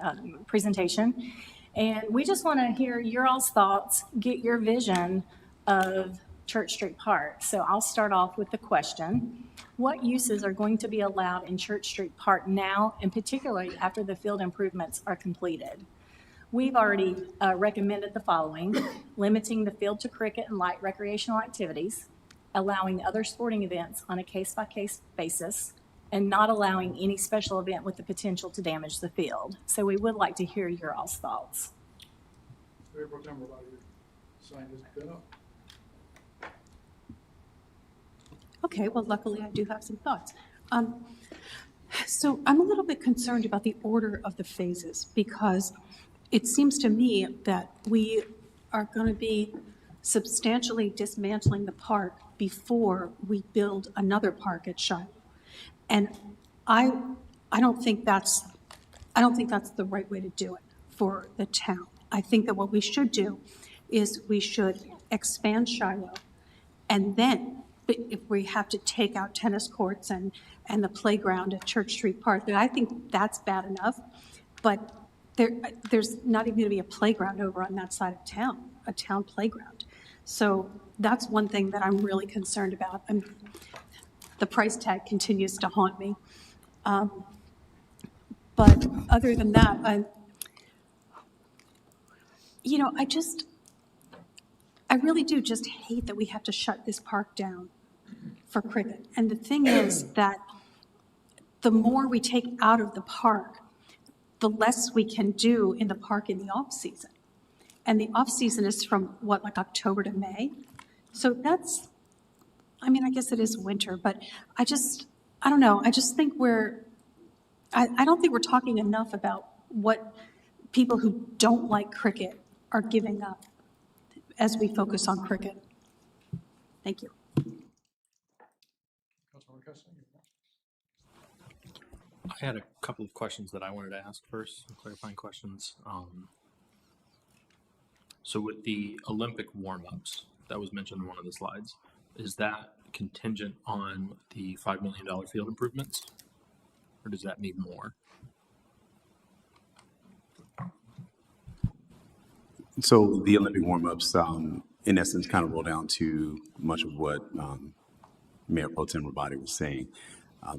presentation. And we just want to hear your all's thoughts, get your vision of Church Street Park. So I'll start off with the question: what uses are going to be allowed in Church Street Park now, and particularly after the field improvements are completed? We've already recommended the following: limiting the field to cricket and light recreational activities, allowing other sporting events on a case-by-case basis, and not allowing any special event with the potential to damage the field. So we would like to hear your all's thoughts. Okay, well, luckily I do have some thoughts. So I'm a little bit concerned about the order of the phases, because it seems to me that we are going to be substantially dismantling the park before we build another park at Shiloh. And I don't think that's the right way to do it for the town. I think that what we should do is we should expand Shiloh, and then if we have to take out tennis courts and the playground at Church Street Park, then I think that's bad enough. But there's not even going to be a playground over on that side of town, a town playground. So that's one thing that I'm really concerned about. The price tag continues to haunt me. But other than that, I really do just hate that we have to shut this park down for cricket. And the thing is that the more we take out of the park, the less we can do in the park in the off season. And the off season is from like October to May. So that's, I guess it is winter, but I don't know. I just think I don't think we're talking enough about what people who don't like cricket are giving up as we focus on cricket. Thank you. I had a couple of questions that I wanted to ask first, some clarifying questions. So with the Olympic warm-ups that was mentioned in one of the slides, is that contingent on the $5 million field improvements? Or does that need more? So the Olympic warm-ups, in essence, kind of roll down to much of what Mayor Pro Tem Rabadi was saying.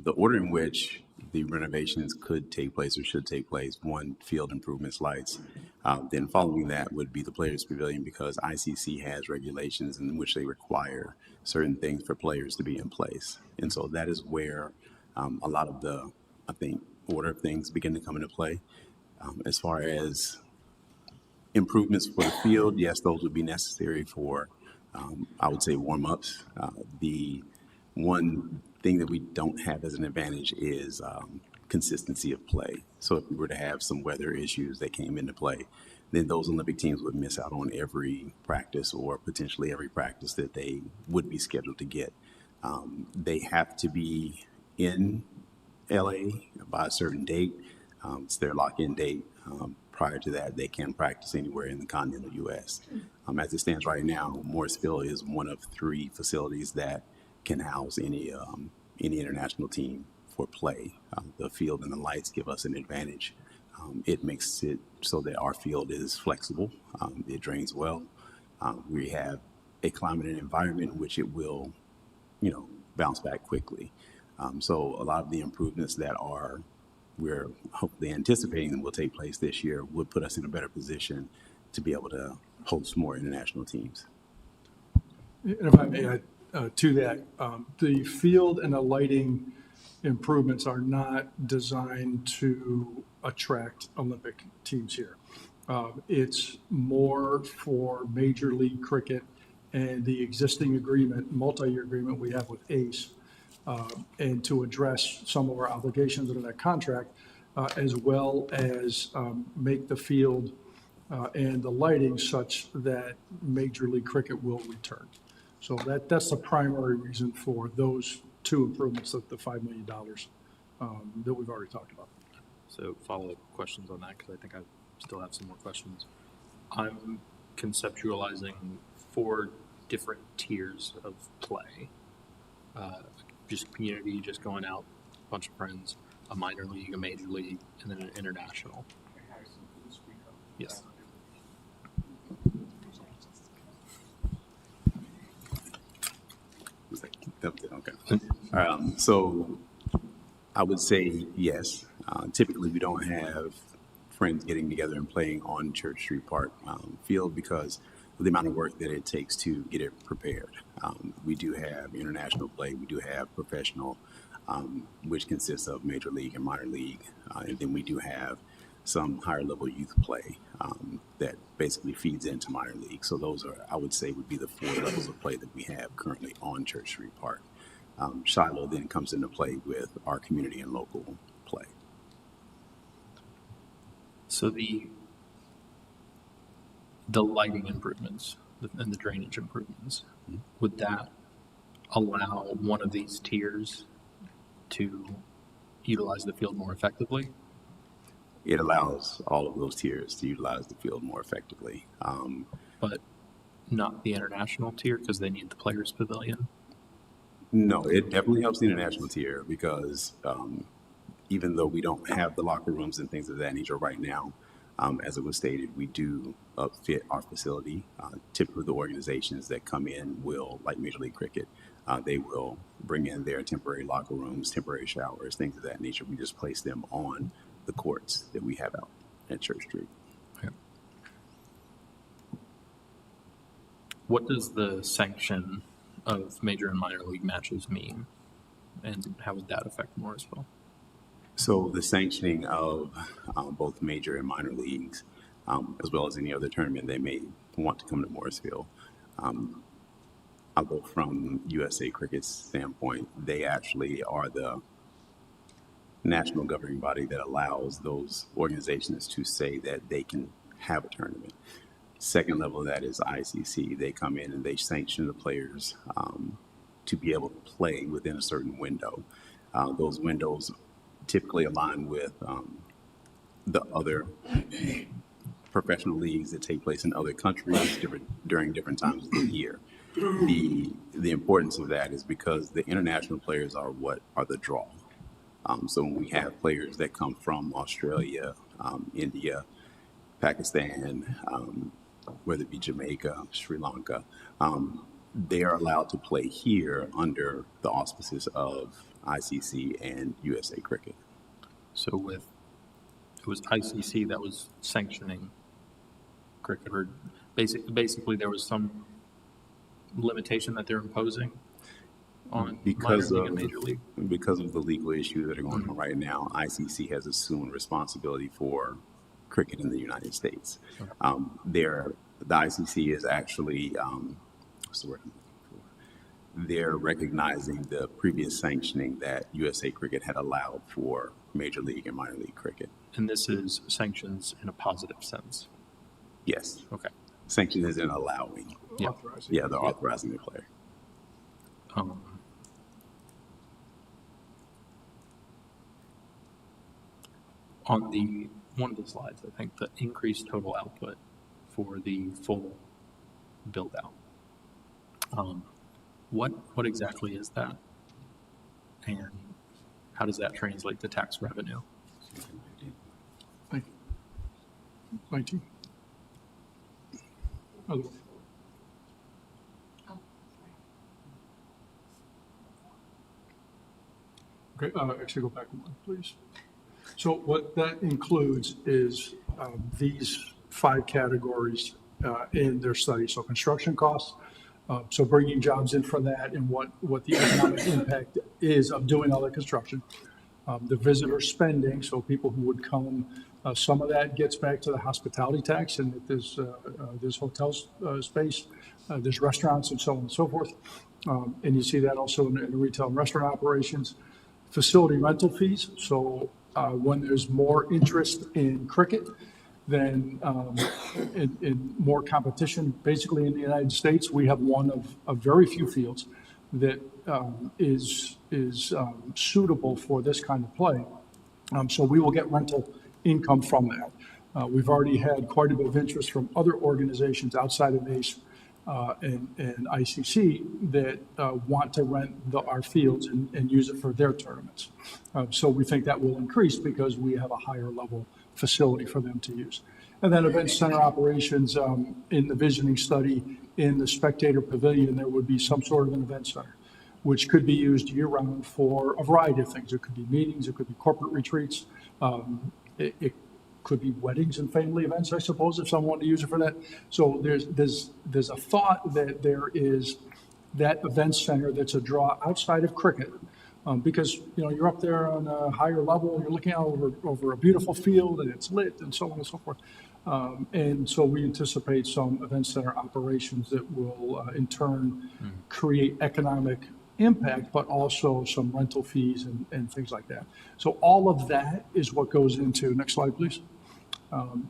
The order in which the renovations could take place or should take place: one, field improvements, lights. Then following that would be the Players Pavilion, because ICC has regulations in which they require certain things for players to be in place. And so that is where a lot of the, I think, order of things begin to come into play. As far as improvements for the field, yes, those would be necessary for, I would say, warm-ups. The one thing that we don't have as an advantage is consistency of play. So if we were to have some weather issues that came into play, then those Olympic teams would miss out on every practice, or potentially every practice that they would be scheduled to get. They have to be in LA by a certain date. It's their lock-in date. Prior to that, they can practice anywhere in the continental U.S. As it stands right now, Morrisville is one of 3 facilities that can house any international team for play. The field and the lights give us an advantage. It makes it so that our field is flexible. It drains well. We have a climate and environment in which it will, bounce back quickly. So a lot of the improvements that we're hopefully anticipating that will take place this year would put us in a better position to be able to host more international teams. And if I may add to that, the field and the lighting improvements are not designed to attract Olympic teams here. It's more for Major League Cricket and the existing agreement, multi-year agreement we have with ACE, and to address some of our obligations under that contract, as well as make the field and the lighting such that Major League Cricket will return. So that's the primary reason for those 2 improvements, of the $5 million that we've already talked about. So follow-up questions on that, because I think I still have some more questions. I'm conceptualizing 4 different tiers of play. Just community, just going out, a bunch of friends, a minor league, a major league, and then an international. Yes. Okay. So I would say yes. Typically, we don't have friends getting together and playing on Church Street Park field because of the amount of work that it takes to get it prepared. We do have international play. We do have professional, which consists of major league and minor league. And then we do have some higher level youth play that basically feeds into minor league. So those are, I would say, would be the 4 levels of play that we have currently on Church Street Park. Shiloh then comes into play with our community and local play. So the lighting improvements and the drainage improvements, would that allow one of these tiers to utilize the field more effectively? It allows all of those tiers to utilize the field more effectively. But not the international tier, because they need the Players Pavilion? No, it definitely helps the international tier because even though we don't have the locker rooms and things of that nature right now, as it was stated, we do upfit our facility. Typically, the organizations that come in will, like Major League Cricket, they will bring in their temporary locker rooms, temporary showers, things of that nature. We just place them on the courts that we have out at Church Street. Okay. What does the sanction of major and minor league matches mean, and how would that affect Morrisville? So the sanctioning of both major and minor leagues, as well as any other tournament they may want to come to Morrisville, I'll go from USA Cricket's standpoint. They actually are the national governing body that allows those organizations to say that they can have a tournament. Second level of that is ICC. They come in and they sanction the players to be able to play within a certain window. Those windows typically align with the other professional leagues that take place in other countries during different times of the year. The importance of that is because the international players are what are the draw. So when we have players that come from Australia, India, Pakistan, whether it be Jamaica, Sri Lanka, they are allowed to play here under the auspices of ICC and USA Cricket. So it was ICC that was sanctioning cricket, or basically there was some limitation that they're imposing on minor league and major league? Because of the legal issues that are going on right now, ICC has assumed responsibility for cricket in the United States. The ICC is actually, what's the word I'm looking for? They're recognizing the previous sanctioning that USA Cricket had allowed for major league and minor league cricket. And this is sanctions in a positive sense? Yes. Okay. Sanctions is in allowing. Yeah. Yeah, they're authorizing the player. On one of the slides, I think the increased total output for the full build out. What exactly is that? And how does that translate to tax revenue? 19. Other one. Okay, actually go back one, please. So what that includes is these 5 categories in their study. So construction costs, so bringing jobs in for that and what the economic impact is of doing all that construction. The visitor spending, so people who would come, some of that gets back to the hospitality tax, and there's hotel space, there's restaurants and so on and so forth. And you see that also in the retail and restaurant operations. Facility rental fees, so when there's more interest in cricket, then in more competition, basically in the United States, we have one of very few fields that is suitable for this kind of play. So we will get rental income from that. We've already had quite a bit of interest from other organizations outside of ACE and ICC that want to rent our fields and use it for their tournaments. So we think that will increase because we have a higher level facility for them to use. And then event center operations, in the visioning study, in the spectator pavilion, there would be some sort of an event center, which could be used year-round for a variety of things. It could be meetings, it could be corporate retreats, it could be weddings and family events, I suppose, if someone wanted to use it for that. So there's a thought that there is that event center that's a draw outside of cricket, because you're up there on a higher level, you're looking out over a beautiful field and it's lit and so on and so forth. And so we anticipate some event center operations that will in turn create economic impact, but also some rental fees and things like that. So all of that is what goes into, next slide please,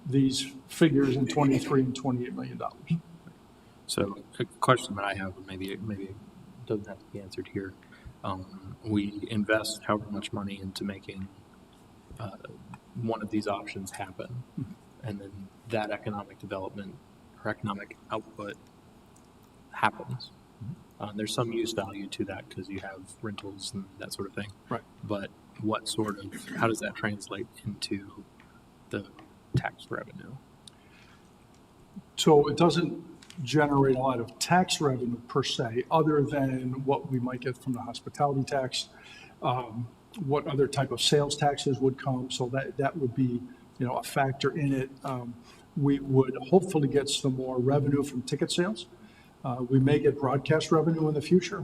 these figures in 23 and $28 million. So a question that I have, maybe it doesn't have to be answered here. We invest however much money into making one of these options happen, and then that economic development or economic output happens. There's some use value to that because you have rentals and that sort of thing. Right. But how does that translate into the tax revenue? So it doesn't generate a lot of tax revenue per se, other than what we might get from the hospitality tax, what other type of sales taxes would come. So that would be, a factor in it. We would hopefully get some more revenue from ticket sales. We may get broadcast revenue in the future,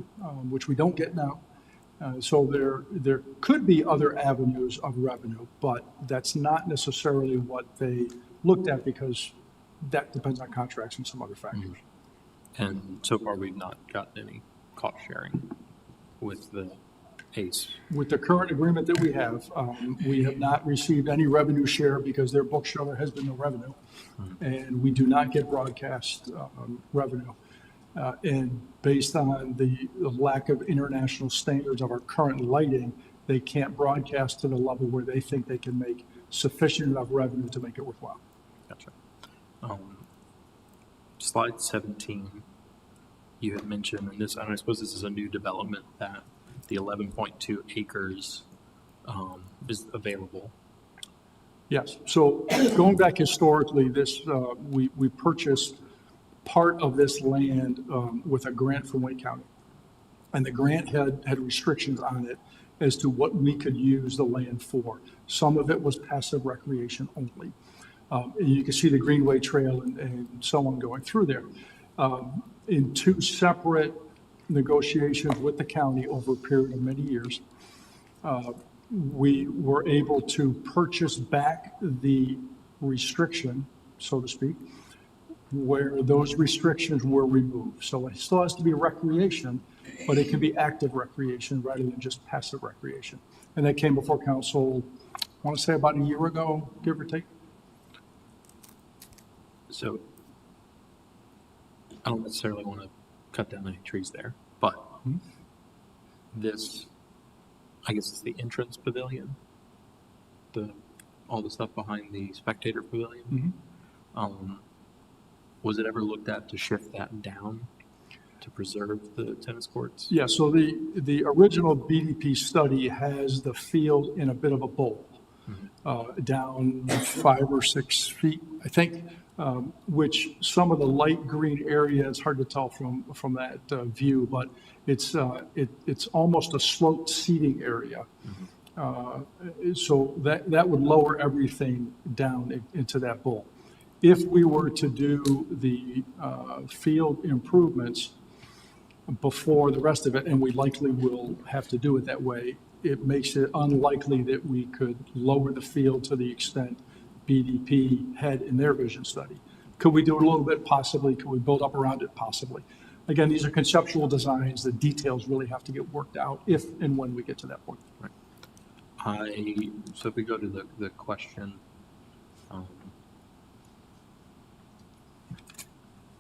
which we don't get now. So there could be other avenues of revenue, but that's not necessarily what they looked at because that depends on contracts and some other factors. And so far, we've not gotten any cost sharing with the ACE. With the current agreement that we have not received any revenue share because their book show there has been no revenue, and we do not get broadcast revenue. And based on the lack of international standards of our current lighting, they can't broadcast to the level where they think they can make sufficient enough revenue to make it worthwhile. Gotcha. Slide 17, you had mentioned, and I suppose this is a new development, that the 11.2 acres is available. Yes, so going back historically, we purchased part of this land with a grant from Wayne County. And the grant had restrictions on it as to what we could use the land for. Some of it was passive recreation only. You can see the Greenway Trail and so on going through there. In two separate negotiations with the county over a period of many years, we were able to purchase back the restriction, so to speak, where those restrictions were removed. So it still has to be recreation, but it can be active recreation rather than just passive recreation. And that came before council, I want to say about a year ago, give or take. So I don't necessarily want to cut down any trees there, but this, I guess it's the entrance pavilion, all the stuff behind the spectator pavilion. Was it ever looked at to shift that down to preserve the tennis courts? Yeah, so the original BDP study has the field in a bit of a bowl, down 5 or 6 feet, I think, which some of the light green area, it's hard to tell from that view, but it's almost a sloped seating area. So that would lower everything down into that bowl. If we were to do the field improvements before the rest of it, and we likely will have to do it that way, it makes it unlikely that we could lower the field to the extent BDP had in their vision study. Could we do it a little bit? Possibly. Could we build up around it? Possibly. Again, these are conceptual designs. The details really have to get worked out if and when we get to that point. Right. So if we go to the question,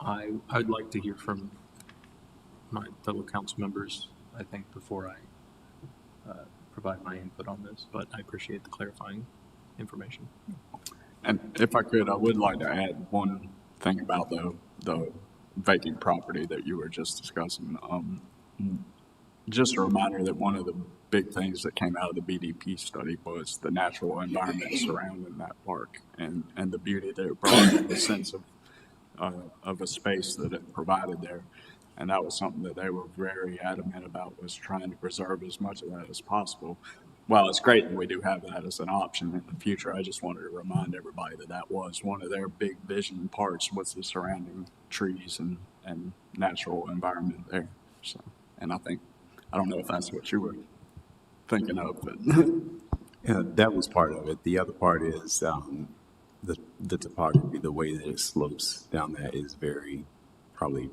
I'd like to hear from my fellow council members, I think, before I provide my input on this, but I appreciate the clarifying information. And if I could, I would like to add one thing about the vacant property that you were just discussing. Just a reminder that one of the big things that came out of the BDP study was the natural environment surrounding that park and the beauty that it brought, the sense of a space that it provided there. And that was something that they were very adamant about, was trying to preserve as much of that as possible. While it's great that we do have that as an option in the future, I just wanted to remind everybody that that was one of their big vision parts, was the surrounding trees and natural environment there. So, and I don't know if that's what you were thinking of, but. Yeah, that was part of it. The other part is the topography, the way that it slopes down that is very probably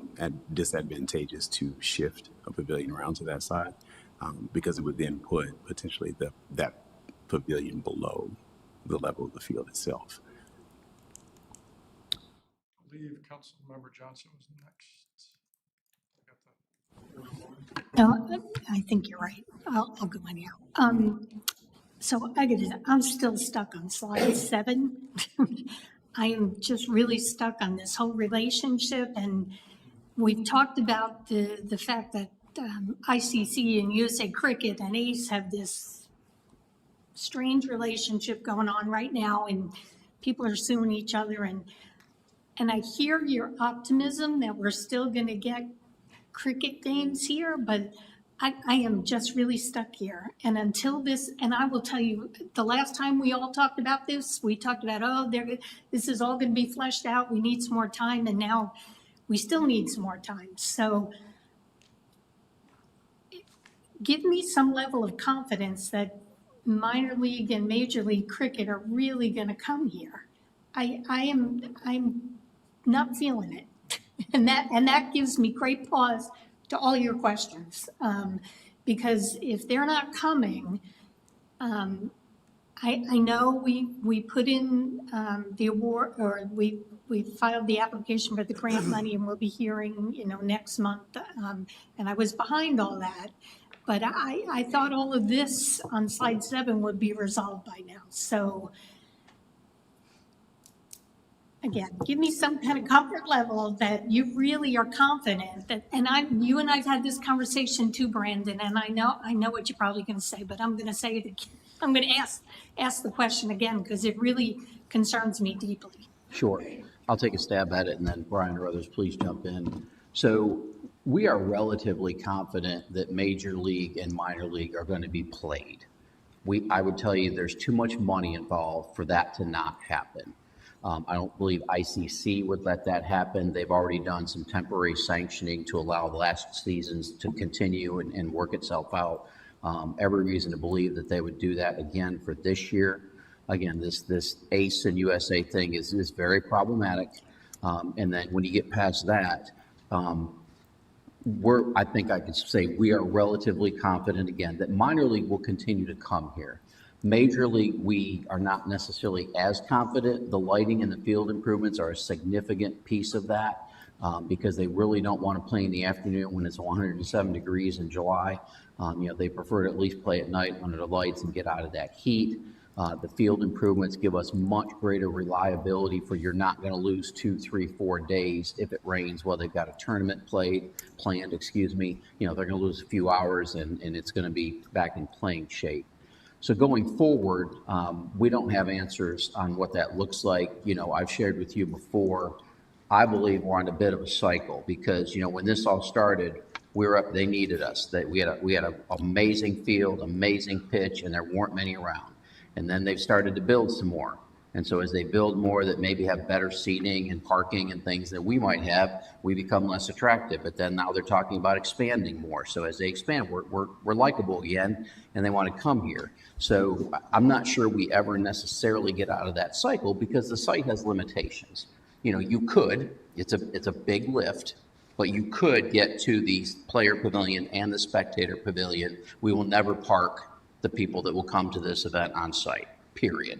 disadvantageous to shift a pavilion around to that side, because it would then put potentially that pavilion below the level of the field itself. I believe Councilmember Johnson was next. No, I think you're right. I'll go anyhow. So I'm still stuck on slide 7. I am just really stuck on this whole relationship, and we've talked about the fact that ICC and USA Cricket and ACE have this strange relationship going on right now, and people are suing each other, and I hear your optimism that we're still going to get cricket games here, but I am just really stuck here. And until this, and I will tell you, the last time we all talked about this, we talked about, this is all going to be fleshed out. We need some more time. And now we still need some more time. So give me some level of confidence that minor league and major league cricket are really going to come here. I'm not feeling it. And that gives me great pause to all your questions, because if they're not coming, I know we put in the award, or we filed the application for the grant money, and we'll be hearing next month. And I was behind all that, but I thought all of this on slide 7 would be resolved by now. So again, give me some kind of comfort level that you really are confident that, and you and I've had this conversation too, Brandon, and I know what you're probably going to say, but I'm going to say it again. I'm going to ask the question again because it really concerns me deeply. Sure. I'll take a stab at it, and then Brian or others, please jump in. So we are relatively confident that Major League and Minor League are going to be played. I would tell you there's too much money involved for that to not happen. I don't believe ICC would let that happen. They've already done some temporary sanctioning to allow the last seasons to continue and work itself out. Every reason to believe that they would do that again for this year. Again, this ACE and USA thing is very problematic. And then when you get past that, I think I could say we are relatively confident again that minor league will continue to come here. Major league, we are not necessarily as confident. The lighting and the field improvements are a significant piece of that because they really don't want to play in the afternoon when it's 107 degrees in July. They prefer to at least play at night under the lights and get out of that heat. The field improvements give us much greater reliability for you're not going to lose 2, 3, 4 days if it rains while they've got a tournament planned. They're going to lose a few hours and it's going to be back in playing shape. So going forward, we don't have answers on what that looks like. I've shared with you before, I believe we're on a bit of a cycle because, when this all started, we were up, they needed us. That we had an amazing field, amazing pitch, and there weren't many around. And then they've started to build some more. And so as they build more that maybe have better seating and parking and things that we might have, we become less attractive. But then now they're talking about expanding more. So as they expand, we're likable again, and they want to come here. So I'm not sure we ever necessarily get out of that cycle because the site has limitations. You could, it's a big lift, but you could get to the player pavilion and the spectator pavilion. We will never park the people that will come to this event on site, period.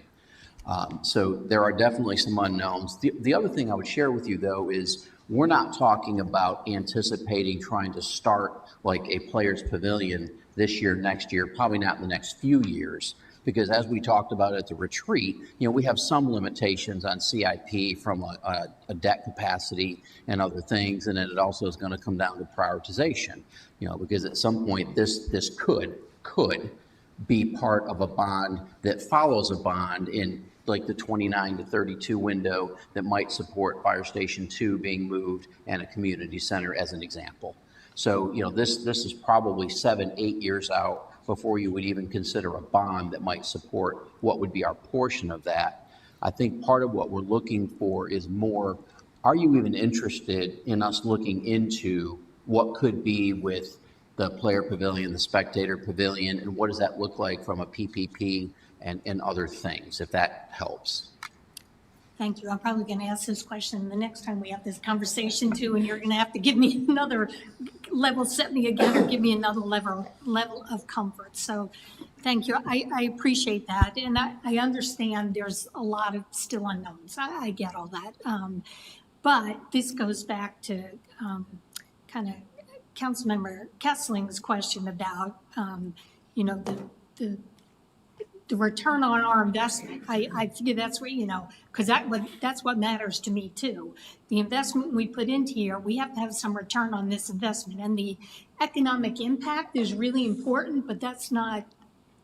So there are definitely some unknowns. The other thing I would share with you, though, is we're not talking about anticipating trying to start like a player's pavilion this year, next year, probably not in the next few years, because as we talked about at the retreat, we have some limitations on CIP from a debt capacity and other things, and then it also is going to come down to prioritization, because at some point this could be part of a bond that follows a bond in like the 29 to 32 window that might support Fire Station 2 being moved and a community center as an example. So, this is probably 7, 8 years out before you would even consider a bond that might support what would be our portion of that. I think part of what we're looking for is more, are you even interested in us looking into what could be with the player pavilion, the spectator pavilion, and what does that look like from a PPP and other things, if that helps. Thank you. I'm probably going to ask this question the next time we have this conversation too, and you're going to have to give me another level, set me again, or give me another level of comfort. So thank you. I appreciate that. And I understand there's a lot of still unknowns. I get all that. But this goes back to kind of Councilmember Kessling's question about, the return on our investment. I figure that's what, because that's what matters to me too. The investment we put into here, we have to have some return on this investment. And the economic impact is really important, but that's not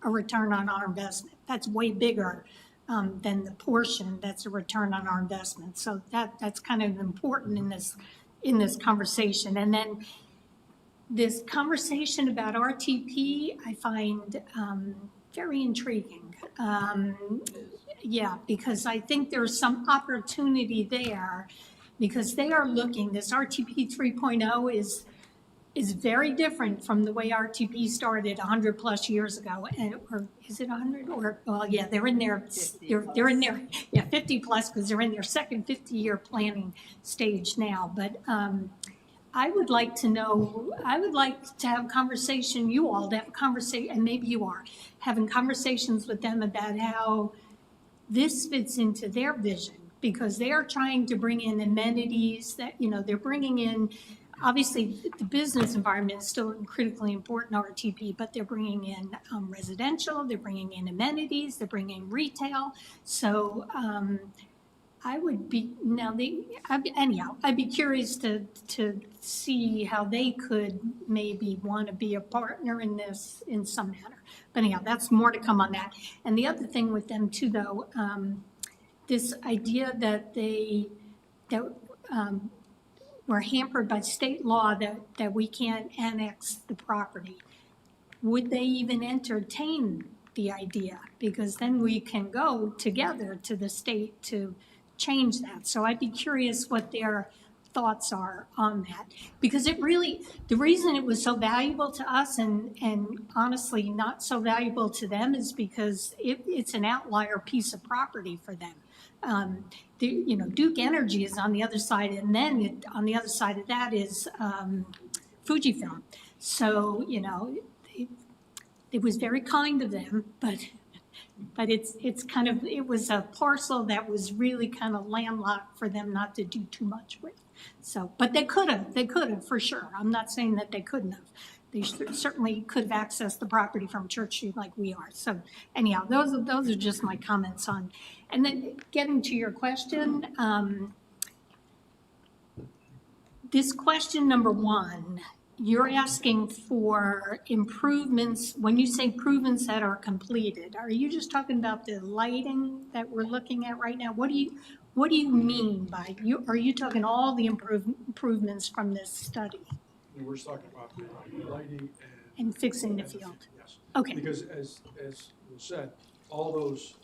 a return on our investment. That's way bigger than the portion that's a return on our investment. So that's kind of important in this conversation. And then this conversation about RTP, I find very intriguing. Because I think there's some opportunity there because they are looking, this RTP 3.0 is very different from the way RTP started 100 plus years ago. Or is it 100? They're in their, they're in their, 50 plus because they're in their second 50-year planning stage now. But I would like to know, I would like to have a conversation, you all to have a conversation, and maybe you are, having conversations with them about how this fits into their vision, because they are trying to bring in amenities that, they're bringing in, obviously the business environment is still critically important to RTP, but they're bringing in residential, they're bringing in amenities, they're bringing in retail. So I would be, anyhow, I'd be curious to see how they could maybe want to be a partner in this in some manner. But anyhow, that's more to come on that. And the other thing with them too, though, this idea that we're hampered by state law that we can't annex the property. Would they even entertain the idea? Because then we can go together to the state to change that. So I'd be curious what their thoughts are on that. Because it really, the reason it was so valuable to us and honestly not so valuable to them is because it's an outlier piece of property for them. Duke Energy is on the other side, and then on the other side of that is Fujifilm. So, it was very kind of them, but it's kind of, it was a parcel that was really kind of landlocked for them not to do too much with. So, but they could have for sure. I'm not saying that they couldn't have. They certainly could have accessed the property from Church Street like we are. So anyhow, those are just my comments on. And then getting to your question, this question number 1, you're asking for improvements. When you say improvements that are completed, are you just talking about the lighting that we're looking at right now? What do you mean by you? Are you talking all the improvements from this study? We're just talking about the lighting and fixing the field. Yes. Okay. Because as was said, all those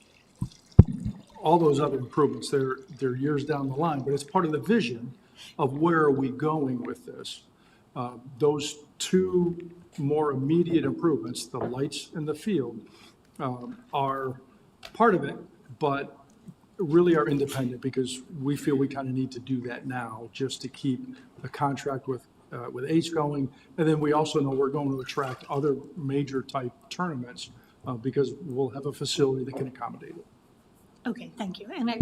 other improvements, they're years down the line, but it's part of the vision of where are we going with this. Those 2 more immediate improvements, the lights in the field, are part of it, but really are independent because we feel we kind of need to do that now just to keep the contract with Ace going. And then we also know we're going to attract other major type tournaments because we'll have a facility that can accommodate it. Okay, thank you. And I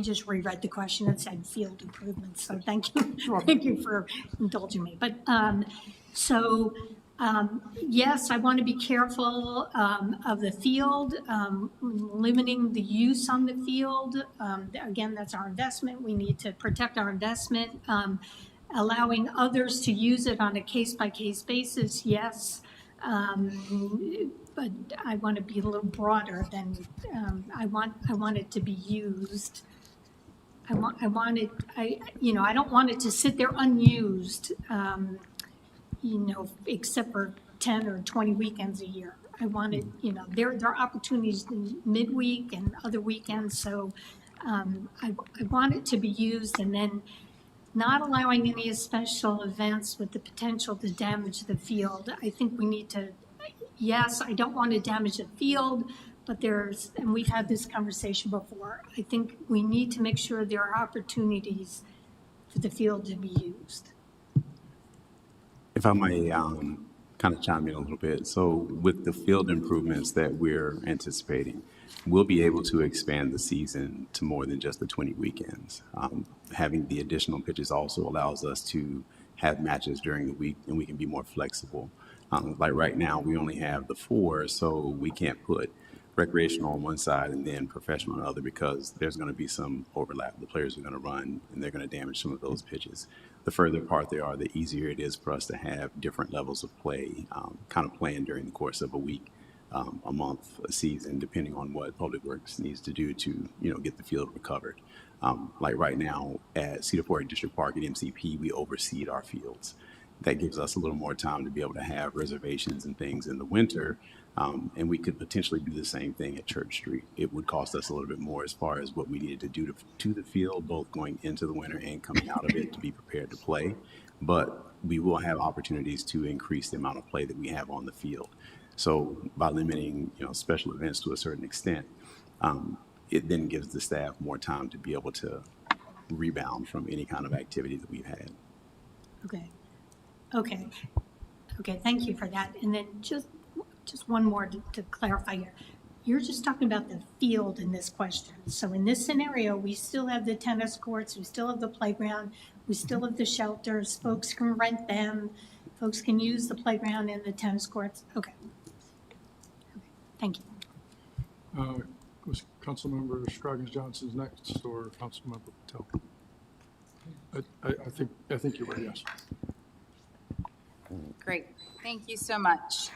just reread the question. It said field improvements, so thank you. Thank you for indulging me. But yes, I want to be careful of the field, limiting the use on the field. Again, that's our investment. We need to protect our investment. Allowing others to use it on a case-by-case basis, yes. But I want to be a little broader than I want it to be used. I don't want it to sit there unused, except for 10 or 20 weekends a year. I want it, there are opportunities in midweek and other weekends, so I want it to be used, and then not allowing any special events with the potential to damage the field. I think we need to, yes, I don't want to damage the field, but and we've had this conversation before, I think we need to make sure there are opportunities for the field to be used. If I may kind of chime in a little bit. So with the field improvements that we're anticipating, we'll be able to expand the season to more than just the 20 weekends. Having the additional pitches also allows us to have matches during the week, and we can be more flexible. Like right now, we only have the 4, so we can't put recreational on one side and then professional on the other because there's going to be some overlap. The players are going to run, and they're going to damage some of those pitches. The further apart they are, the easier it is for us to have different levels of play, kind of playing during the course of a week, a month, a season, depending on what Public Works needs to do to, get the field recovered. Like right now at Cedar Fork District Park at MCP, we overseed our fields. That gives us a little more time to be able to have reservations and things in the winter. And we could potentially do the same thing at Church Street. It would cost us a little bit more as far as what we needed to do to the field, both going into the winter and coming out of it to be prepared to play. But we will have opportunities to increase the amount of play that we have on the field. So by limiting, special events to a certain extent, it then gives the staff more time to be able to rebound from any kind of activity that we've had. Okay, thank you for that. And then just one more to clarify here. You're just talking about the field in this question. So in this scenario, we still have the tennis courts, we still have the playground, we still have the shelters, folks can rent them, folks can use the playground and the tennis courts. Okay. Thank you. Councilmember Scroggins Johnson's next, or Councilmember Patel? I think you were, yes. Great, thank you so much.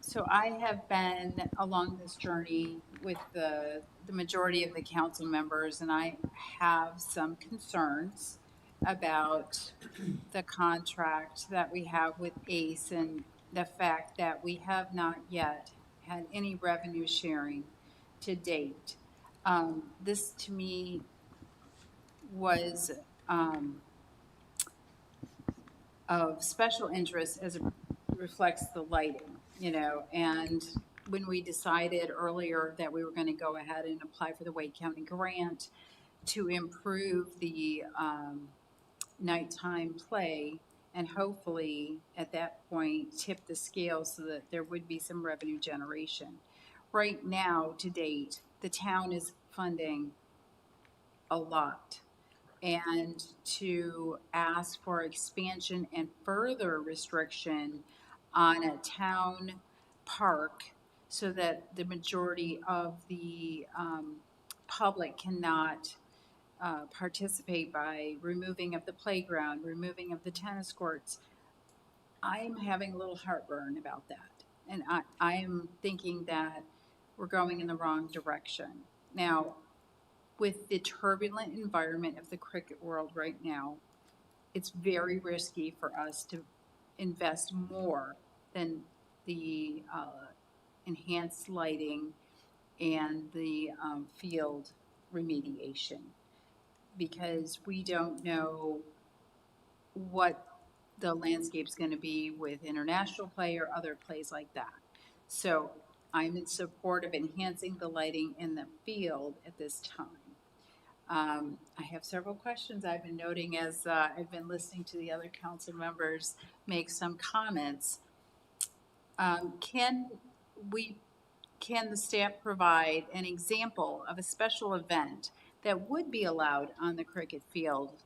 So I have been along this journey with the majority of the council members, and I have some concerns about the contract that we have with ACE and the fact that we have not yet had any revenue sharing to date. This to me was of special interest as it reflects the lighting, you know, and when we decided earlier that we were going to go ahead and apply for the Wake County grant to improve the nighttime play and hopefully at that point tip the scale so that there would be some revenue generation. Right now, to date, the town is funding a lot. And to ask for expansion and further restriction on a town park so that the majority of the public cannot participate by removing of the playground, removing of the tennis courts, I'm having a little heartburn about that. And I am thinking that we're going in the wrong direction. Now, with the turbulent environment of the cricket world right now, it's very risky for us to invest more than the enhanced lighting and the field remediation, because we don't know what the landscape's going to be with international play or other plays like that. So I'm in support of enhancing the lighting in the field at this time. I have several questions I've been noting as I've been listening to the other council members make some comments. Can the staff provide an example of a special event that would be allowed on the cricket field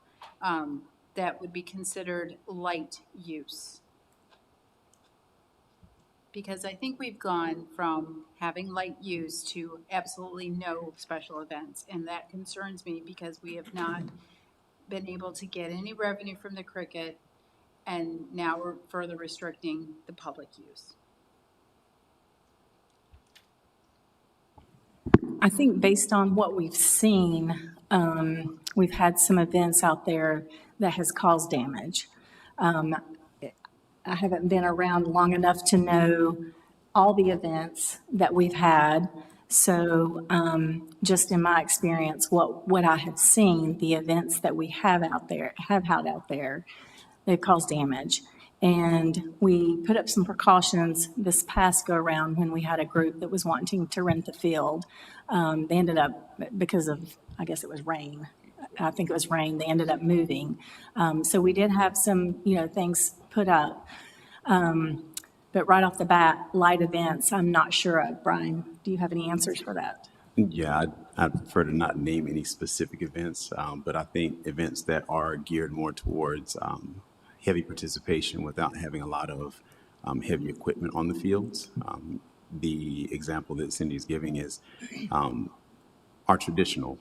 that would be considered light use? Because I think we've gone from having light use to absolutely no special events. And that concerns me because we have not been able to get any revenue from the cricket. And now we're further restricting the public use. I think based on what we've seen, we've had some events out there that has caused damage. I haven't been around long enough to know all the events that we've had. So just in my experience, what I have seen, the events that we have out there, have had out there, they've caused damage. And we put up some precautions this past go around when we had a group that was wanting to rent the field. They ended up, because of, I guess it was rain, I think it was rain, they ended up moving. So we did have some, things put up. But right off the bat, light events, I'm not sure of. Brian, do you have any answers for that? Yeah, I'd prefer to not name any specific events, but I think events that are geared more towards heavy participation without having a lot of heavy equipment on the fields. The example that Cindy's giving is our traditional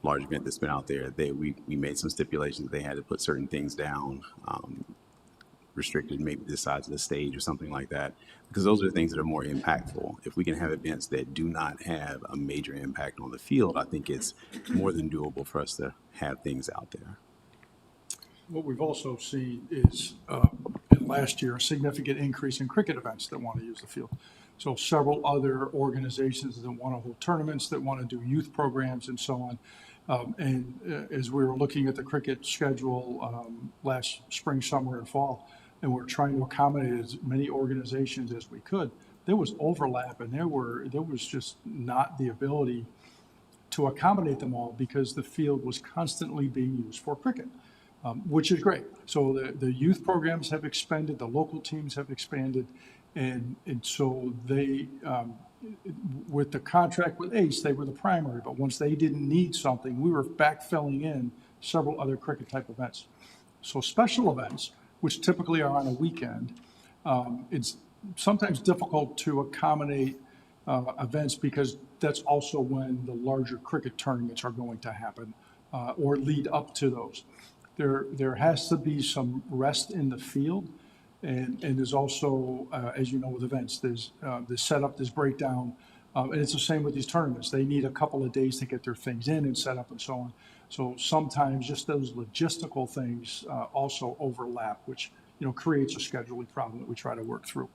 large event that's been out there. We made some stipulations. They had to put certain things down, restricted maybe the size of the stage or something like that, because those are the things that are more impactful. If we can have events that do not have a major impact on the field, I think it's more than doable for us to have things out there. What we've also seen is, in last year, a significant increase in cricket events that want to use the field. So several other organizations that want to hold tournaments, that want to do youth programs and so on. And as we were looking at the cricket schedule last spring, summer, and fall, and we're trying to accommodate as many organizations as we could, there was overlap, and there was just not the ability to accommodate them all because the field was constantly being used for cricket, which is great. So the youth programs have expanded, the local teams have expanded, and so they, with the contract with ACE, they were the primary, but once they didn't need something, we were backfilling in several other cricket type events. So special events, which typically are on a weekend, it's sometimes difficult to accommodate events, because that's also when the larger cricket tournaments are going to happen, or lead up to those. There has to be some rest in the field, and there's also, as you know, with events, there's setup, there's breakdown, and it's the same with these tournaments. They need a couple of days to get their things in and set up and so on. So sometimes just those logistical things also overlap, which, creates a scheduling problem that we try to work through.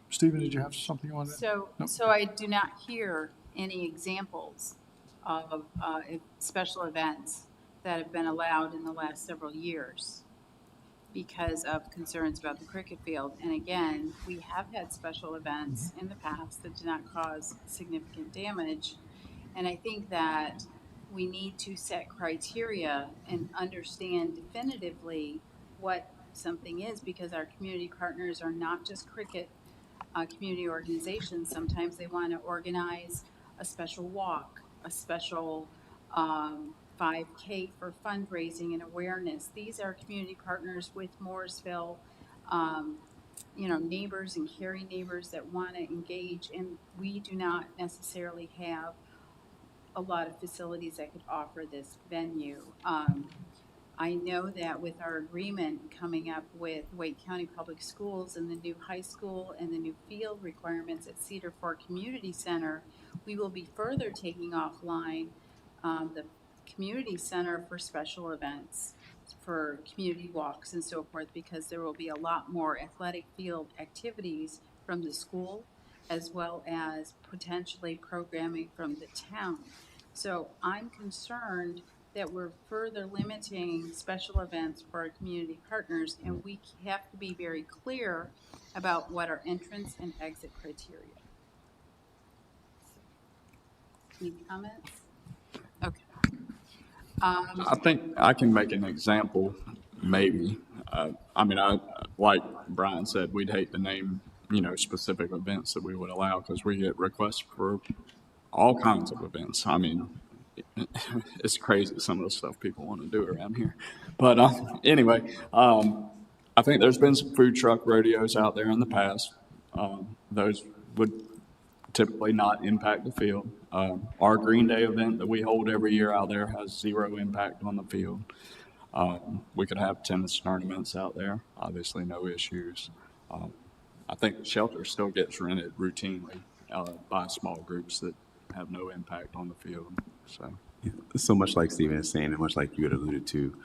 Stephen, did you have something on that? So, No? so I do not hear any examples of special events that have been allowed in the last several years because of concerns about the cricket field. And again, we have had special events in the past that did not cause significant damage. And I think that we need to set criteria and understand definitively what something is, because our community partners are not just cricket community organizations. Sometimes they want to organize a special walk, a special 5K for fundraising and awareness. These are community partners with Morrisville, neighbors and caring neighbors that want to engage, and we do not necessarily have a lot of facilities that could offer this venue. I know that with our agreement coming up with Wake County Public Schools and the new high school and the new field requirements at Cedar Fork Community Center, we will be further taking offline the community center for special events, for community walks and so forth, because there will be a lot more athletic field activities from the school as well as potentially programming from the town. So I'm concerned that we're further limiting special events for our community partners, and we have to be very clear about what our entrance and exit criteria. Any comments? Okay. I think I can make an example, maybe. Like Brian said, we'd hate to name, specific events that we would allow, because we get requests for all kinds of events. It's crazy some of the stuff people want to do around here. But anyway, I think there's been some food truck rodeos out there in the past. Those would typically not impact the field. Our Green Day event that we hold every year out there has zero impact on the field. We could have tennis tournaments out there, obviously no issues. I think the shelter still gets rented routinely by small groups that have no impact on the field. So much like Stephen is saying, and much like you had alluded to,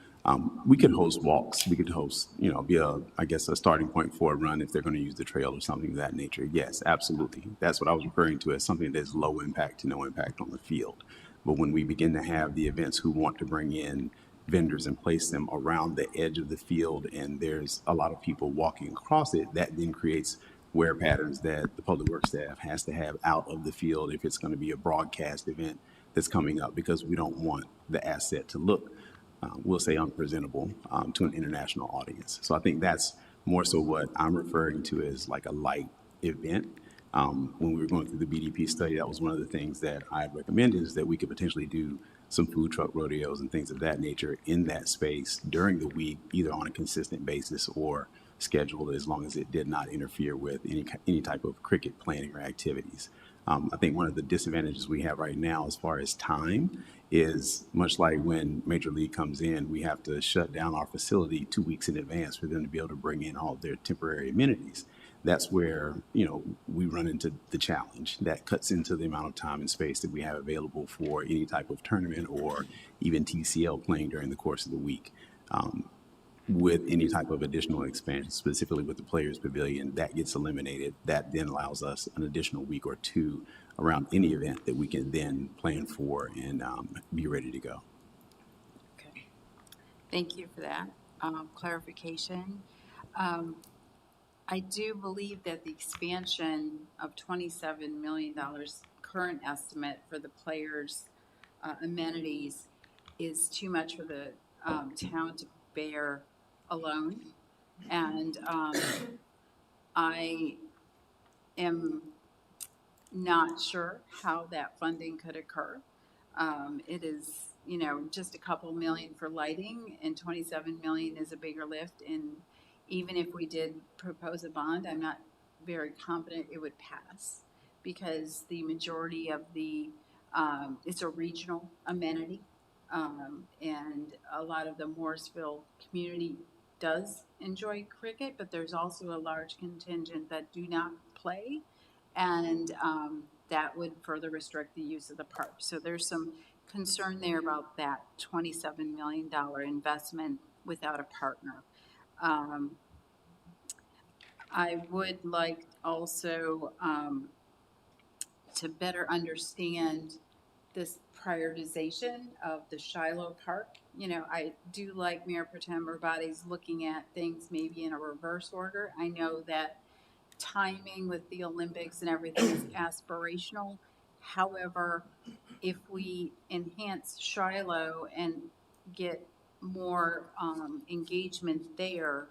we could host walks. We could host, be a starting point for a run if they're going to use the trail or something of that nature. Yes, absolutely. That's what I was referring to as something that is low impact to no impact on the field. But when we begin to have the events who want to bring in vendors and place them around the edge of the field, and there's a lot of people walking across it, that then creates wear patterns that the public works staff has to have out of the field if it's going to be a broadcast event that's coming up, because we don't want the asset to look, we'll say, unpresentable to an international audience. So I think that's more so what I'm referring to as like a light event. When we were going through the BDP study, that was one of the things that I recommended, is that we could potentially do some food truck rodeos and things of that nature in that space during the week, either on a consistent basis or scheduled, as long as it did not interfere with any type of cricket planning or activities. I think one of the disadvantages we have right now as far as time is, much like when Major League comes in, we have to shut down our facility 2 weeks in advance for them to be able to bring in all of their temporary amenities. That's where, we run into the challenge. That cuts into the amount of time and space that we have available for any type of tournament or even TCL playing during the course of the week. With any type of additional expansion, specifically with the Players Pavilion, that gets eliminated. That then allows us an additional week or two around any event that we can then plan for and be ready to go. Okay. Thank you for that clarification. I do believe that the expansion of $27 million current estimate for the players' amenities is too much for the town to bear alone. And I am not sure how that funding could occur. It is, just a couple million for lighting, and 27 million is a bigger lift. And even if we did propose a bond, I'm not very confident it would pass. because the majority of the, it's a regional amenity. And a lot of the Morrisville community does enjoy cricket, but there's also a large contingent that do not play. And that would further restrict the use of the park. So there's some concern there about that $27 million investment without a partner. I would like also to better understand this prioritization of the Shiloh Park. You know, I do like Mayor Pro Tem Urbati's looking at things maybe in a reverse order. I know that timing with the Olympics and everything is aspirational. However, if we enhance Shiloh and get more engagement there,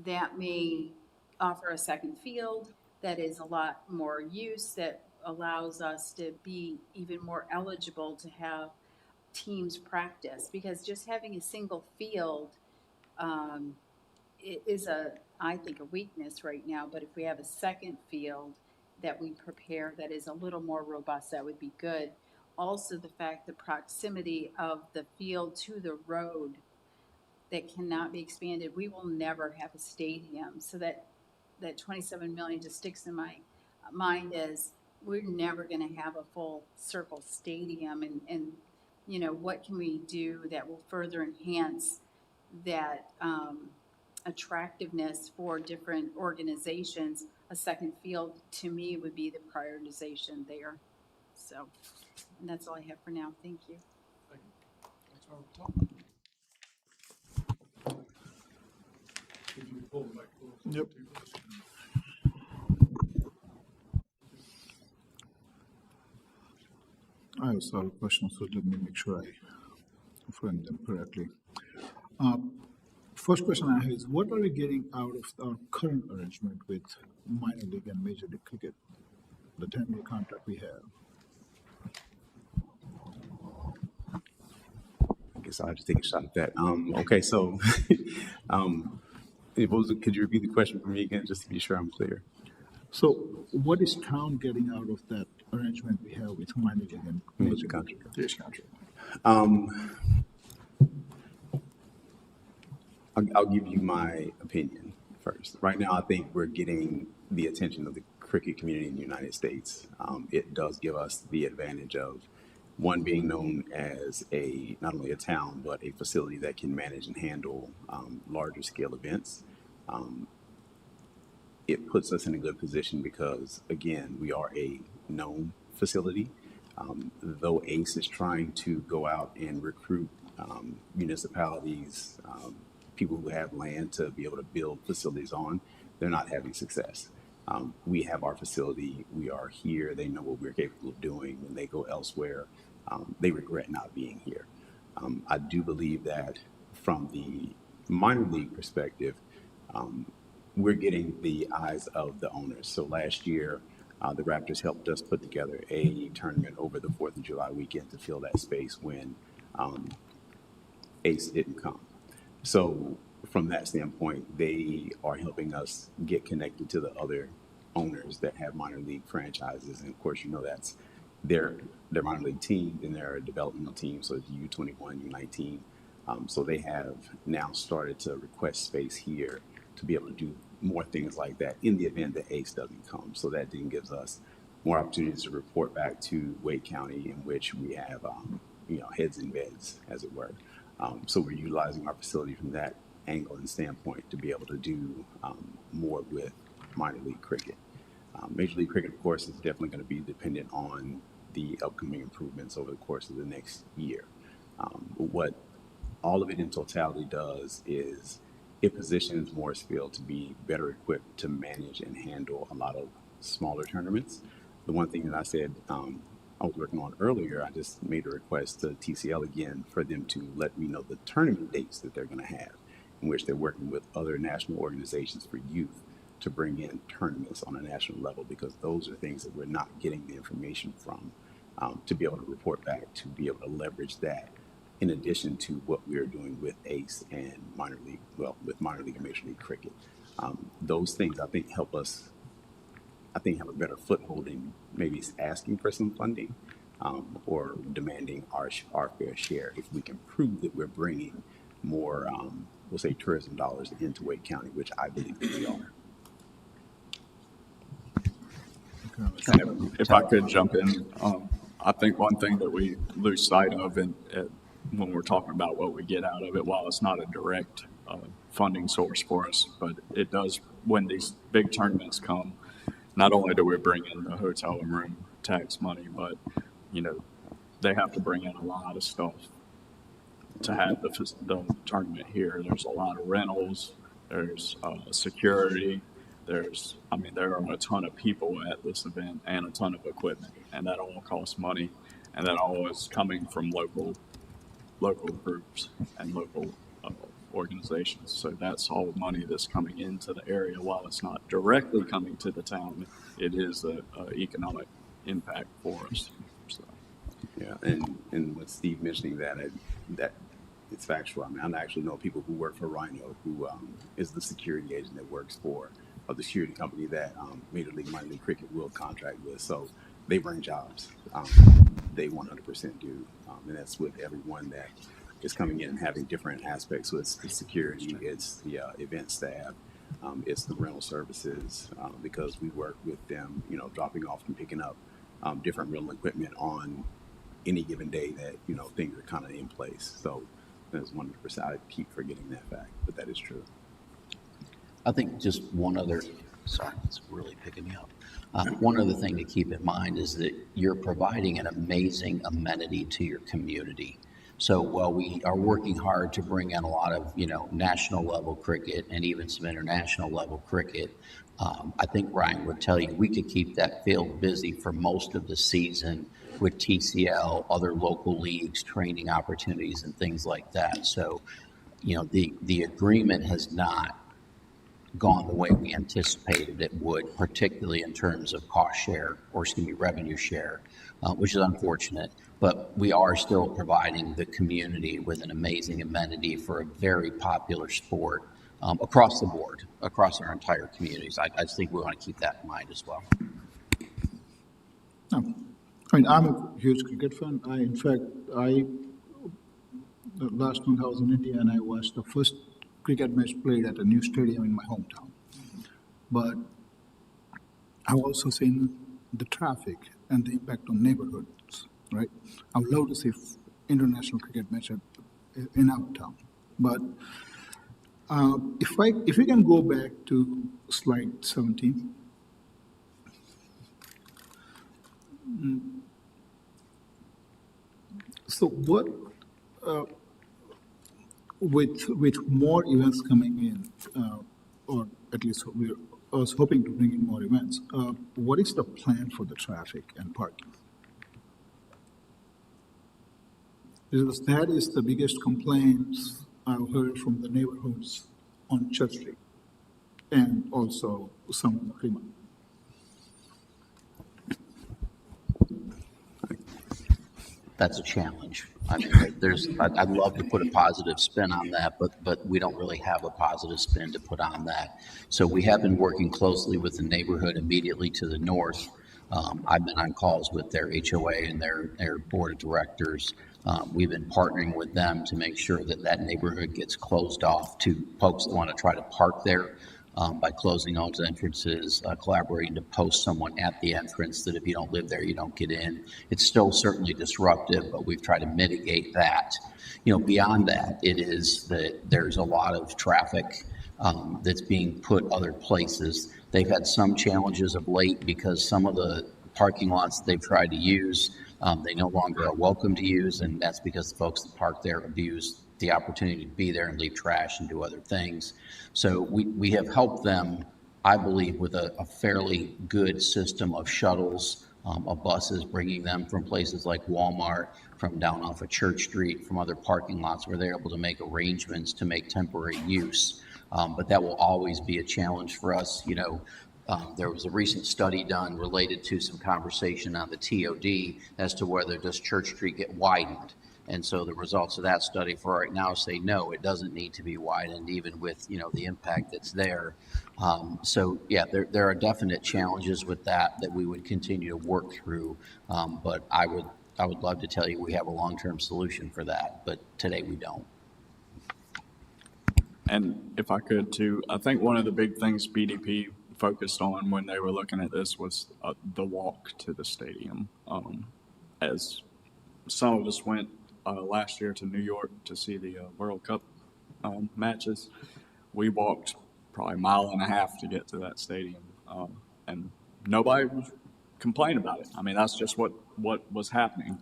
that may offer a second field that is a lot more use, that allows us to be even more eligible to have teams practice. Because just having a single field is I think, a weakness right now. But if we have a second field that we prepare that is a little more robust, that would be good. Also, the fact, the proximity of the field to the road that cannot be expanded, we will never have a stadium. So that 27 million just sticks in my mind as we're never going to have a full circle stadium. And you know, what can we do that will further enhance that attractiveness for different organizations? A second field, to me, would be the prioritization there. So, and that's all I have for now. Thank you. Yep. I have several questions, so let me make sure I frame them correctly. First question I have is, what are we getting out of our current arrangement with minor league and major league cricket, the 10-year contract we have? I guess I'll just take a shot at that. Okay, so could you repeat the question for me again, just to be sure I'm clear? So what is town getting out of that arrangement we have with minor league and major contract? Yes, contract. I'll give you my opinion first. Right now, I think we're getting the attention of the cricket community in the United States. It does give us the advantage of, one, being known as not only a town, but a facility that can manage and handle larger scale events. It puts us in a good position because, again, we are a known facility. Though ACE is trying to go out and recruit municipalities, people who have land to be able to build facilities on, they're not having success. We have our facility, we are here, they know what we're capable of doing. When they go elsewhere, they regret not being here. I do believe that from the minor league perspective, we're getting the eyes of the owners. So last year, the Raptors helped us put together a tournament over the 4th of July weekend to fill that space when ACE didn't come. So from that standpoint, they are helping us get connected to the other owners that have minor league franchises. And of course, you know, that's their minor league team, and they're a developmental team, so it's U21, U19. So they have now started to request space here to be able to do more things like that in the event that ACE doesn't come. So that then gives us more opportunities to report back to Wake County, in which we have, heads in beds, as it were. So we're utilizing our facility from that angle and standpoint to be able to do more with minor league cricket. Major league cricket, of course, is definitely going to be dependent on the upcoming improvements over the course of the next year. What all of it in totality does is it positions Morrisville to be better equipped to manage and handle a lot of smaller tournaments. The one thing that I said I was working on earlier, I just made a request to TCL again for them to let me know the tournament dates that they're going to have, in which they're working with other national organizations for youth to bring in tournaments on a national level, because those are things that we're not getting the information from to be able to report back, to be able to leverage that in addition to what we are doing with ACE and with minor league and major league cricket. Those things, I think, help us I think, have a better foothold in maybe asking for some funding or demanding our fair share if we can prove that we're bringing more, we'll say, tourism dollars into Wake County, which I believe that we are. If I could jump in, I think one thing that we lose sight of when we're talking about what we get out of it, while it's not a direct funding source for us, but it does, when these big tournaments come, not only do we bring in the hotel and room tax money, but, they have to bring in a lot of stuff to have the tournament here. There's a lot of rentals, there's security, there are a ton of people at this event and a ton of equipment, and that all costs money, and that all is coming from local groups and local organizations. So that's all money that's coming into the area. While it's not directly coming to the town, it is an economic impact for us. So. Yeah, and with Steve mentioning that it's factual. I actually know people who work for Rhino, who is the security agent that works for the security company that Major League Minor League Cricket will contract with. So they bring jobs. They 100% do, and that's with everyone that is coming in and having different aspects. So it's the security, it's the event staff, it's the rental services, because we work with them, dropping off and picking up different rental equipment on any given day that, things are kind of in place. So that's 100%. I keep forgetting that fact, but that is true. I think just one other, sorry, it's really picking me up. One other thing to keep in mind is that you're providing an amazing amenity to your community. So while we are working hard to bring in a lot of, national level cricket and even some international level cricket, I think Ryan would tell you we could keep that field busy for most of the season with TCL, other local leagues, training opportunities and things like that. So, the agreement has not gone the way we anticipated it would, particularly in terms of cost share, or revenue share, which is unfortunate. But we are still providing the community with an amazing amenity for a very popular sport across the board, across our entire communities. I just think we want to keep that in mind as well. I'm a huge cricket fan. Last month I was in India and I watched the first cricket match played at a new stadium in my hometown. But I've also seen the traffic and the impact on neighborhoods, right? I would love to see international cricket match in our town. But if we can go back to slide 17. So what, with more events coming in, or at least I was hoping to bring in more events, what is the plan for the traffic and parking? Because that is the biggest complaints I've heard from the neighborhoods on Church Street and also some in Fremont. That's a challenge. I'd love to put a positive spin on that, but we don't really have a positive spin to put on that. So we have been working closely with the neighborhood immediately to the north. I've been on calls with their HOA and their board of directors. We've been partnering with them to make sure that neighborhood gets closed off to folks that want to try to park there. By closing those entrances, collaborating to post someone at the entrance that if you don't live there, you don't get in. It's still certainly disruptive, but we've tried to mitigate that. Beyond that, it is that there's a lot of traffic that's being put other places. They've had some challenges of late because some of the parking lots that they've tried to use, they no longer are welcome to use, and that's because the folks that park there abuse the opportunity to be there and leave trash and do other things. So we have helped them, I believe, with a fairly good system of shuttles, of buses, bringing them from places like Walmart, from down off of Church Street, from other parking lots where they're able to make arrangements to make temporary use. But that will always be a challenge for us. There was a recent study done related to some conversation on the TOD as to whether does Church Street get widened. And so the results of that study for right now say, no, it doesn't need to be widened, even with, the impact that's there. So, yeah, there are definite challenges with that we would continue to work through. But I would love to tell you we have a long-term solution for that, but today we don't. And if I could too, I think one of the big things BDP focused on when they were looking at this was the walk to the stadium. As some of us went last year to New York to see the World Cup matches, we walked probably a mile and a half to get to that stadium, and nobody complained about it. I mean, that's just what was happening,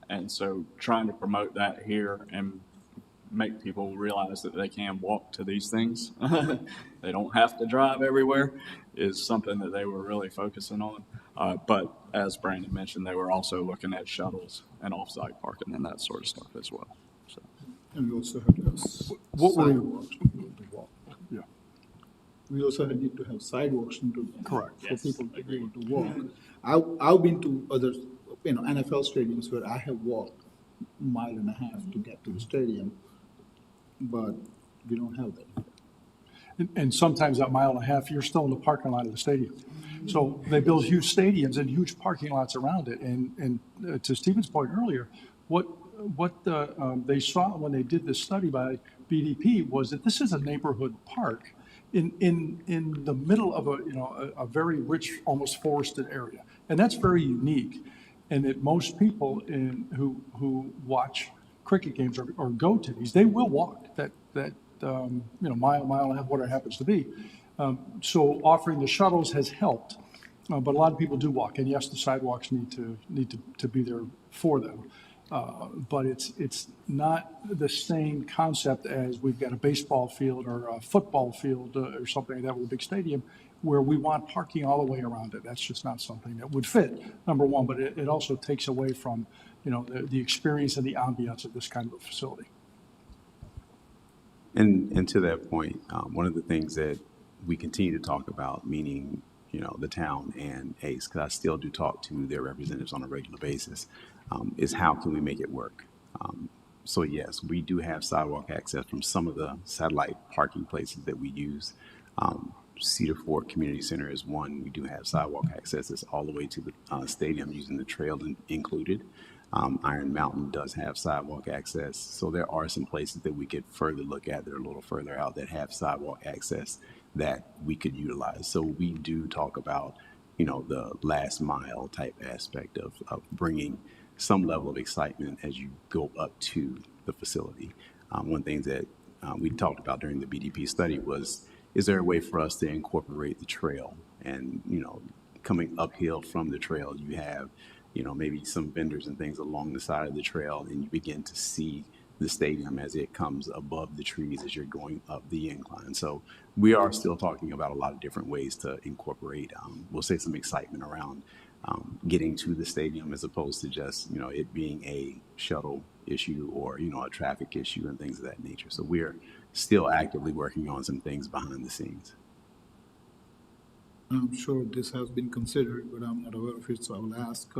and so trying to promote that here and make people realize that they can walk to these things. They don't have to drive everywhere is something that they were really focusing on. But as Brandon mentioned, they were also looking at shuttles and off-site parking and that sort of stuff as well. So. And we also have to have sidewalks to walk. Yeah. We also need to have sidewalks to Correct. for people to be able to walk. I've been to other, NFL stadiums where I have walked a mile and a half to get to the stadium, but we don't have that. And sometimes that mile and a half, you're still in the parking lot of the stadium. So they build huge stadiums and huge parking lots around it. And to Stephen's point earlier, what they saw when they did this study by BDP was that this is a neighborhood park in the middle of a very rich, almost forested area. And that's very unique. And that most people who watch cricket games or go to these, they will walk that mile and a half, whatever it happens to be. So offering the shuttles has helped, but a lot of people do walk, and yes, the sidewalks need to be there for them. But it's not the same concept as we've got a baseball field or a football field or something like that with a big stadium where we want parking all the way around it. That's just not something that would fit, number one, but it also takes away from the experience and the ambiance of this kind of a facility. And to that point, one of the things that we continue to talk about, meaning, the town and ACE, because I still do talk to their representatives on a regular basis, is how can we make it work? So yes, we do have sidewalk access from some of the satellite parking places that we use. Cedar Fork Community Center is one. We do have sidewalk access. It's all the way to the stadium using the trail included. Iron Mountain does have sidewalk access. So there are some places that we could further look at that are a little further out that have sidewalk access that we could utilize. So we do talk about, the last mile type aspect of bringing some level of excitement as you go up to the facility. One of the things that we talked about during the BDP study was, is there a way for us to incorporate the trail? And, coming uphill from the trail, you have, maybe some vendors and things along the side of the trail, and you begin to see the stadium as it comes above the trees as you're going up the incline. So we are still talking about a lot of different ways to incorporate, we'll say, some excitement around getting to the stadium as opposed to just, it being a shuttle issue or, a traffic issue and things of that nature. So we're still actively working on some things behind the scenes. I'm sure this has been considered, but I'm not aware of it, so I will ask,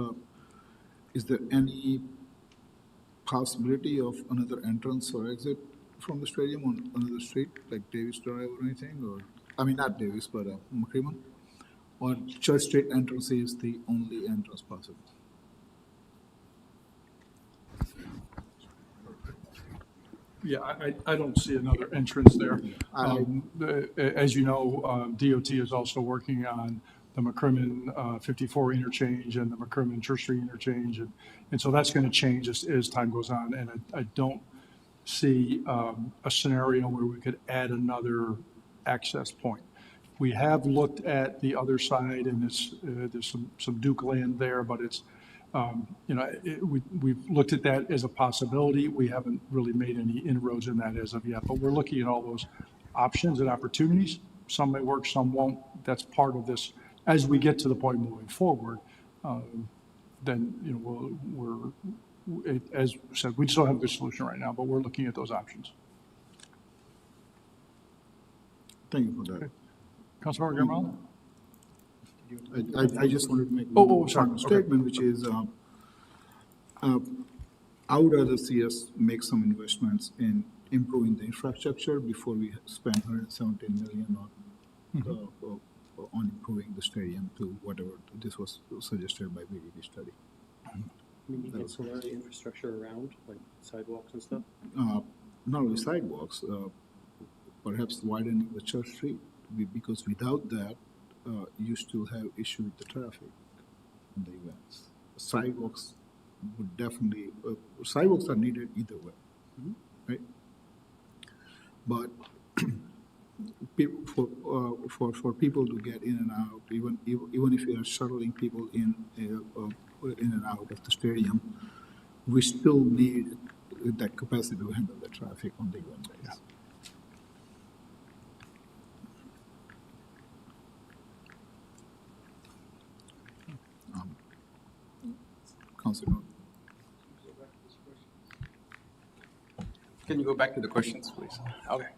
is there any possibility of another entrance or exit from the stadium on another street, like Davis Drive or anything? Or, I mean, not Davis, but McCrimmon? Or Church Street entrance is the only entrance possible? Yeah, I don't see another entrance there. As you know, DOT is also working on the McCrimmon 54 interchange and the McCrimmon Church Street interchange. And so that's going to change as time goes on. And I don't see a scenario where we could add another access point. We have looked at the other side, and there's some Duke land there, but it's, we've looked at that as a possibility. We haven't really made any inroads in that as of yet, but we're looking at all those options and opportunities. Some may work, some won't. That's part of this. As we get to the point moving forward, then, as we said, we just don't have a good solution right now, but we're looking at those options. Thank you for that. Okay. Councilmember Gamal? I just wanted to make sorry. statement, which is I would rather see us make some investments in improving the infrastructure before we spend 117 million on improving the stadium to whatever this was suggested by BDP study. Meaning ancillary infrastructure around, like sidewalks and stuff? Not only sidewalks, perhaps widening the Church Street, because without that, you still have issue with the traffic in the events. Sidewalks would definitely, sidewalks are needed either way, right? But for people to get in and out, even if you are shuttling people in and out of the stadium, we still need that capacity to handle the traffic on the event days. Councilor. Can you go back to the questions, please? Okay.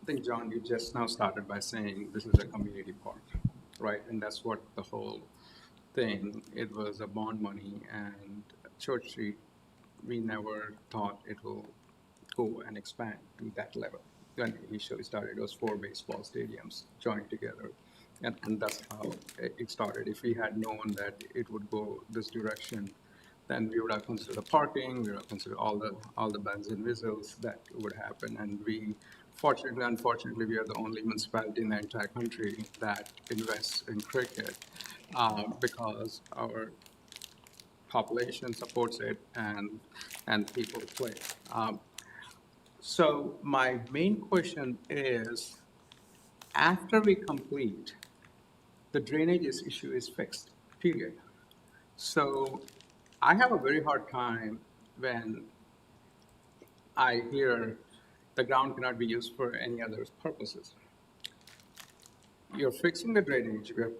I think, John, you just now started by saying this is a community park, right? And that's what the whole thing, it was a bond money, and Church Street, we never thought it will go and expand to that level. When it initially started, it was 4 baseball stadiums joined together. And that's how it started. If we had known that it would go this direction, then we would have considered the parking, we would have considered all the bells and whistles that would happen. And we, unfortunately, we are the only municipality in the entire country that invests in cricket because our population supports it and people play. So my main question is, after we complete, the drainage issue is fixed, period. So I have a very hard time when I hear the ground cannot be used for any other purposes. You're fixing the drainage. We're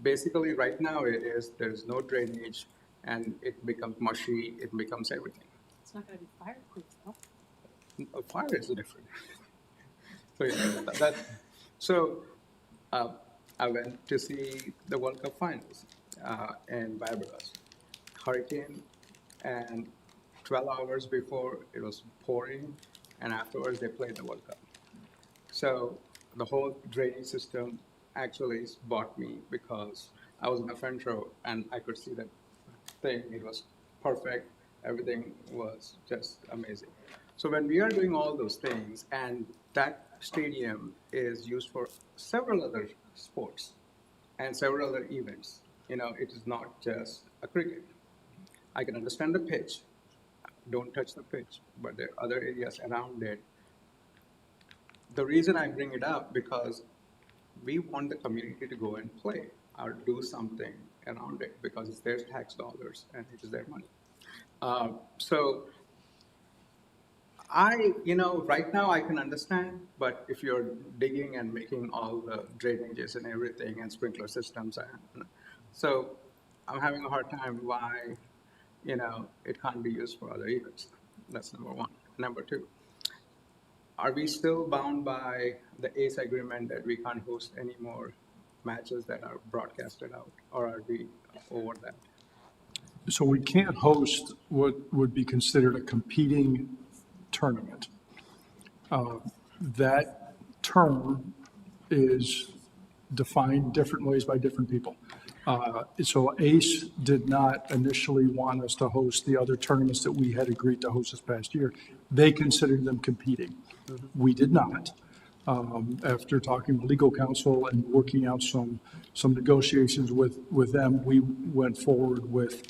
basically, right now, there's no drainage, and it becomes mushy, it becomes everything. It's not gonna be fireproof, though. Fire is different. So, I went to see the World Cup finals in Barbados. Hurricane, and 12 hours before it was pouring, and afterwards they played the World Cup. So the whole drainage system actually bought me because I was in the front row and I could see that thing. It was perfect. Everything was just amazing. So when we are doing all those things, and that stadium is used for several other sports and several other events, it is not just a cricket. I can understand the pitch. Don't touch the pitch, but there are other areas around it. The reason I bring it up because we want the community to go and play or do something around it because it's their tax dollars and it is their money. So right now I can understand, but if you're digging and making all the drainages and everything and sprinkler systems, so I'm having a hard time why, it can't be used for other events. That's number one. Number two, are we still bound by the ACE agreement that we can't host any more matches that are broadcasted out, or are we over that? So we can't host what would be considered a competing tournament. That term is defined different ways by different people. So ACE did not initially want us to host the other tournaments that we had agreed to host this past year. They considered them competing. We did not. After talking with legal counsel and working out some negotiations with them, we went forward with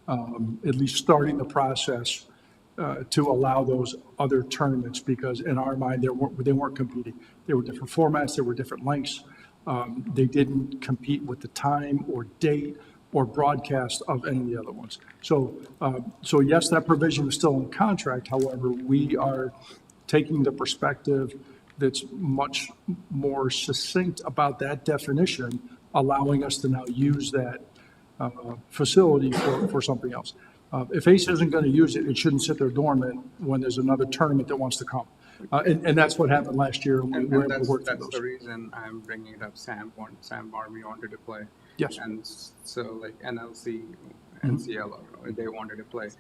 at least starting the process to allow those other tournaments, because in our mind, they weren't competing. They were different formats, they were different lengths. They didn't compete with the time or date or broadcast of any of the other ones. So yes, that provision is still in the contract. However, we are taking the perspective that's much more succinct about that definition, allowing us to now use that facility for something else. If ACE isn't going to use it, it shouldn't sit there dormant when there's another tournament that wants to come. And that's what happened last year, and we And were able to that's, work through that's those. the reason I'm bringing it up. Sam Barbie wanted to play. Yes. And so like NLC, Mhm. NCL, they wanted to play.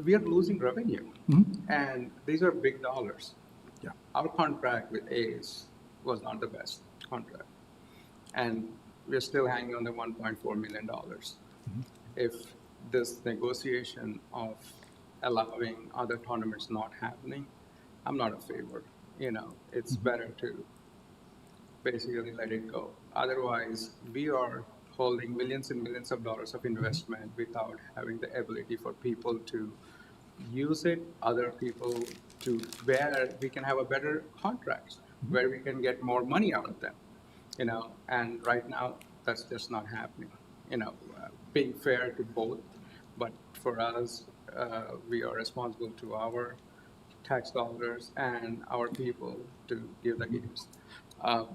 We are losing revenue, and these are big dollars. Yeah. Our contract with A's was not the best contract, and we're still hanging on the $1.4 million. If this negotiation of allowing other tournaments not happening, I'm not a favor. It's better to basically let it go. Otherwise, we are holding millions and millions of dollars of investment without having the ability for people to use it, other people to where we can have a better contracts, where we can get more money out of them, and right now that's just not happening. Being fair to both, but for us, we are responsible to our tax dollars and our people to give the games.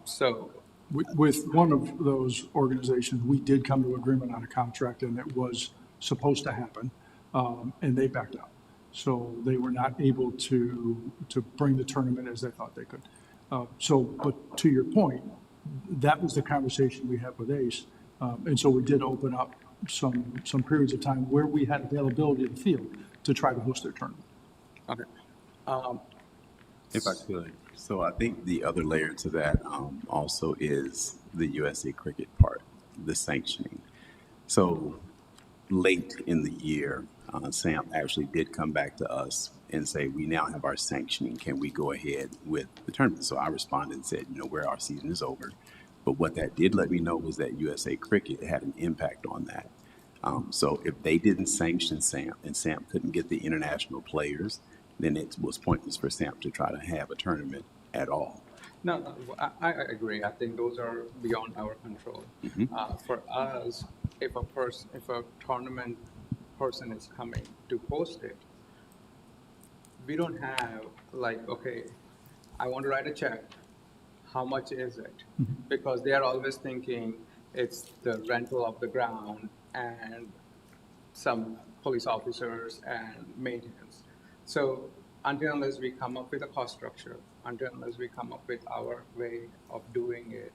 So With one of those organizations, we did come to agreement on a contract, and it was supposed to happen, and they backed out. So they were not able to bring the tournament as they thought they could. But to your point, that was the conversation we had with Ace. And so we did open up some periods of time where we had availability of the field to try to host their tournament. Okay. If I could, so I think the other layer to that also is the USA Cricket part, the sanctioning. So late in the year, Sam actually did come back to us and say, we now have our sanctioning. Can we go ahead with the tournament? So I responded and said, where our season is over. But what that did let me know was that USA Cricket had an impact on that. So if they didn't sanction Sam and Sam couldn't get the international players, then it was pointless for Sam to try to have a tournament at all. No, I agree. I think those are beyond our control. For us, if a tournament person is coming to host it, we don't have like, okay, I want to write a check. How much is it? Because they are always thinking it's the rental of the ground and some police officers and maintenance. So until unless we come up with a cost structure, until unless we come up with our way of doing it,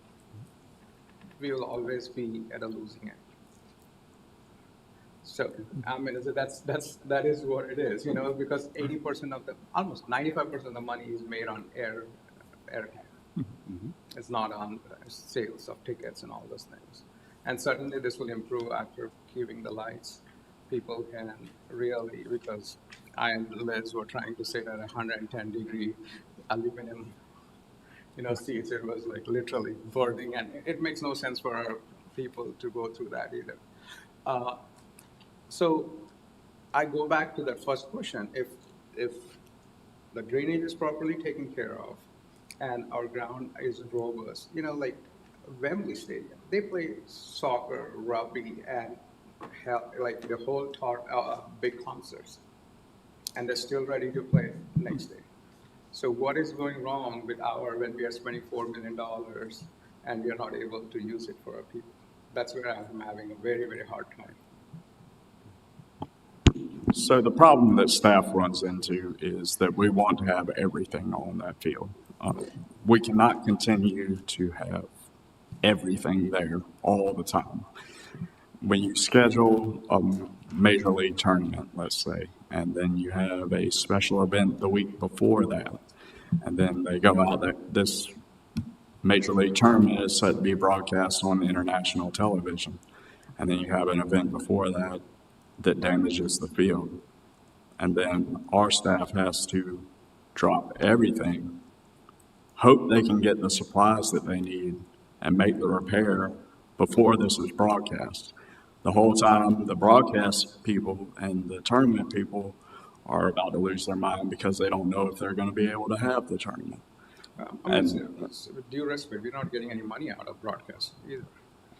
we will always be at a losing end. So I mean, that is what it is, because 80% of almost 95% of the money is made on airtime. It's not on sales of tickets and all those things. And certainly this will improve after keeping the lights. People can really, because I and Liz were trying to sit at 110-degree aluminum, seats. It was like literally burning, and it makes no sense for our people to go through that either. So I go back to that first question. If the drainage is properly taken care of and our ground is robust, like Wembley Stadium, they play soccer, rugby, and like the whole big concerts, and they're still ready to play next day. So what is going wrong with when we are spending $4 million and we are not able to use it for our people? That's where I'm having a very, very hard time. So the problem that staff runs into is that we want to have everything on that field. We cannot continue to have everything there all the time. When you schedule a major league tournament, let's say, and then you have a special event the week before that, and then they go out there, this major league tournament is set to be broadcast on international television, and then you have an event before that that damages the field. And then our staff has to drop everything, hope they can get the supplies that they need, and make the repair before this is broadcast. The whole time, the broadcast people and the tournament people are about to lose their mind because they don't know if they're going to be able to have the tournament. With due respect, we're not getting any money out of broadcast either.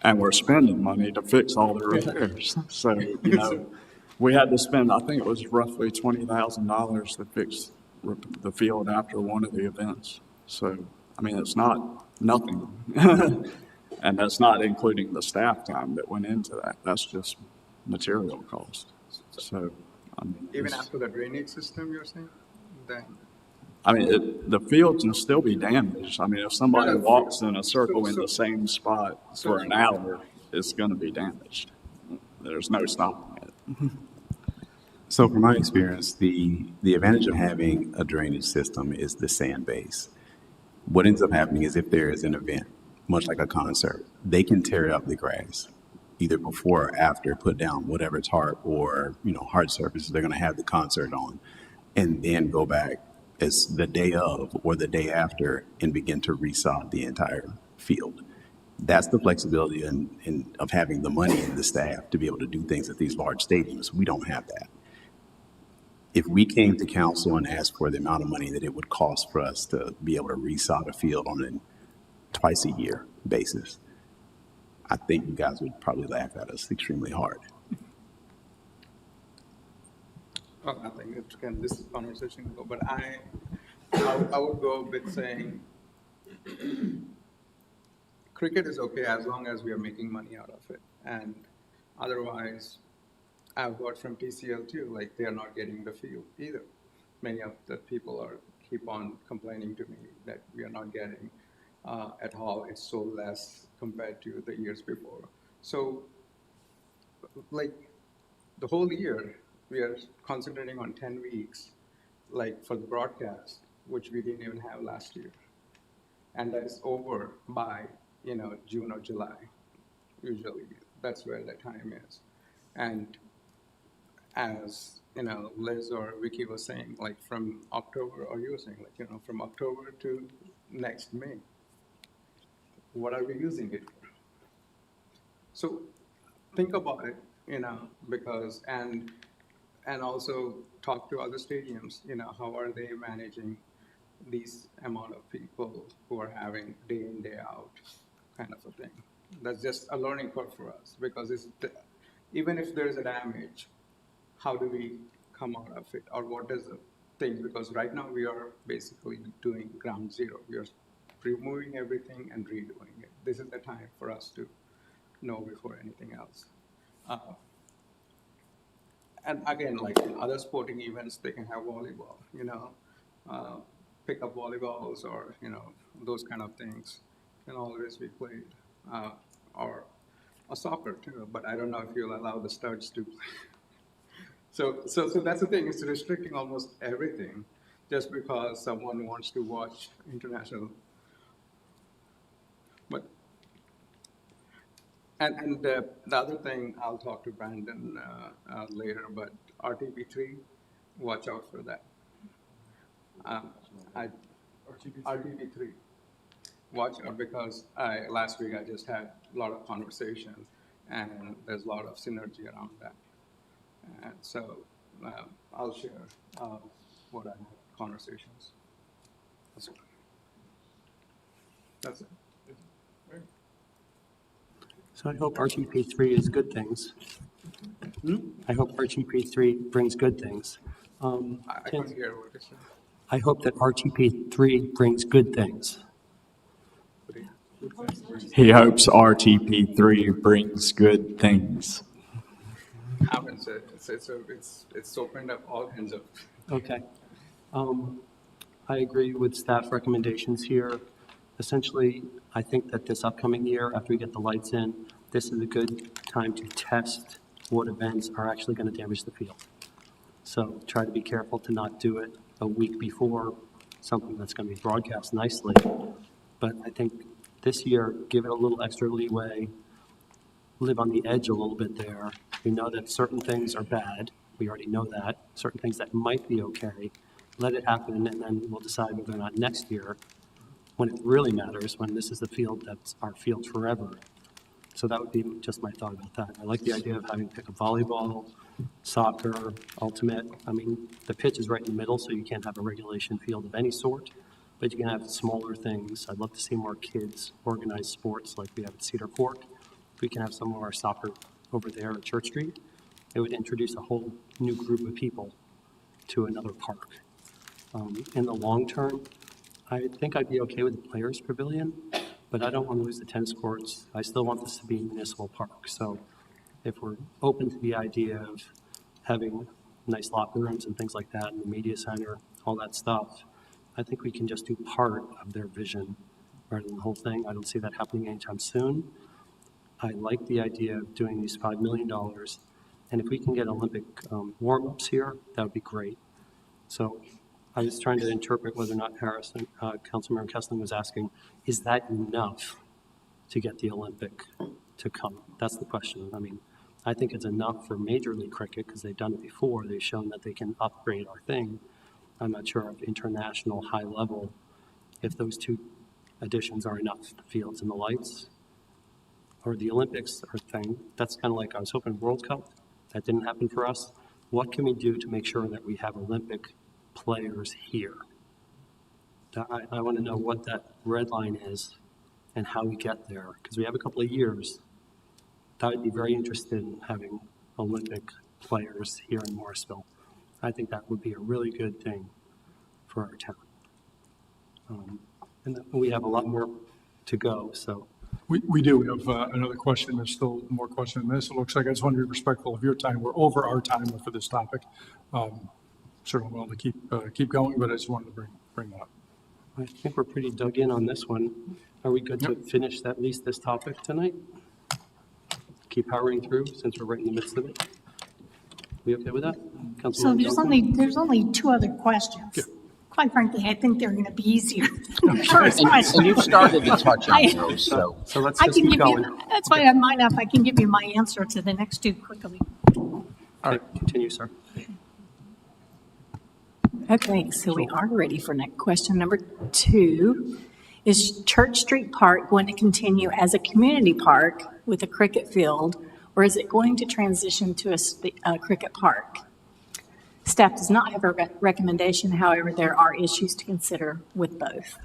And we're spending money to fix all the repairs. So, we had to spend, I think it was roughly $20,000 to fix the field after one of the events. So, I mean, it's not nothing. And that's not including the staff time that went into that. That's just material cost. So, I mean, even after the drainage system, you're saying? Then I mean, the field can still be damaged. I mean, if somebody walks in a circle in the same spot for an hour, it's going to be damaged. There's no stopping it. So from my experience, the advantage of having a drainage system is the sand base. What ends up happening is if there is an event, much like a concert, they can tear up the grass either before or after, put down whatever tarp or, hard surfaces they're going to have the concert on, and then go back as the day of or the day after and begin to resod the entire field. That's the flexibility of having the money and the staff to be able to do things at these large stadiums. We don't have that. If we came to council and asked for the amount of money that it would cost for us to be able to resod a field on a twice a year basis, I think you guys would probably laugh at us extremely hard. Well, I think this conversation can go, but I would go with saying cricket is okay as long as we are making money out of it, and otherwise, I've heard from TCL too, like they are not getting the field either. Many of the people keep on complaining to me that we are not getting at all. It's so less compared to the years before. So, like the whole year, we are concentrating on 10 weeks, like for the broadcast, which we didn't even have last year. And that is over by, June or July, usually. That's where the time is. And as, Liz or Vicky was saying, like from October, or you were saying, like, from October to next May, what are we using it for? So think about it, because, and also talk to other stadiums, how are they managing these amount of people who are having day in, day out kind of a thing. That's just a learning curve for us, because even if there's a damage, how do we come out of it, or what is the thing? Because right now we are basically doing ground zero. We are removing everything and redoing it. This is the time for us to know before anything else. And again, like in other sporting events, they can have volleyball, pick up volleyballs or, those kind of things can always be played. Or a soccer too, but I don't know if you'll allow the studs to play. So that's the thing, it's restricting almost everything just because someone wants to watch international. But, and the other thing, I'll talk to Brandon later, but RTP3, watch out for that. RTP3, watch out, because last week I just had a lot of conversation and there's a lot of synergy around that. And so I'll share what I had conversations. That's it. So I hope RTP3 is good things. I hope RTP3 brings good things. I couldn't hear what you said. I hope that RTP3 brings good things. He hopes RTP3 brings good things. I haven't said it's opened up all kinds of. Okay. I agree with staff recommendations here. Essentially, I think that this upcoming year, after we get the lights in, this is a good time to test what events are actually going to damage the field. So try to be careful to not do it a week before something that's going to be broadcast nicely. But I think this year, give it a little extra leeway, live on the edge a little bit there. We know that certain things are bad. We already know that. Certain things that might be okay. Let it happen, and then we'll decide whether or not next year, when it really matters, when this is the field that's our field forever. So that would be just my thought about that. I like the idea of having pick up volleyball, soccer, ultimate. I mean, the pitch is right in the middle, so you can't have a regulation field of any sort, but you can have smaller things. I'd love to see more kids organize sports like we have at Cedar Fork. If we can have some of our soccer over there at Church Street, it would introduce a whole new group of people to another park. In the long term, I think I'd be okay with the Players Pavilion, but I don't want to lose the tennis courts. I still want this to be a municipal park. So if we're open to the idea of having nice locker rooms and things like that, and the media center, all that stuff, I think we can just do part of their vision rather than the whole thing. I don't see that happening anytime soon. I like the idea of doing these $5 million, and if we can get Olympic warm-ups here, that would be great. So I was trying to interpret whether or not Harrison, Councilmember Kessling was asking, is that enough to get the Olympic to come? That's the question. I mean, I think it's enough for Major League Cricket because they've done it before. They've shown that they can upgrade our thing. I'm not sure of international high level, if those two additions are enough, the fields and the lights, or the Olympics or thing. That's kind of like, I was hoping World Cup. That didn't happen for us. What can we do to make sure that we have Olympic players here? I want to know what that red line is and how we get there, because we have a couple of years. I would be very interested in having Olympic players here in Morrisville. I think that would be a really good thing for our town. And we have a lot more to go, so. We do. We have another question. There's still more question than this. It looks like I just want to be respectful of your time. We're over our time for this topic. Certainly willing to keep going, but I just wanted to bring that up. I think we're pretty dug in on this one. Are we good to finish at least this topic tonight? Keep powering through since we're right in the midst of it. We okay with that? So there's only two other questions. Yeah. Quite frankly, I think they're going to be easier than the first question. And you've started to touch on those, so. So let's I just can keep give going. you, that's why I might not, if I can give you my answer to the next two quickly. All right, continue, sir. Okay, so we are ready for next question number 2. Is Church Street Park going to continue as a community park with a cricket field, or is it going to transition to a cricket park? Staff does not have a recommendation, however, there are issues to consider with both.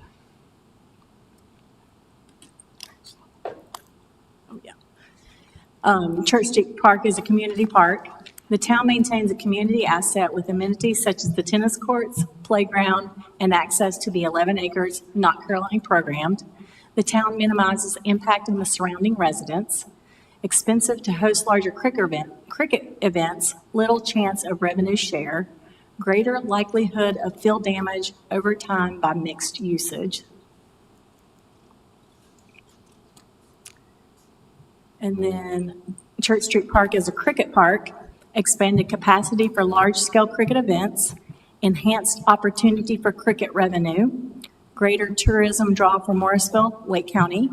Church Street Park is a community park. The town maintains a community asset with amenities such as the tennis courts, playground, and access to the 11 acres not currently programmed. The town minimizes impact on the surrounding residents. Expensive to host larger cricket events, little chance of revenue share, greater likelihood of field damage over time by mixed usage. And then Church Street Park is a cricket park, expanded capacity for large-scale cricket events, enhanced opportunity for cricket revenue, greater tourism draw for Morrisville, Lake County,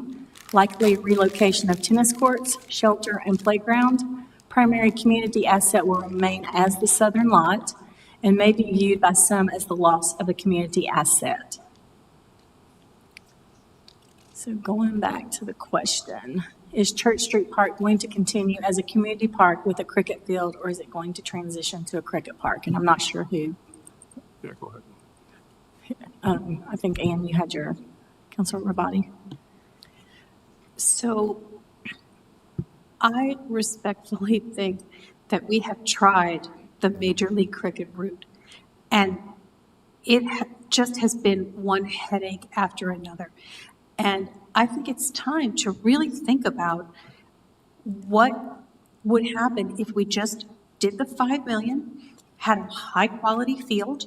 likely relocation of tennis courts, shelter, and playground. Primary community asset will remain as the southern lot and may be viewed by some as the loss of a community asset. So going back to the question, is Church Street Park going to continue as a community park with a cricket field, or is it going to transition to a cricket park? And I'm not sure who. Yeah, go ahead. I think, Ann, you had your, Councilor Rabati. So I respectfully think that we have tried the Major League Cricket route, and it just has been one headache after another. And I think it's time to really think about what would happen if we just did the 5 million, had a high-quality field,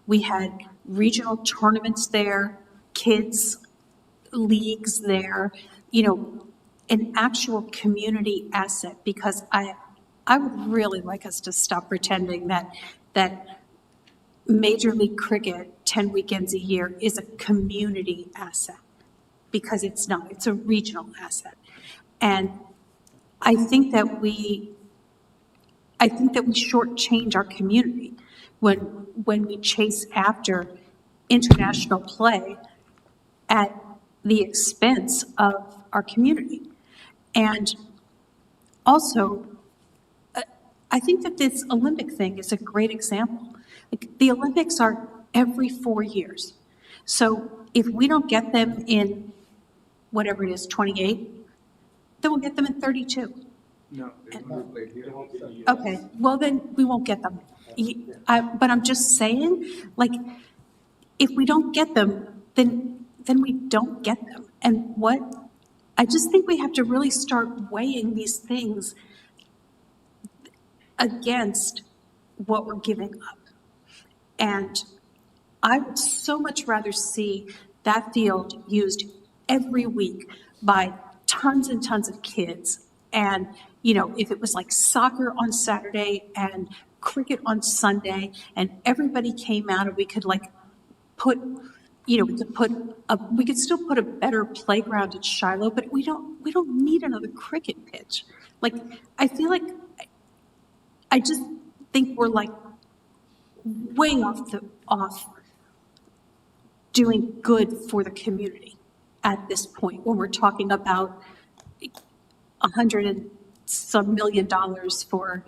we had regional tournaments there, kids leagues there, you know, an actual community asset, because I would really like us to stop pretending that Major League Cricket 10 weekends a year is a community asset, because it's not. It's a regional asset. And I think that we shortchange our community when we chase after international play at the expense of our community. And also, I think that this Olympic thing is a great example. Like, the Olympics are every 4 years. So if we don't get them in whatever it is, 28, then we'll get them in 32. No, they won't play here. Okay, well then we won't get them. But I'm just saying, like, if we don't get them, then we don't get them. And I just think we have to really start weighing these things against what we're giving up. And I would so much rather see that field used every week by tons and tons of kids. And, you know, if it was like soccer on Saturday and cricket on Sunday, and everybody came out and we could like put, you know, we could still put a better playground at Shiloh, but we don't need another cricket pitch. Like, I feel like, I just think we're like way off doing good for the community at this point, when we're talking about $100 and some million for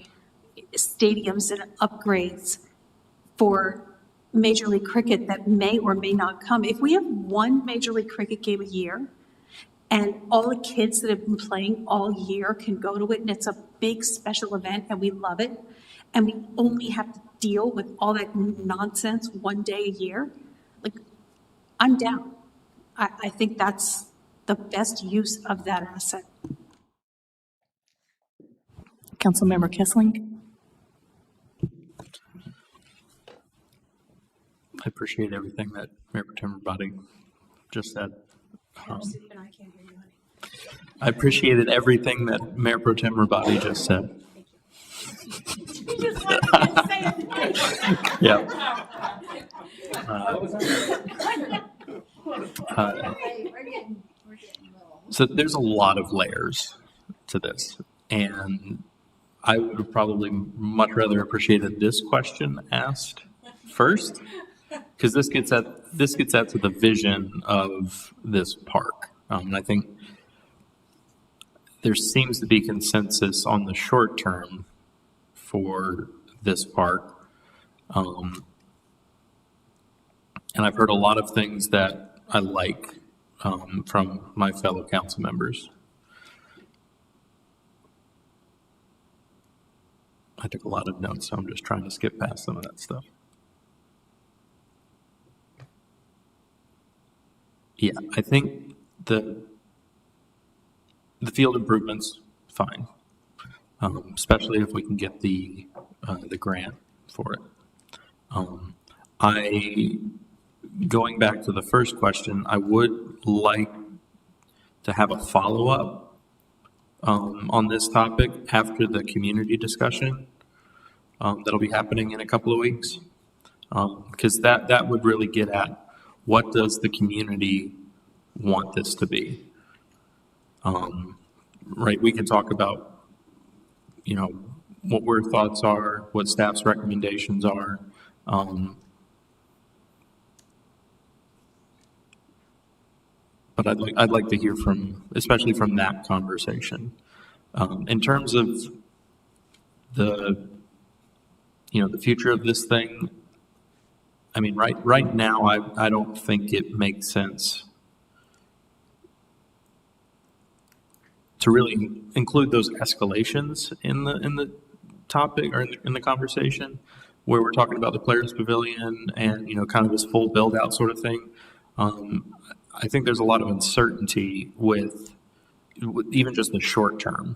stadiums and upgrades for Major League Cricket that may or may not come. If we have one Major League Cricket game a year, and all the kids that have been playing all year can go to it, and it's a big special event, and we love it, and we only have to deal with all that nonsense one day a year, like, I'm down. I think that's the best use of that asset. Councilmember Kissling. I appreciate everything that Mayor Pro Tem Rabadi just said. I appreciated everything that Mayor Pro Tem Rabadi just said. Yeah. So there's a lot of layers to this, and I would have probably much rather appreciated this question asked first, because this gets at to the vision of this park. And I think there seems to be consensus on the short term for this park. And I've heard a lot of things that I like from my fellow council members. I took a lot of notes, so I'm just trying to skip past some of that stuff. Yeah, I think the field improvements, fine, especially if we can get the grant for it. Going back to the first question, I would like to have a follow-up on this topic after the community discussion that'll be happening in a couple of weeks, because that would really get at what does the community want this to be. Right, we can talk about, you know, what our thoughts are, what staff's recommendations are. But I'd like to hear especially from that conversation. In terms of the future of this thing, I mean, right now, I don't think it makes sense to really include those escalations in the topic or in the conversation, where we're talking about the Players Pavilion and, you know, kind of this full build out sort of thing. I think there's a lot of uncertainty with even just the short term,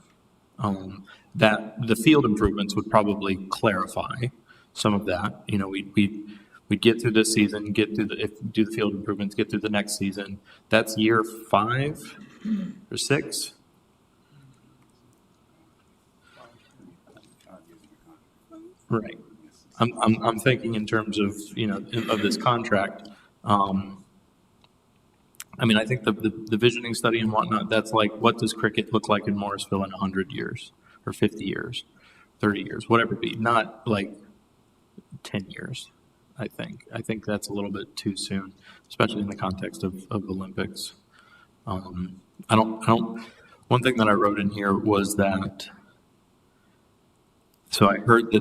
that the field improvements would probably clarify some of that. You know, we'd get through this season, do the field improvements, get through the next season. That's year 5 or 6. Right. I'm thinking in terms of, you know, of this contract. I mean, I think the visioning study and whatnot, that's like, what does cricket look like in Morrisville in 100 years or 50 years, 30 years, whatever it be, not like 10 years, I think. I think that's a little bit too soon, especially in the context of Olympics. One thing that I wrote in here was that, so I heard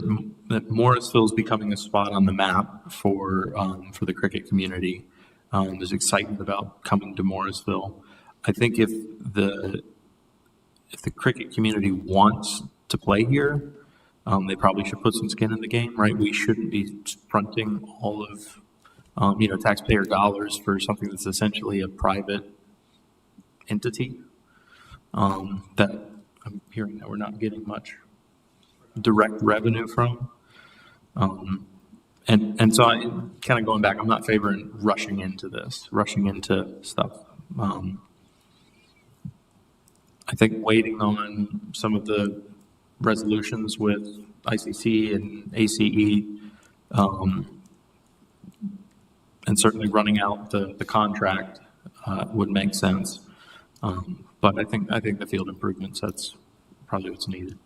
that Morrisville is becoming a spot on the map for the cricket community. There's excitement about coming to Morrisville. I think if the cricket community wants to play here, they probably should put some skin in the game, right? We shouldn't be fronting all of taxpayer dollars for something that's essentially a private entity that I'm hearing that we're not getting much direct revenue from. And so I, kind of going back, I'm not favoring rushing into this, rushing into stuff. I think waiting on some of the resolutions with ICC and ACE, and certainly running out the contract would make sense. But I think the field improvements, that's probably what's needed.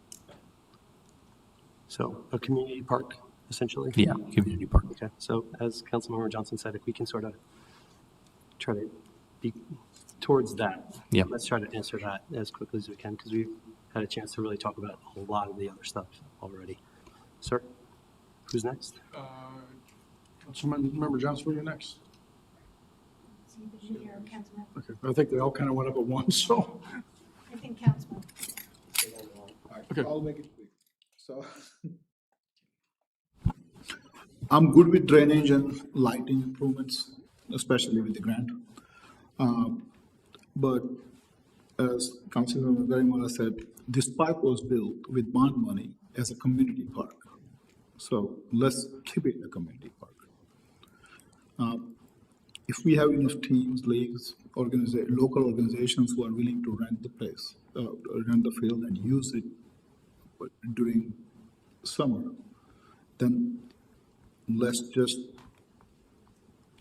So a community park, essentially? Yeah, community park. Okay, so as Councilmember Johnson said, if we can sort of try to be towards that. Yeah. Let's try to answer that as quickly as we can, because we've had a chance to really talk about a lot of the other stuff already. Sir, who's next? Councilmember Johnson, you're next. Either you or Councilman. Okay, I think they all kind of went up at once, so. I think Councilman. Okay. I'll make it quick. So I'm good with drainage and lighting improvements, especially with the grant. But as Councilmember Garimala said, this park was built with bond money as a community park. So let's keep it a community park. If we have enough teams, leagues, local organizations who are willing to rent the place, rent the field and use it during summer, then let's just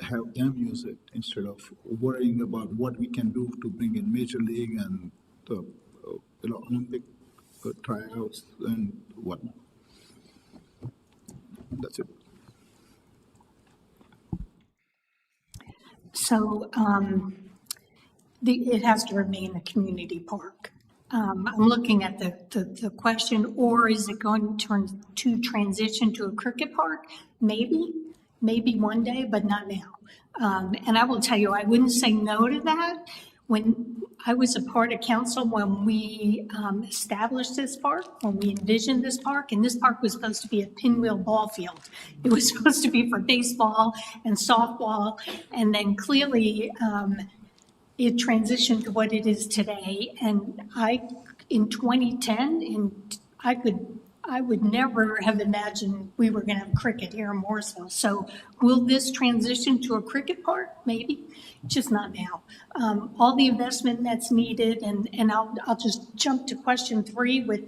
have them use it instead of worrying about what we can do to bring in major league and the Olympic tryouts and whatnot. That's it. So it has to remain a community park. I'm looking at the question, or is it going to transition to a cricket park? Maybe one day, but not now. And I will tell you, I wouldn't say no to that. When I was a part of council, when we established this park, when we envisioned this park, and this park was supposed to be a pinwheel ball field. It was supposed to be for baseball and softball, and then clearly it transitioned to what it is today. And in 2010, I would never have imagined we were going to have cricket here in Morrisville. So will this transition to a cricket park? Maybe, just not now. All the investment that's needed, and I'll just jump to question 3 with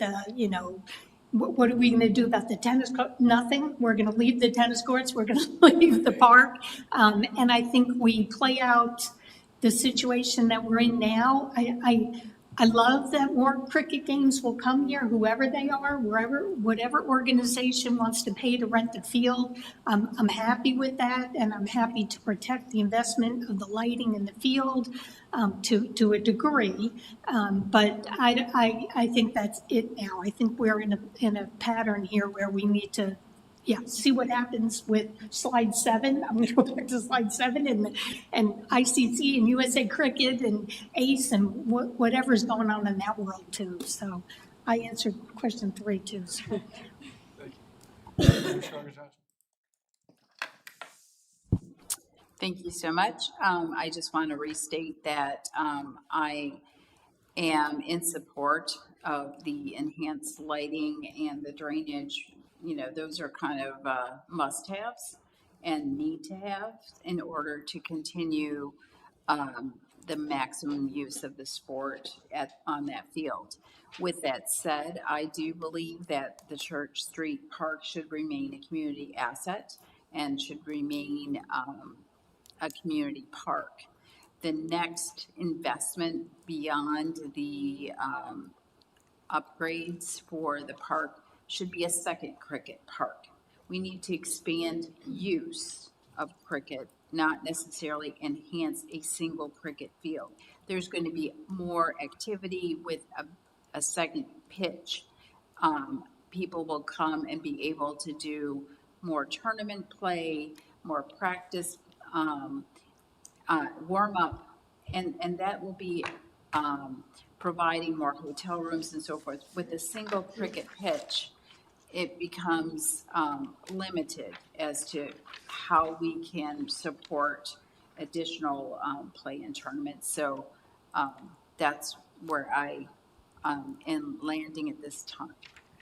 what are we going to do about the tennis court? Nothing. We're going to leave the tennis courts. We're going to leave the park. And I think we play out the situation that we're in now. I love that more cricket games will come here, whoever they are, whatever organization wants to pay to rent the field. I'm happy with that, and I'm happy to protect the investment of the lighting in the field to a degree. But I think that's it now. I think we're in a pattern here where we need to see what happens with slide 7. I'm going to go back to slide 7 and ICC and USA Cricket and ACE and whatever's going on in that world too. So I answered question 3 too. So. Thank you so much. I just want to restate that I am in support of the enhanced lighting and the drainage. Those are kind of must-haves and need to have in order to continue the maximum use of the sport on that field. With that said, I do believe that the Church Street Park should remain a community asset and should remain a community park. The next investment beyond the upgrades for the park should be a second cricket park. We need to expand use of cricket, not necessarily enhance a single cricket field. There's going to be more activity with a second pitch. People will come and be able to do more tournament play, more practice, warm up, and that will be providing more hotel rooms and so forth. With a single cricket pitch, it becomes limited as to how we can support additional play in tournaments. So that's where I am landing at this time.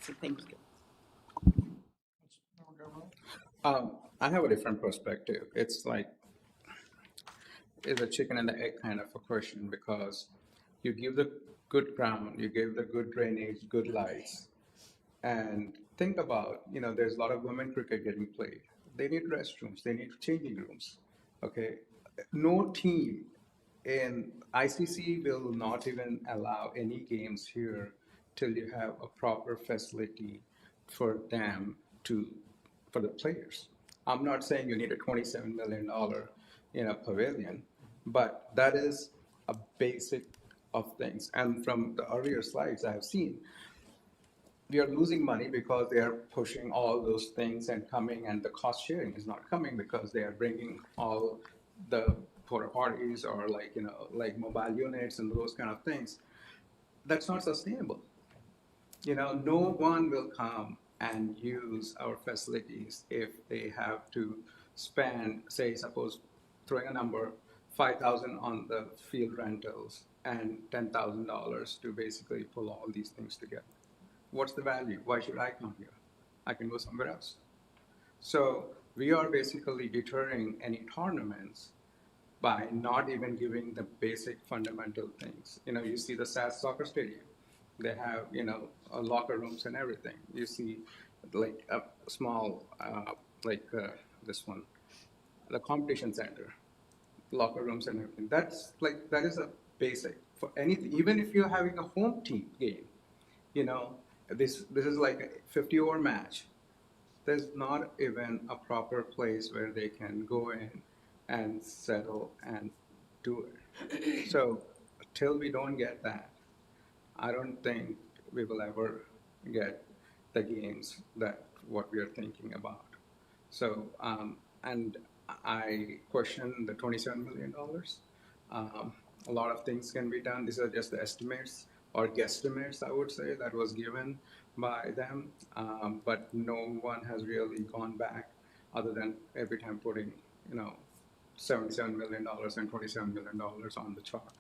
So thank you. I have a different perspective. It's like, it's a chicken and the egg kind of a question, because you give the good ground, you give the good drainage, good lights, and think about, there's a lot of women cricket getting played. They need restrooms, they need changing rooms. Okay, no team in ICC will not even allow any games here till you have a proper facility for them to, for the players. I'm not saying you need a $27 million, pavilion, but that is a basic of things. And from the earlier slides I have seen, we are losing money because they are pushing all those things and coming, and the cost sharing is not coming because they are bringing all the porta potties or like mobile units and those kind of things. That's not sustainable. No one will come and use our facilities if they have to spend, say, suppose, throwing a number, 5,000 on the field rentals and $10,000 to basically pull all these things together. What's the value? Why should I come here? I can go somewhere else. So we are basically deterring any tournaments by not even giving the basic fundamental things. You see the SAS soccer stadium. They have, locker rooms and everything. You see like a small, this one, the competition center, locker rooms and everything. That is a basic for anything. Even if you're having a home team game, this is like a 50-over match. There's not even a proper place where they can go in and settle and do it. So till we don't get that, I don't think we will ever get the games that what we are thinking about. So, and I question the $27 million. A lot of things can be done. These are just the estimates or guesstimates, I would say, that was given by them. But no one has really gone back other than every time putting, $77 million and $27 million on the chart.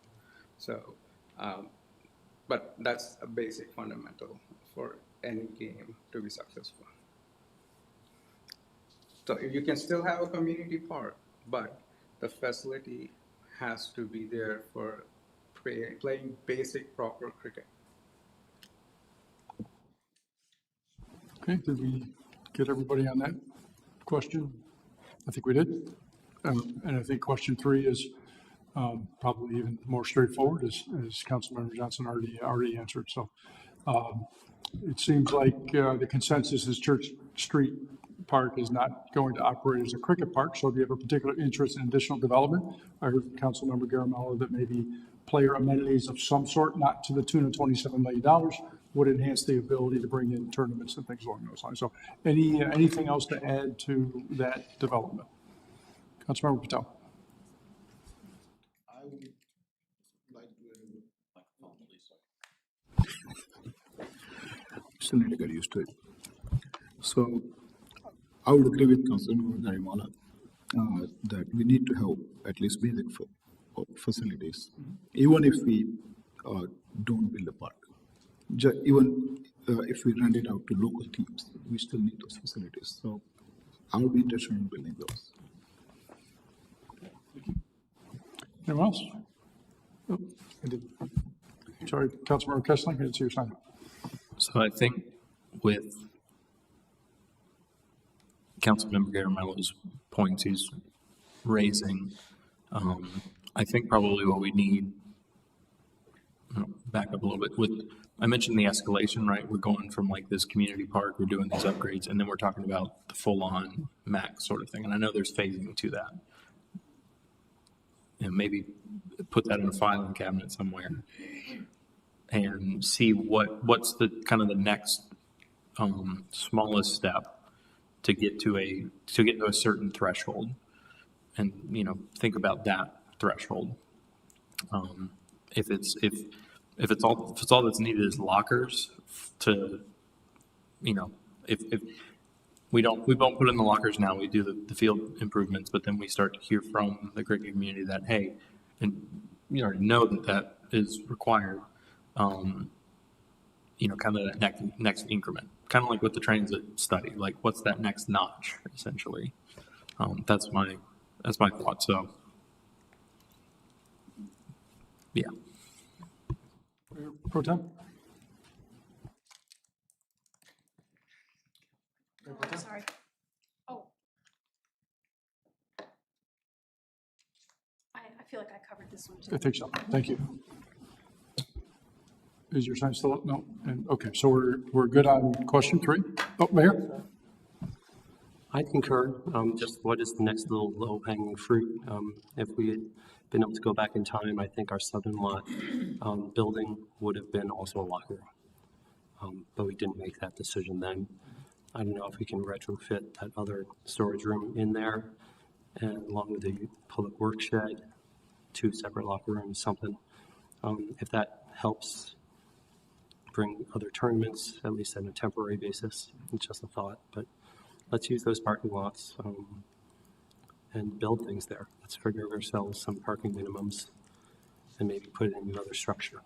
So, but that's a basic fundamental for any game to be successful. So you can still have a community park, but the facility has to be there for playing basic proper cricket. Okay, did we get everybody on that question? I think we did. And I think question 3 is probably even more straightforward, as Councilmember Johnson already answered. So it seems like the consensus is Church Street Park is not going to operate as a cricket park. So if you have a particular interest in additional development, I heard from Councilmember Garamella that maybe player amenities of some sort, not to the tune of $27 million, would enhance the ability to bring in tournaments and things along those lines. So anything else to add to that development? Councilmember Patel. I would like to still need to get used to it. So I would agree with Councilmember Garimala that we need to have at least basic facilities, even if we don't build a park. Even if we rent it out to local teams, we still need those facilities. So I would be interested in building those. Anyone else? Oh, I did. Sorry, Councilmember Kessling, I didn't see your sign. So I think with Councilmember Garamella's points he's raising, I think probably what we need, back up a little bit, I mentioned the escalation, right? We're going from like this community park, we're doing these upgrades, and then we're talking about the full-on max sort of thing. And I know there's phasing to that. And maybe put that in a filing cabinet somewhere and see what's the kind of the next smallest step to get to a certain threshold, and think about that threshold. If it's all that's needed is lockers to, if we don't put in the lockers now, we do the field improvements, but then we start to hear from the cricket community that, hey, and you already know that is required. kind of that next increment, kind of like with the transit study, like what's that next notch, essentially. That's my thought. So, yeah. Pro Tem? Sorry. Oh. I feel like I covered this one too. I think so. Thank you. Is your sign still up? No? And, okay, so we're good on question 3? Oh, Mayor? I concur. Just what is the next little low-hanging fruit? If we had been able to go back in time, I think our southern lot building would have been also a locker room. But we didn't make that decision then. I don't know if we can retrofit that other storage room in there, and along with the public work shed, 2 separate locker rooms, something. If that helps bring other tournaments, at least on a temporary basis, it's just a thought. But let's use those parking lots and build things there. Let's figure ourselves some parking minimums and maybe put it in another structure.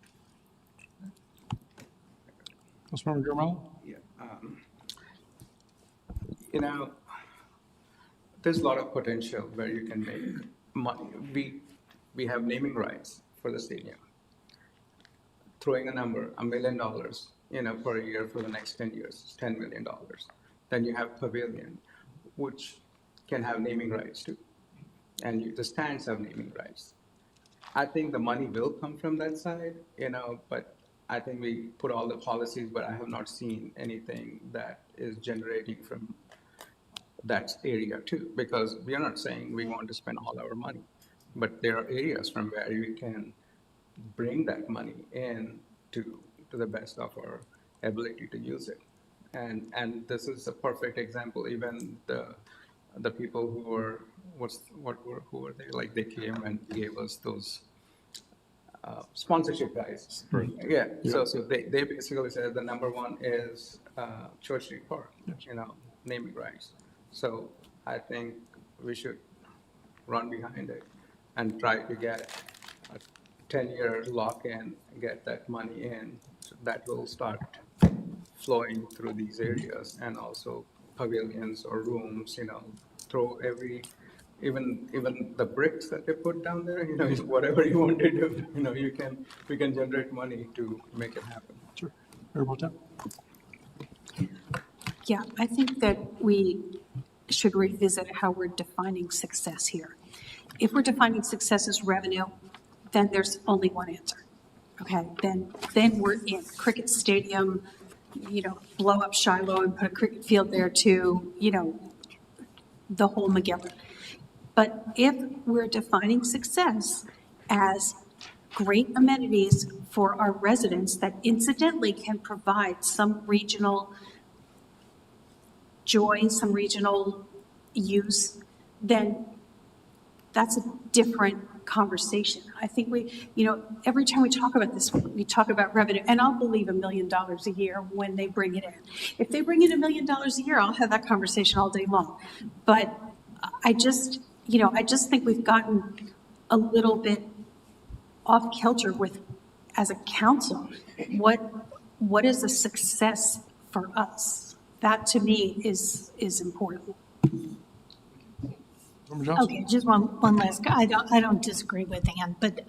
Councilmember Germel? Yeah. There's a lot of potential where you can make money. We have naming rights for the stadium. Throwing a number, $1 million, per year for the next 10 years, $10 million. Then you have pavilion, which can have naming rights too. And the stands have naming rights. I think the money will come from that side, but I think we put all the policies, but I have not seen anything that is generating from that area too, because we are not saying we want to spend all our money, but there are areas from where we can bring that money in to the best of our ability to use it. And this is a perfect example. Even the people who were who were they? Like they came and gave us those sponsorship guys. Yeah. So they basically said the number one is Church Street Park. Naming rights. So I think we should run behind it and try to get a 10-year lock-in, get that money in. So that will start flowing through these areas, and also pavilions or rooms, throw even the bricks that they put down there, whatever you want to do, we can generate money to make it happen. Sure. Mayor Pro Tem? Yeah, I think that we should revisit how we're defining success here. If we're defining success as revenue, then there's only one answer. Okay, then we're in cricket stadium, blow up Shiloh and put a cricket field there too, the whole McGill. But if we're defining success as great amenities for our residents that incidentally can provide some regional joy, some regional use, then that's a different conversation. I think every time we talk about this, we talk about revenue, and I'll believe $1 million a year when they bring it in. If they bring in $1 million a year, I'll have that conversation all day long. But I just think we've gotten a little bit off kilter with, as a council, what is a success for us? That to me is important. Okay, just one last, I don't disagree with Ann, but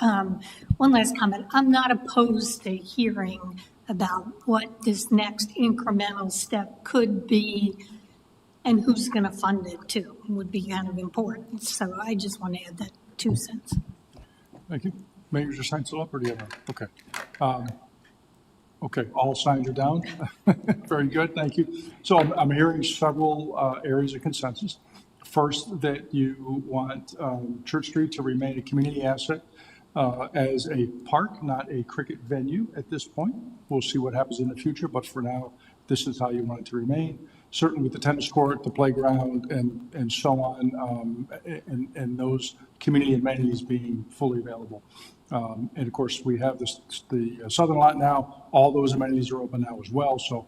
one last comment. I'm not opposed to hearing about what this next incremental step could be and who's going to fund it too, would be kind of important. So I just want to add that 2 cents. Thank you. Mayor, is your sign still up, or do you have okay. Okay, all signs are down. Very good, thank you. So I'm hearing several areas of consensus. First, that you want Church Street to remain a community asset as a park, not a cricket venue at this point. We'll see what happens in the future, but for now, this is how you want it to remain. Certainly with the tennis court, the playground, and so on, and those community amenities being fully available. And of course, we have the southern lot now. All those amenities are open now as well. So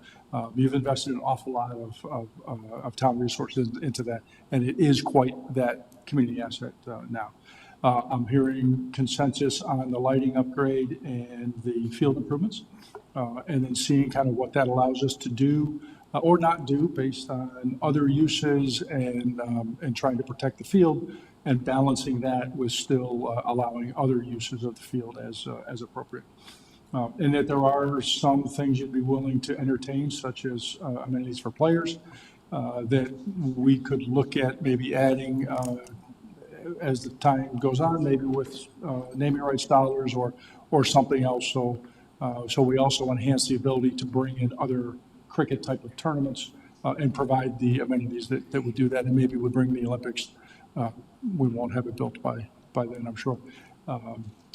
you've invested an awful lot of town resources into that, and it is quite that community asset now. I'm hearing consensus on the lighting upgrade and the field improvements, and then seeing kind of what that allows us to do or not do based on other uses and trying to protect the field and balancing that with still allowing other uses of the field as appropriate. And that there are some things you'd be willing to entertain, such as amenities for players, that we could look at maybe adding as the time goes on, maybe with naming rights dollars or something else. So we also enhance the ability to bring in other cricket type of tournaments and provide the amenities that would do that, and maybe would bring the Olympics. We won't have it built by then, I'm sure.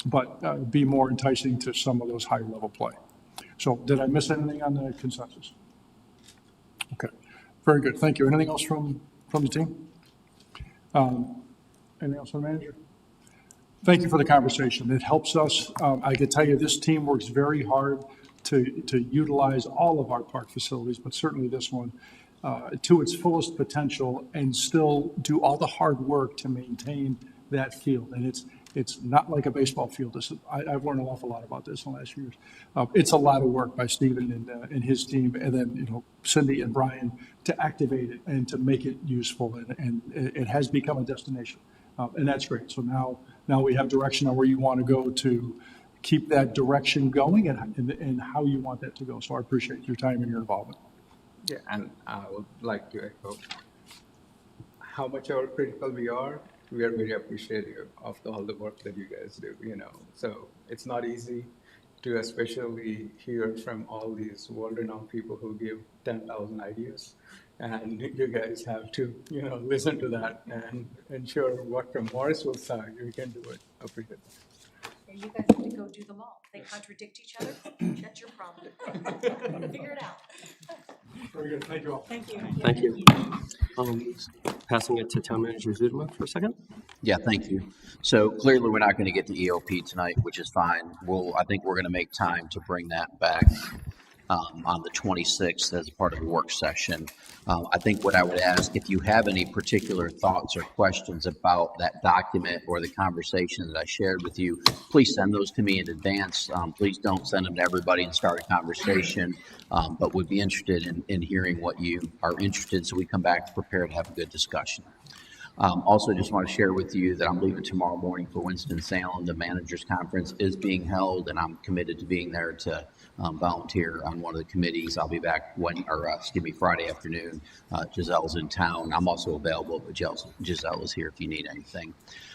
But be more enticing to some of those higher level play. So did I miss anything on the consensus? Okay, very good, thank you. Anything else from the team? Anything else from the manager? Thank you for the conversation. It helps us. I can tell you this team works very hard to utilize all of our park facilities, but certainly this one to its fullest potential and still do all the hard work to maintain that field. And it's not like a baseball field. I've learned an awful lot about this in the last few years. It's a lot of work by Stephen and his team, and then Cindy and Brian to activate it and to make it useful. And it has become a destination, and that's great. So now we have direction on where you want to go to keep that direction going and how you want that to go. So I appreciate your time and your involvement. Yeah, and I would like to echo how much critical we are. We are very appreciative of all the work that you guys do, So it's not easy to especially hear from all these world-renowned people who give 10,000 ideas. And you guys have to, listen to that and ensure what from Morrisville side we can do it. Appreciate it. You guys have to go do them all. They contradict each other, that's your problem. Figure it out. Very good, thank you all. Thank you. Thank you. Passing it to Town Manager Zudema for a second. Yeah, thank you. So clearly, we're not going to get to EOP tonight, which is fine. I think we're going to make time to bring that back on the 26th as part of a work session. I think what I would ask, if you have any particular thoughts or questions about that document or the conversation that I shared with you, please send those to me in advance. Please don't send them to everybody and start a conversation, but would be interested in hearing what you are interested, so we come back prepared to have a good discussion. Also, just want to share with you that I'm leaving tomorrow morning for Winston-Salem. The managers conference is being held, and I'm committed to being there to volunteer on one of the committees. I'll be back Friday afternoon. Giselle's in town. I'm also available, but Giselle is here if you need anything.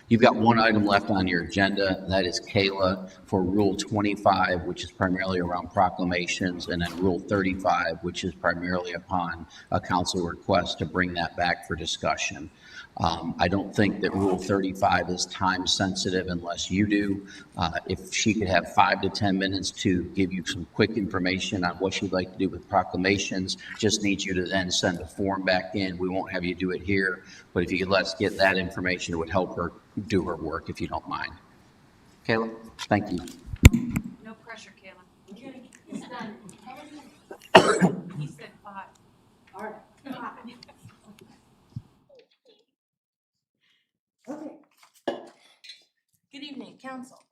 You've got one item left on your agenda, and that is Kayla for Rule 25, which is primarily around proclamations, and then Rule 35, which is primarily upon a council request to bring that back for discussion. I don't think that Rule 35 is time sensitive unless you do. If she could have 5 to 10 minutes to give you some quick information on what she'd like to do with proclamations, just needs you to then send the form back in. We won't have you do it here, but if you could let us get that information, it would help her do her work, if you don't mind. Kayla, thank you. No pressure, Kayla. Okay, it's done. He said 5. All right. 5. Okay. Good evening, council.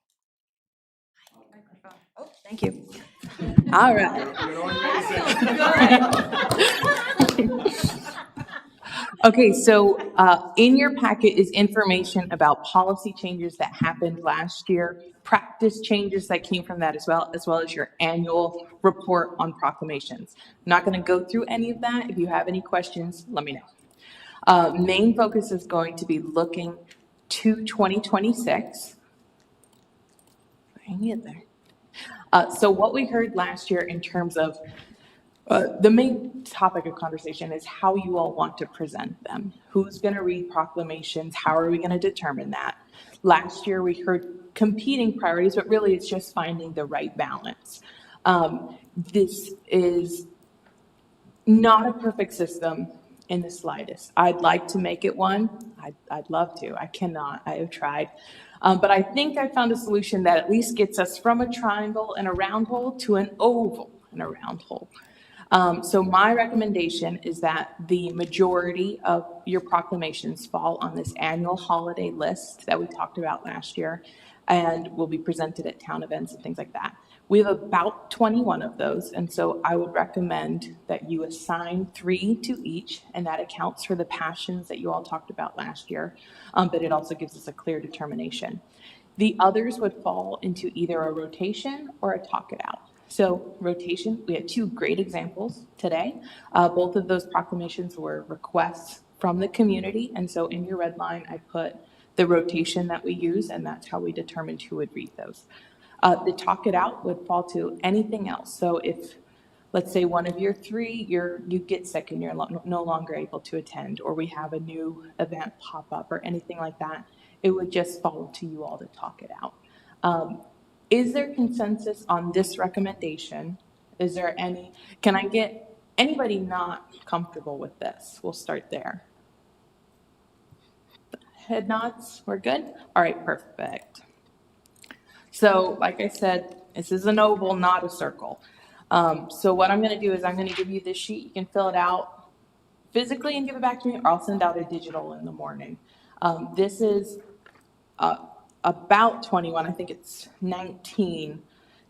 Microphone. Oh, thank you. All right. Okay, so in your packet is information about policy changes that happened last year, practice changes that came from that as well as your annual report on proclamations. I'm not going to go through any of that. If you have any questions, let me know. Main focus is going to be looking to 2026. Hang it there. So what we heard last year in terms of the main topic of conversation is how you all want to present them. Who's going to read proclamations? How are we going to determine that? Last year we heard competing priorities, but really it's just finding the right balance. This is not a perfect system in the slightest. I'd like to make it one. I'd love to. I cannot. I have tried. But I think I found a solution that at least gets us from a triangle and a round hole to an oval and a round hole. So my recommendation is that the majority of your proclamations fall on this annual holiday list that we talked about last year and will be presented at town events and things like that. We have about 21 of those, and so I would recommend that you assign 3 to each, and that accounts for the passions that you all talked about last year, but it also gives us a clear determination. The others would fall into either a rotation or a talk it out. So rotation, we had 2 great examples today. Both of those proclamations were requests from the community, and so in your red line, I put the rotation that we use, and that's how we determined who would read those. The talk it out would fall to anything else. So if, let's say, one of your 3, you get sick and you're no longer able to attend, or we have a new event pop up or anything like that, it would just fall to you all to talk it out. Is there consensus on this recommendation? Is there any, can I get anybody not comfortable with this? We'll start there. Head nods, we're good? All right, perfect. So like I said, this is an oval, not a circle. So what I'm gonna do is I'm gonna give you this sheet. You can fill it out physically and give it back to me, or I'll send out a digital in the morning. This is about 21, I think it's 19,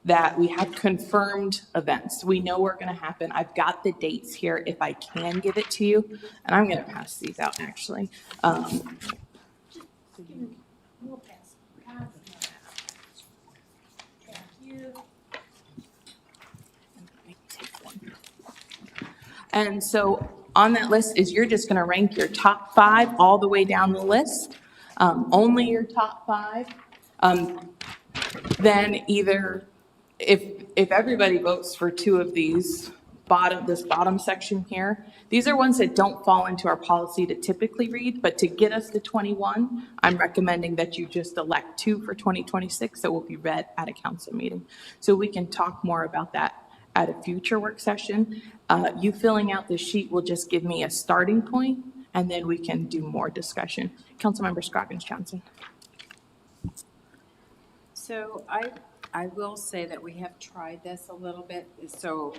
that we have confirmed events. We know we're gonna happen. I've got the dates here if I can give it to you, and I'm gonna pass these out actually. We'll pass. Thank you. And so on that list is you're just gonna rank your top 5 all the way down the list, only your top 5. Then either, if everybody votes for 2 of these, this bottom section here, these are ones that don't fall into our policy to typically read, but to get us to 21, I'm recommending that you just elect 2 for 2026 that will be read at a council meeting. So we can talk more about that at a future work session. You filling out the sheet will just give me a starting point, and then we can do more discussion. Councilmember Scroggins Johnson. So I will say that we have tried this a little bit, so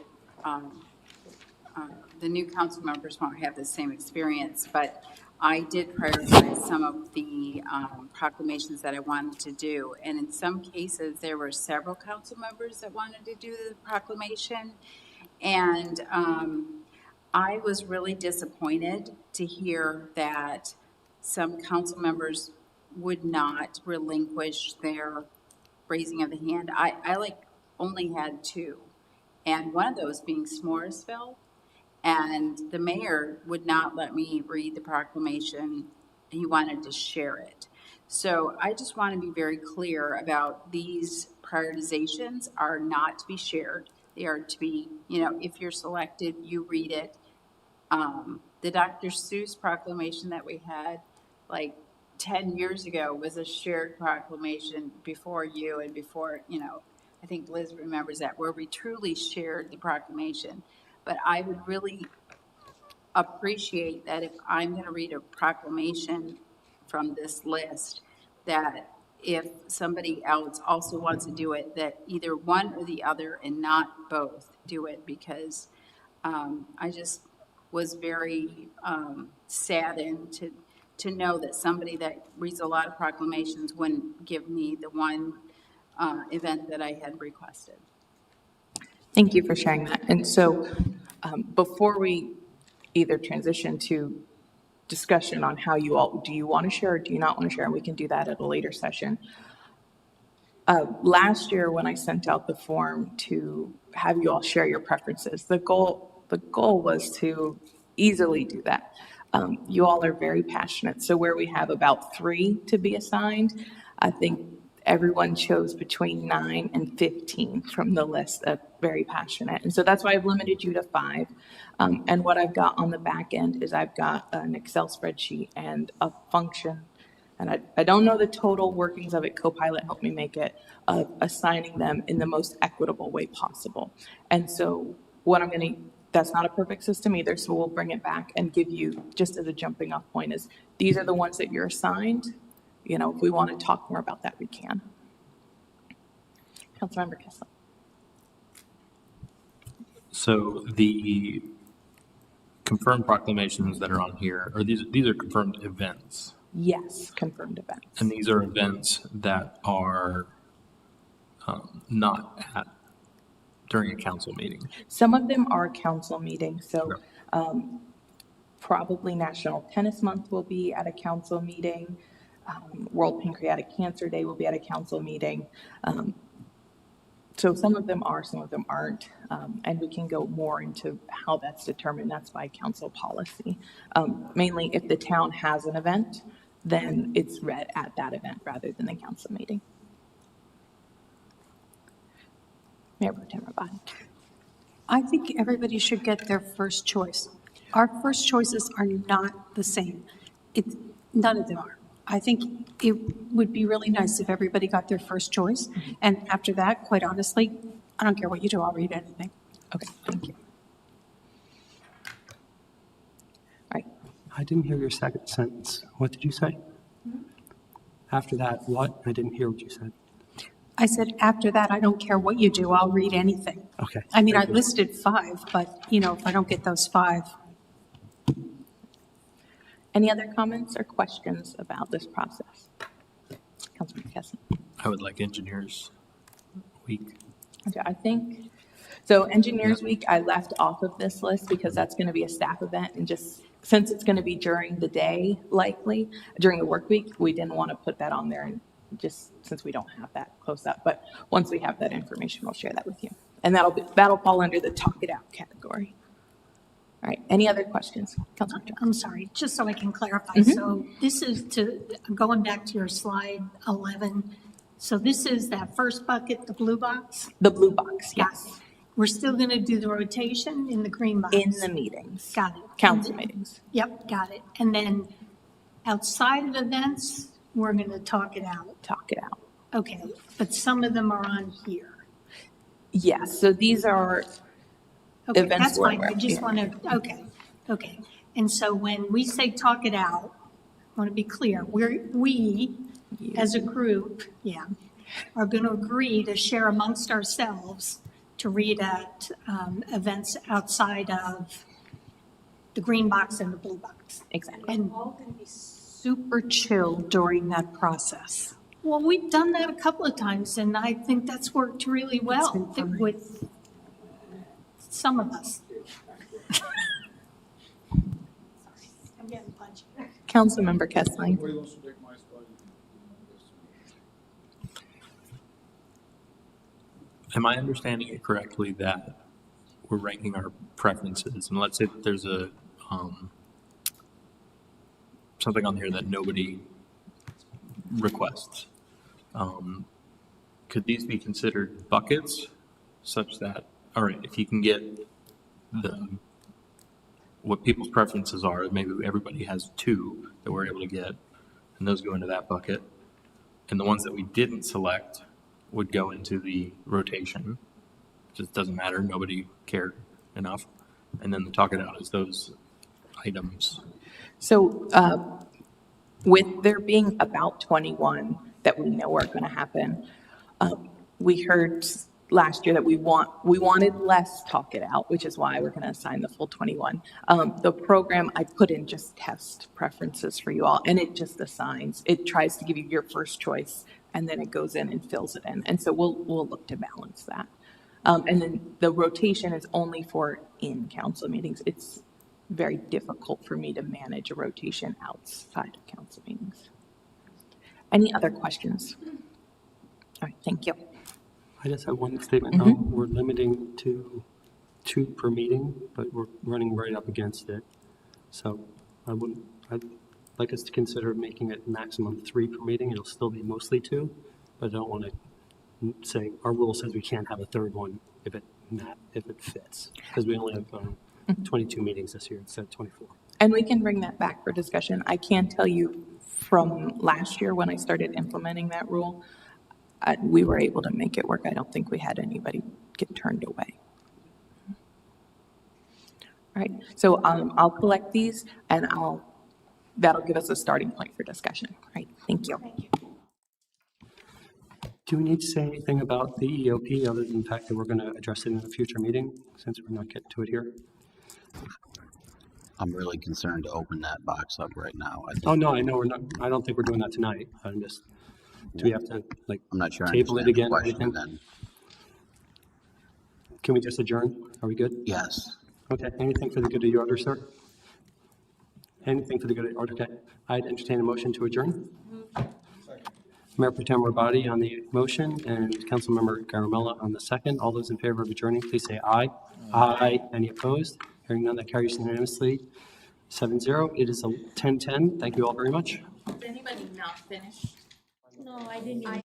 the new council members won't have the same experience, but I did prioritize some of the proclamations that I wanted to do. And in some cases, there were several council members that wanted to do the proclamation. And I was really disappointed to hear that some council members would not relinquish their raising of the hand. I only had 2, and one of those being Morrisville. And the mayor would not let me read the proclamation. He wanted to share it. So I just want to be very clear about these prioritizations are not to be shared. They are to be, if you're selected, you read it. The Dr. Seuss proclamation that we had like 10 years ago was a shared proclamation before you and before, I think Liz remembers that, where we truly shared the proclamation. But I would really appreciate that if I'm going to read a proclamation from this list, that if somebody else also wants to do it, that either one or the other and not both do it, because I just was very saddened to know that somebody that reads a lot of proclamations wouldn't give me the one event that I had requested. Thank you for sharing that. And so before we either transition to discussion on how you all, do you want to share or do you not want to share? And we can do that at a later session. Last year when I sent out the form to have you all share your preferences, the goal was to easily do that. You all are very passionate. So where we have about 3 to be assigned, I think everyone chose between 9 and 15 from the list of very passionate. And so that's why I've limited you to 5. And what I've got on the back end is I've got an Excel spreadsheet and a function, and I don't know the total workings of it, Copilot helped me make it, of assigning them in the most equitable way possible. And so what I'm gonna, that's not a perfect system either, so we'll bring it back and give you, just as a jumping off point, is these are the ones that you're assigned. If we want to talk more about that, we can. Councilmember Kessler. So the confirmed proclamations that are on here, or these are confirmed events. Yes, confirmed events. And these are events that are not during a council meeting. Some of them are council meetings, so probably National Tennis Month will be at a council meeting. World Pancreatic Cancer Day will be at a council meeting. So some of them are, some of them aren't, and we can go more into how that's determined. That's by council policy. Mainly, if the town has an event, then it's read at that event rather than the council meeting. Mayor Pro Tem Rabat. I think everybody should get their first choice. Our first choices are not the same. None of them are. I think it would be really nice if everybody got their first choice. And after that, quite honestly, I don't care what you do, I'll read anything. Okay, thank you. All right. I didn't hear your second sentence. What did you say? After that, what? I didn't hear what you said. I said, after that, I don't care what you do, I'll read anything. Okay. I mean, I Thank you. listed 5, but, you know, if I don't get those 5. Any other comments or questions about this process? Councilman Kesson. I would like Engineers Week. Okay, I think, so Engineers Week, I left off of this list because that's going to be a staff event, and just since it's going to be during the day, likely, during the work week, we didn't want to put that on there, and just since we don't have that close up, but once we have that information, we'll share that with you. And that'll fall under the talk it out category. All right, any other questions? Councilman Jones. I'm sorry, just so I can clarify. So this is going back to your slide 11. So this is that first bucket, the blue box? The blue box, yes. We're still going to do the rotation in the green box? In the meetings. Got it. Council meetings. Yep, got it. And then outside of events, we're going to talk it out? Talk it out. Okay, but some of them are on here. Yes, so these are Okay, events that's fine. where- I just want to, okay. And so when we say talk it out, I want to be clear, we as a group, are going to agree to share amongst ourselves to read at events outside of the green box and the blue box. Exactly. And We're all going to be super chill during that process. well, we've done that a couple of times, and I think that's worked really well with some of us. I'm getting punchy. Councilmember Kessling. Am I understanding it correctly that we're ranking our preferences? And let's say that there's a something on here that nobody requests. Could these be considered buckets such that, all right, if you can get what people's preferences are, maybe everybody has 2 that we're able to get, and those go into that bucket. And the ones that we didn't select would go into the rotation. Just doesn't matter, nobody cared enough. And then the talk it out is those items. So with there being about 21 that we know are going to happen, we heard last year that we wanted less talk it out, which is why we're going to assign the full 21. The program, I put in just test preferences for you all, and it just assigns. It tries to give you your first choice, and then it goes in and fills it in. And so we'll look to balance that. And then the rotation is only for in-council meetings. It's very difficult for me to manage a rotation outside of council meetings. Any other questions? All right, thank you. I just have one statement. We're limiting to 2 per meeting, but we're running right up against it. So I'd like us to consider making it maximum 3 per meeting. It'll still be mostly 2, but I don't want to say, our rule says we can't have a third one if it fits, because we only have 22 meetings this year instead of 24. And we can bring that back for discussion. I can tell you from last year when I started implementing that rule, we were able to make it work. I don't think we had anybody get turned away. All right, so I'll collect these and that'll give us a starting point for discussion. All right, thank you. Do Do we need to say anything about the EOP other than the fact that we're going to address it in a future meeting, since we're not getting to it here? I'm really concerned to open that box up right now. I think Oh, no, I know we're not, I don't think we're doing that tonight. I'm just, do we have to, like, I'm not sure I table it understand the again or question anything? then. Can we just adjourn? Are we good? Yes. Okay, anything for the good of the order, sir? Anything for the good of the order, okay. I'd entertain a motion to adjourn. Mayor Pro Tem Rosati on the motion and Councilmember Garamella on the second. All those in favor of adjourning, please say aye. Aye. Any opposed? Hearing none, that carries unanimously, 7-0. It is 10:10. Thank you all very much. Is anybody not finished? No, I didn't even